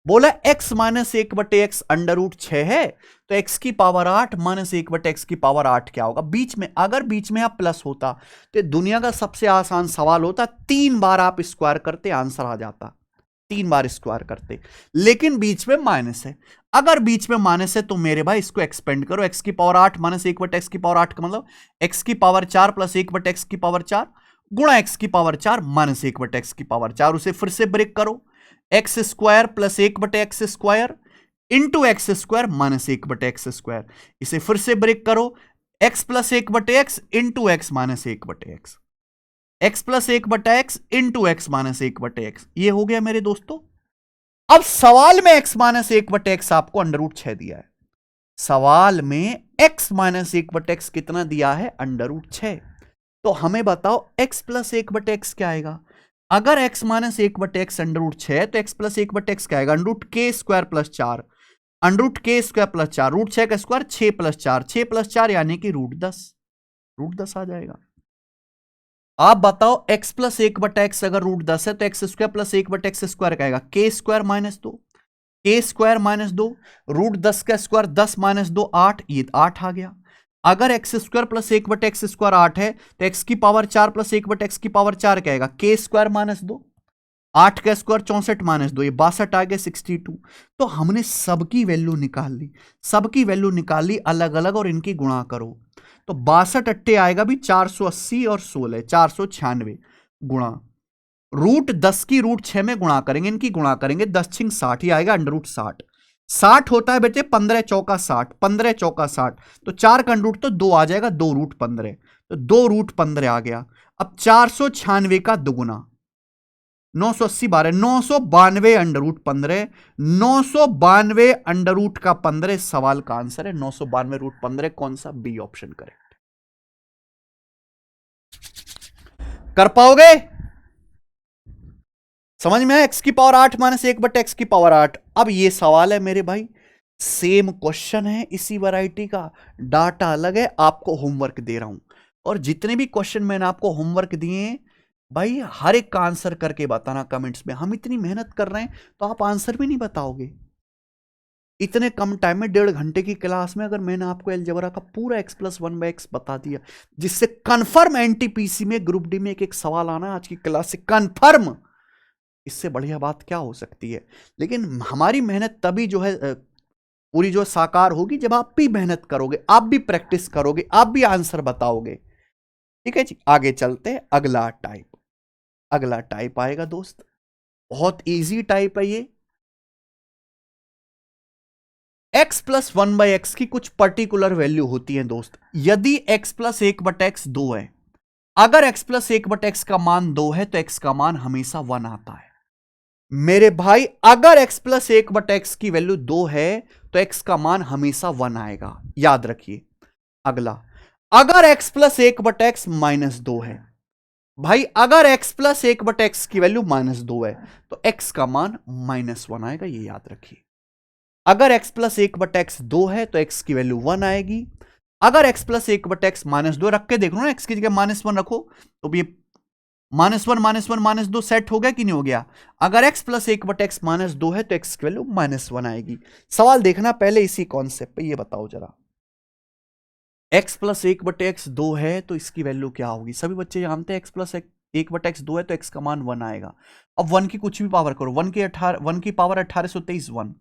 बोला x minus 1/x under root 6 है, तो x की पावर 8 माइनस 1/x की पावर 8 क्या होगा। बीच में अगर बीच में आप प्लस होता तो दुनिया का सबसे आसान सवाल होता, 3 बार आप स्क्वायर करते आंसर आ जाता, 3 बार स्क्वायर करते, लेकिन बीच में माइनस है। अगर बीच में माइनस है तो मेरे भाई इसको एक्सपेंड करो, x की पावर 8 माइनस 1/x की पावर 8 का मतलब x की पावर 4 प्लस 1/x की पावर 4 गुणा x की पावर 4 माइनस 1/x की पावर 4। उसे फिर से ब्रेक करो, x square plus 1/x square into x square minus 1/x square. इसे फिर से ब्रेक करो, x plus 1/x into x minus 1/x, x plus 1/x into x minus 1/x। ये हो गया मेरे दोस्तों। अब सवाल में x माइनस 1/x आपको अंडर रूट 6 दिया है। सवाल में x माइनस 1/x कितना दिया है, अंडर रूट 6। तो हमें बताओ x प्लस 1/x क्या आएगा। अगर x minus 1/x under root 6 तो x प्लस 1/x क्या आएगा, अंडर रूट के स्क्वायर प्लस 4, अंडर रूट के स्क्वायर प्लस 4, रूट 6 का स्क्वायर 6 प्लस 4, 6 प्लस 4 यानी कि रूट 10, रूट 10 आ जाएगा। आप बताओ x प्लस 1/x अगर रूट 10 है तो x square plus 1/x square क्या आएगा, के स्क्वायर माइनस 2, के स्क्वायर माइनस 2, रूट 10 का स्क्वायर 10 माइनस 2 8, ये 8 आ गया। अगर x square plus 1/x square 8 है तो x की पावर 4 प्लस 1/x की पावर 4 क्या आएगा, के स्क्वायर माइनस 2, 8 का स्क्वायर 64 माइनस 2, ये 62 आ गया 62। तो हमने सबकी वैल्यू निकाल ली, सबकी वैल्यू निकाल ली अलग अलग और इनकी गुणा करो। तो 62 अट्टे आएगा भी 480 और 16 496 गुणा रूट 10 की रूट 6 में गुणा करेंगे, इनकी गुणा करेंगे 10 छिंग 60 ही आएगा अंडर रूट 60। 60 होता है बेटे 15 चौका 60, 15 चौका 60, तो 4 का अंडर रूट तो 2 आ जाएगा, 2 रूट 15, तो 2 रूट 15 आ गया। अब 496 का दुगुना 980 12 992 अंडर रूट 15, 992 अंडर रूट का 15 सवाल का आंसर है 992 रूट 15। कौन सा, बी ऑप्शन करेक्ट। कर पाओगे, समझ में आया। x की पावर 8 माइनस 1/x की पावर 8। अब ये सवाल है मेरे भाई, सेम क्वेश्चन है, इसी वैरायटी का, डाटा अलग है, आपको होमवर्क दे रहा हूं। और जितने भी क्वेश्चन मैंने आपको होमवर्क दिए भाई, हर एक का आंसर करके बताना कमेंट्स में। हम इतनी मेहनत कर रहे हैं तो आप आंसर भी नहीं बताओगे। इतने कम टाइम में 1.5 घंटे की क्लास में अगर मैंने आपको अलजेब्रा का पूरा x प्लस 1/x बता दिया, जिससे कन्फर्म एनटीपीसी में ग्रुप डी में एक सवाल आना है आज की क्लास से कन्फर्म, इससे बढ़िया बात क्या हो सकती है। लेकिन हमारी मेहनत तभी जो है पूरी जो साकार होगी जब आप भी मेहनत करोगे, आप भी प्रैक्टिस करोगे, आप भी आंसर बताओगे। ठीक है जी, आगे चलते हैं। अगला टाइप, अगला टाइप आएगा दोस्त, बहुत इजी टाइप है ये। x प्लस 1/x की कुछ पर्टिकुलर वैल्यू होती है दोस्त। यदि x प्लस 1/x 2 है, अगर x प्लस 1/x का मान 2 है तो x का मान हमेशा 1 आता है मेरे भाई। अगर x प्लस 1/x की वैल्यू 2 है तो x का मान हमेशा 1 आएगा, याद रखिए। अगला, अगर x प्लस 1/x माइनस 2 है भाई, अगर x प्लस 1/x की वैल्यू माइनस 2 है तो x का मान माइनस 1 आएगा, ये याद रखिए। अगर x प्लस 1/x 2 है तो x की वैल्यू 1 आएगी। अगर x प्लस 1/x माइनस 2 रख के देख लो ना, x की जगह -1 रखो तो ये -1 -1 -2 सेट हो गया कि नहीं हो गया। अगर x प्लस 1/x -2 है तो x की वैल्यू -1 आएगी। सवाल देखना पहले इसी कॉन्सेप्ट पे, ये बताओ जरा, x प्लस 1/x 2 है तो इसकी वैल्यू क्या होगी। सभी बच्चे जानते हैं x प्लस 1/x 2 है तो x का मान 1 आएगा। अब 1 की कुछ भी पावर करो, 1 की पावर 1823 1,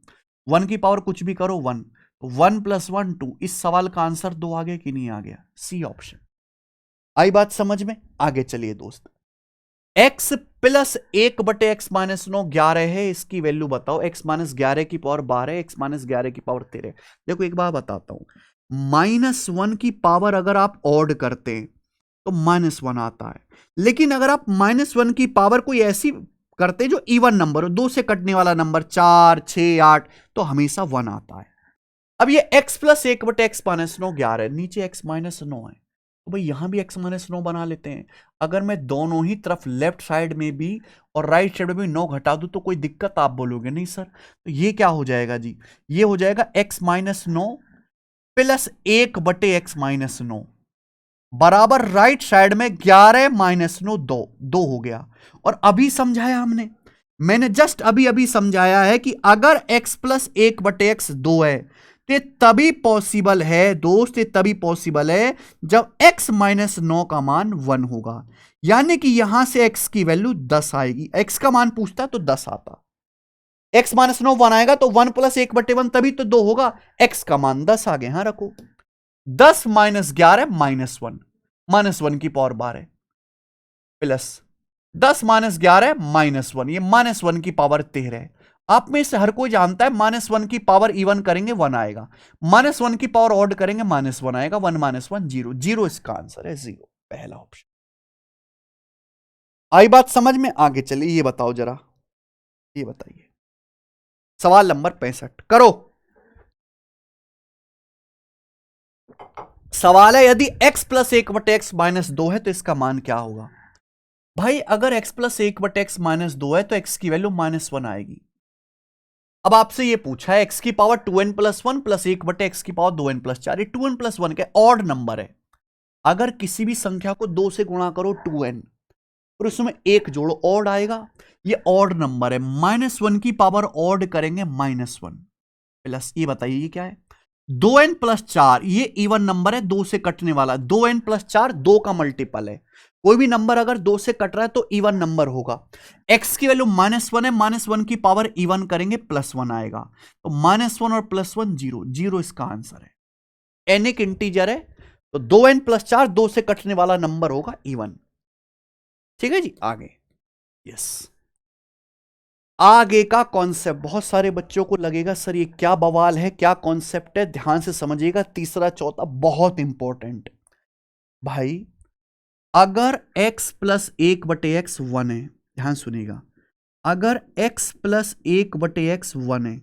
1 की पावर कुछ भी करो 1, 1 + 1 2। इस सवाल का आंसर 2 आ गया कि नहीं आ गया, सी ऑप्शन। आई बात समझ में? आगे चलिए दोस्त, x प्लस 1/x-9 11 है, इसकी वैल्यू बताओ। x माइनस 11 की पावर 12, x माइनस 11 की पावर 13। देखो एक बात बताता हूं, -1 की पावर अगर आप ऑड करते हैं तो -1 आता है, लेकिन अगर आप -1 की पावर कोई ऐसी करते जो इवन नंबर हो, 2 से कटने वाला नंबर 4, 6, 8, तो हमेशा 1 आता है। अब ये x प्लस 1/x-9 11 है, नीचे x माइनस 9 है, तो भाई यहां भी x माइनस 9 बना लेते हैं। अगर मैं दोनों ही तरफ लेफ्ट साइड में भी और राइट साइड में भी 9 घटा दूं तो कोई दिक्कत? आप बोलोगे नहीं सर। तो ये क्या हो जाएगा जी, ये हो जाएगा x माइनस 9 प्लस 1/x-9 बराबर राइट साइड में 11 माइनस 9 2 हो गया। और अभी समझाया हमने, मैंने जस्ट अभी अभी समझाया है कि अगर x प्लस 1/x 2 है तो तभी पॉसिबल है दोस्त, ये तभी पॉसिबल है जब x माइनस 9 का मान 1 होगा, यानी कि यहां से x की वैल्यू 10 आएगी। x का मान पूछता तो 10 आता, x माइनस 9 1 आएगा तो 1 प्लस 1/1 तभी तो 2 होगा, x का मान 10 आ गया। हाँ रखो, 10 माइनस 11 -1 की पावर 12 प्लस 10 माइनस 11 -1, ये -1 की पावर 13। आप में से हर कोई जानता है -1 की पावर इवन करेंगे 1 आएगा, -1 की पावर ऑड करेंगे -1 आएगा, 1 -1 0, 0 इसका आंसर है, 0 पहला ऑप्शन। आई बात समझ में? आगे चलिए, ये बताओ जरा, ये बताइए सवाल नंबर 65 करो। सवाल है यदि x प्लस 1/x-2 है तो इसका मान क्या होगा? भाई अगर x प्लस 1/x-2 है तो x की वैल्यू -1 आएगी। अब आपसे ये पूछा है x की power 2n plus 1 plus 1/x की पावर 2n प्लस 4, ये 2n प्लस 1 का ऑड नंबर है। अगर किसी भी संख्या को 2 से गुणा करो 2n और उसमें 1 जोड़ो, ऑड आएगा। ये ऑड नंबर है, -1 की पावर ऑड करेंगे -1 प्लस, ये बताइए ये क्या है? 2n प्लस 4, ये इवन नंबर है, 2 से कटने वाला। 2n प्लस 4 2 का मल्टीपल है, कोई भी नंबर अगर 2 से कट रहा है तो इवन नंबर होगा। x की वैल्यू -1 है, -1 की पावर इवन करेंगे +1 आएगा, तो -1 और +1 0, 0 इसका आंसर है। n एक इंटीजर है तो 2n प्लस 4 2 से कटने वाला नंबर होगा इवन। ठीक है जी, आगे यस, आगे का कॉन्सेप्ट बहुत सारे बच्चों को लगेगा सर ये क्या बवाल है, क्या कॉन्सेप्ट है, ध्यान से समझिएगा। तीसरा चौथा बहुत इंपॉर्टेंट भाई, अगर x प्लस 1/x 1 है, ध्यान सुनिएगा, अगर x प्लस 1/x 1 है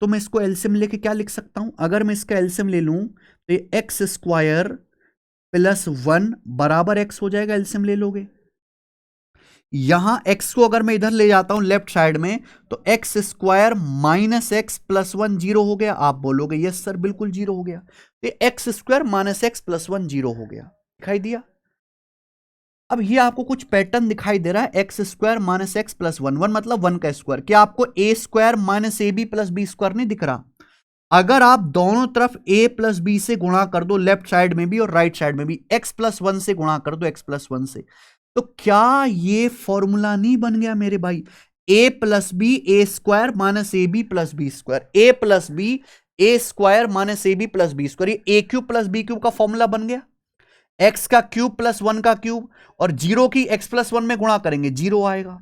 तो मैं इसको एलसीएम लेके क्या लिख सकता हूं? अगर मैं इसका एलसीएम ले लूं तो ये एक्स स्क्वायर प्लस 1 बराबर x हो जाएगा, एलसीएम ले लोगे। यहां x को अगर मैं इधर ले जाता हूं लेफ्ट साइड में तो x square minus x plus 1 0 हो गया। आप बोलोगे यस सर बिल्कुल 0 हो गया, तो x square minus x plus 1 0 हो गया, दिखाई दिया? अब ये आपको कुछ पैटर्न दिखाई दे रहा है, x square minus x plus 1, 1 मतलब 1 का स्क्वायर। क्या आपको a square minus a b plus B square नहीं दिख रहा? अगर आप दोनों तरफ a प्लस बी से गुणा कर दो, लेफ्ट साइड में भी और राइट साइड में भी, x प्लस 1 से गुणा कर दो, x प्लस 1 से, तो क्या ये फॉर्मूला नहीं बन गया मेरे भाई? a plus b a square minus a b plus B square, a plus b a square minus a b plus B square, ये a cube plus B cube का फॉर्मूला बन गया। x का क्यूब प्लस 1 का cube और 0 की x plus 1 में गुणा करेंगे 0 आएगा।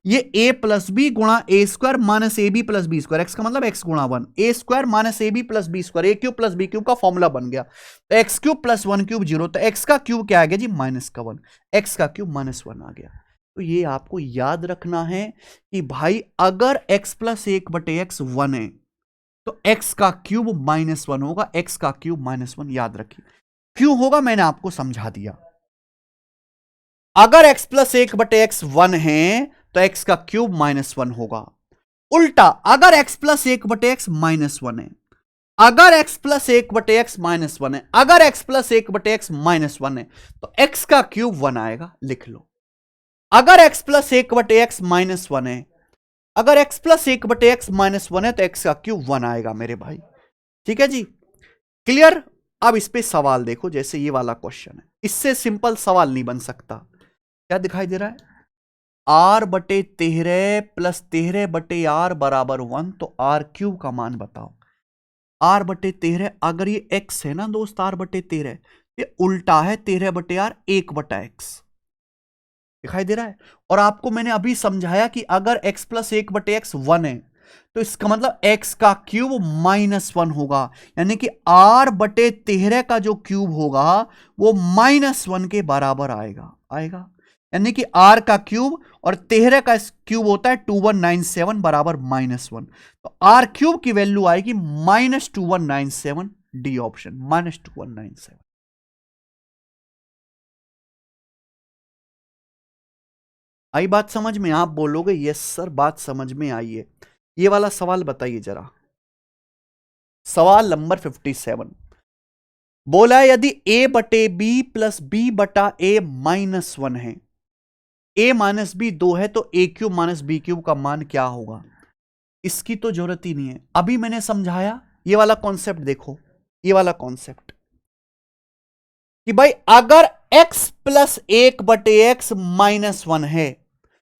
ये a प्लस बी गुणा a square minus a b plus B square, x का मतलब x गुणा 1, a square minus a b plus B square, a cube plus B cube का फॉर्मूला बन गया। तो एक्स क्यूब प्लस 1 क्यूब 0, तो x का क्यूब क्या आ गया जी? माइनस का 1, एक्स का क्यूब -1 आ गया। तो ये आपको याद रखना है कि भाई अगर x प्लस 1/x 1 है तो x का क्यूब -1 होगा, x का क्यूब -1, याद रखिए। क्यों होगा मैंने आपको समझा दिया। अगर x प्लस 1/x 1 है तो x का क्यूब -1 होगा। उल्टा अगर x प्लस 1/x -1 है, अगर x प्लस 1/x -1 है, अगर x प्लस 1/x -1 है तो x का क्यूब 1 आएगा, लिख लो। अगर x प्लस 1/x -1 है, अगर x प्लस 1/x -1 है तो x का क्यूब 1 आएगा मेरे भाई। ठीक है जी, क्लियर? अब इस पे सवाल देखो, जैसे ये वाला क्वेश्चन है, इससे सिंपल सवाल नहीं बन सकता। क्या दिखाई दे रहा है? r/13 प्लस 13/r बराबर 1, तो r क्यूब का मान बताओ। r/13, अगर ये x है ना दोस्त, r/13, ये उल्टा है 13/r 1/x, दिखाई दे रहा है। और आपको मैंने अभी समझाया कि अगर x प्लस 1/x 1 है तो इसका मतलब x का क्यूब -1 होगा, यानी कि r/13 का जो क्यूब होगा वो -1 के बराबर आएगा। यानी कि r का क्यूब और 13 का क्यूब होता है 2197 बराबर -1, तो r क्यूब की वैल्यू आएगी -2197, डी ऑप्शन -2197। आई बात समझ में? आप बोलोगे यस सर बात समझ में आई है। ये वाला सवाल बताइए जरा, सवाल नंबर 57 बोला है यदि a/b प्लस b/a -1 है, a माइनस बी 2 है, तो a³ माइनस b³ का मान क्या होगा? इसकी तो जरूरत ही नहीं है, अभी मैंने समझाया। ये वाला कॉन्सेप्ट देखो, ये वाला कॉन्सेप्ट कि भाई अगर x प्लस 1/x -1 है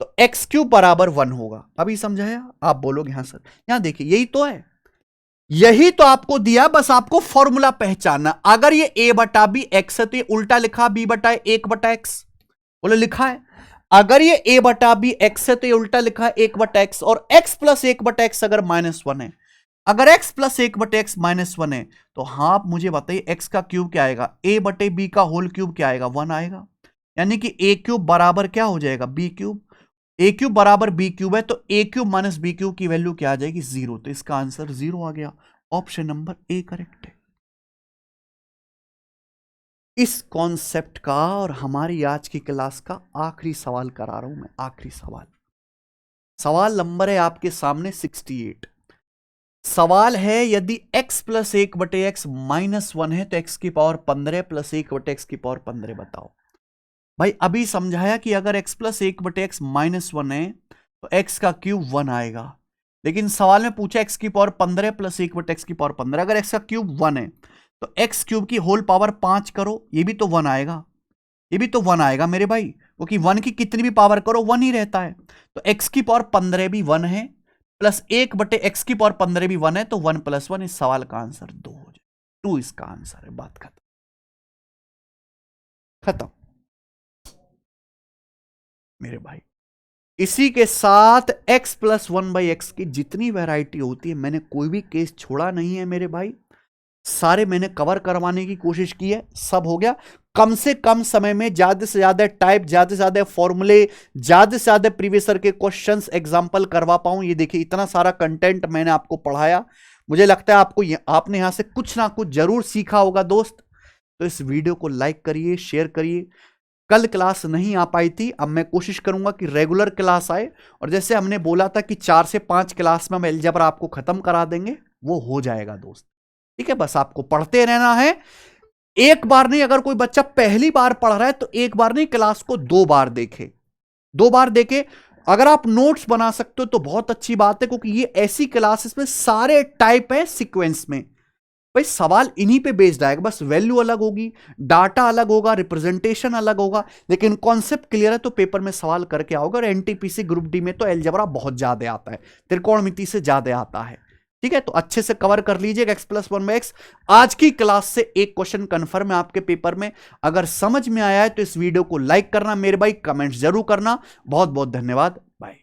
तो x³ बराबर 1 होगा। अभी समझाया? आप बोलोगे हाँ सर। यहां देखिए यही तो है, यही तो आपको दिया, बस आपको फॉर्मूला पहचानना। अगर ये a/b x है तो ये उल्टा लिखा b/1/x, बोले लिखा है। अगर ये a/b x है तो ये उल्टा लिखा है 1/x, और x प्लस 1/x अगर -1 है, अगर x प्लस 1/x -1 है तो हाँ आप मुझे बताइए x का क्यूब क्या आएगा, a/b का होल क्यूब क्या आएगा, 1 आएगा। यानी कि a³ बराबर क्या हो जाएगा, b³। a³ बराबर b³ है तो a³ माइनस b³ की वैल्यू क्या आ जाएगी, 0। तो इसका आंसर 0 आ गया, ऑप्शन नंबर ए करेक्ट है। इस कॉन्सेप्ट का और हमारी आज की क्लास का आखिरी सवाल करा रहा हूं मैं, आखिरी सवाल। सवाल नंबर है आपके सामने 68। सवाल है यदि x प्लस 1/x -1 है तो x की पावर 15 प्लस 1/x की पावर 15 बताओ। भाई अभी समझाया कि अगर x प्लस 1/x -1 है तो x का क्यूब 1 आएगा, लेकिन सवाल में पूछा x की पावर 15 प्लस 1/x की पावर 15। अगर x का क्यूब 1 है तो x क्यूब की होल पावर 5 करो, ये भी तो 1 आएगा, ये भी तो 1 आएगा मेरे भाई, क्योंकि 1 की कितनी भी पावर करो 1 ही रहता है। तो x की पावर 15 भी 1 है, प्लस 1/x की पावर 15 भी 1 है, तो 1 + 1 इस सवाल का आंसर 2 हो जाए। 2 इसका आंसर है, बात खत्म। खत्म मेरे भाई। इसी के साथ x + 1/x की जितनी वैरायटी होती है, मैंने कोई भी केस छोड़ा नहीं है मेरे भाई, सारे मैंने कवर करवाने की कोशिश की है, सब हो गया। कम से कम समय में ज्यादा से ज्यादा टाइप, ज्यादा से ज्यादा फॉर्मूले, ज्यादा से ज्यादा प्रीवियस ईयर के क्वेश्चंस एग्जांपल करवा पाऊं। ये देखिए इतना सारा कंटेंट मैंने आपको पढ़ाया, मुझे लगता है आपको आपने यहां से कुछ ना कुछ जरूर सीखा होगा दोस्त। तो इस वीडियो को लाइक करिए, शेयर करिए। कल क्लास नहीं आ पाई थी, अब मैं कोशिश करूंगा कि रेगुलर क्लास आए, और जैसे हमने बोला था कि 4 से 5 क्लास में हम अलजेब्रा आपको खत्म करा देंगे, वो हो जाएगा दोस्त। ठीक है, बस आपको पढ़ते रहना है। एक बार नहीं, अगर कोई बच्चा पहली बार पढ़ रहा है तो एक बार नहीं, क्लास को 2 बार देखे, 2 बार देखे। अगर आप नोट्स बना सकते हो तो बहुत अच्छी बात है, क्योंकि ये ऐसी क्लासेस में सारे टाइप है सीक्वेंस में। भाई सवाल इन्हीं पे बेस्ड आएगा, बस वैल्यू अलग होगी, डाटा अलग होगा, रिप्रेजेंटेशन अलग होगा, लेकिन कॉन्सेप्ट क्लियर है तो पेपर में सवाल करके आओगे। और एनटीपीसी ग्रुप डी में तो अलजेब्रा बहुत ज्यादा आता है, त्रिकोणमिति से ज्यादा आता है। ठीक है, तो अच्छे से कवर कर लीजिएगा x + 1/x। आज की क्लास से एक क्वेश्चन कंफर्म है आपके पेपर में। अगर समझ में आया है तो इस वीडियो को लाइक करना मेरे भाई, कमेंट्स जरूर करना। बहुत बहुत धन्यवाद, बाय।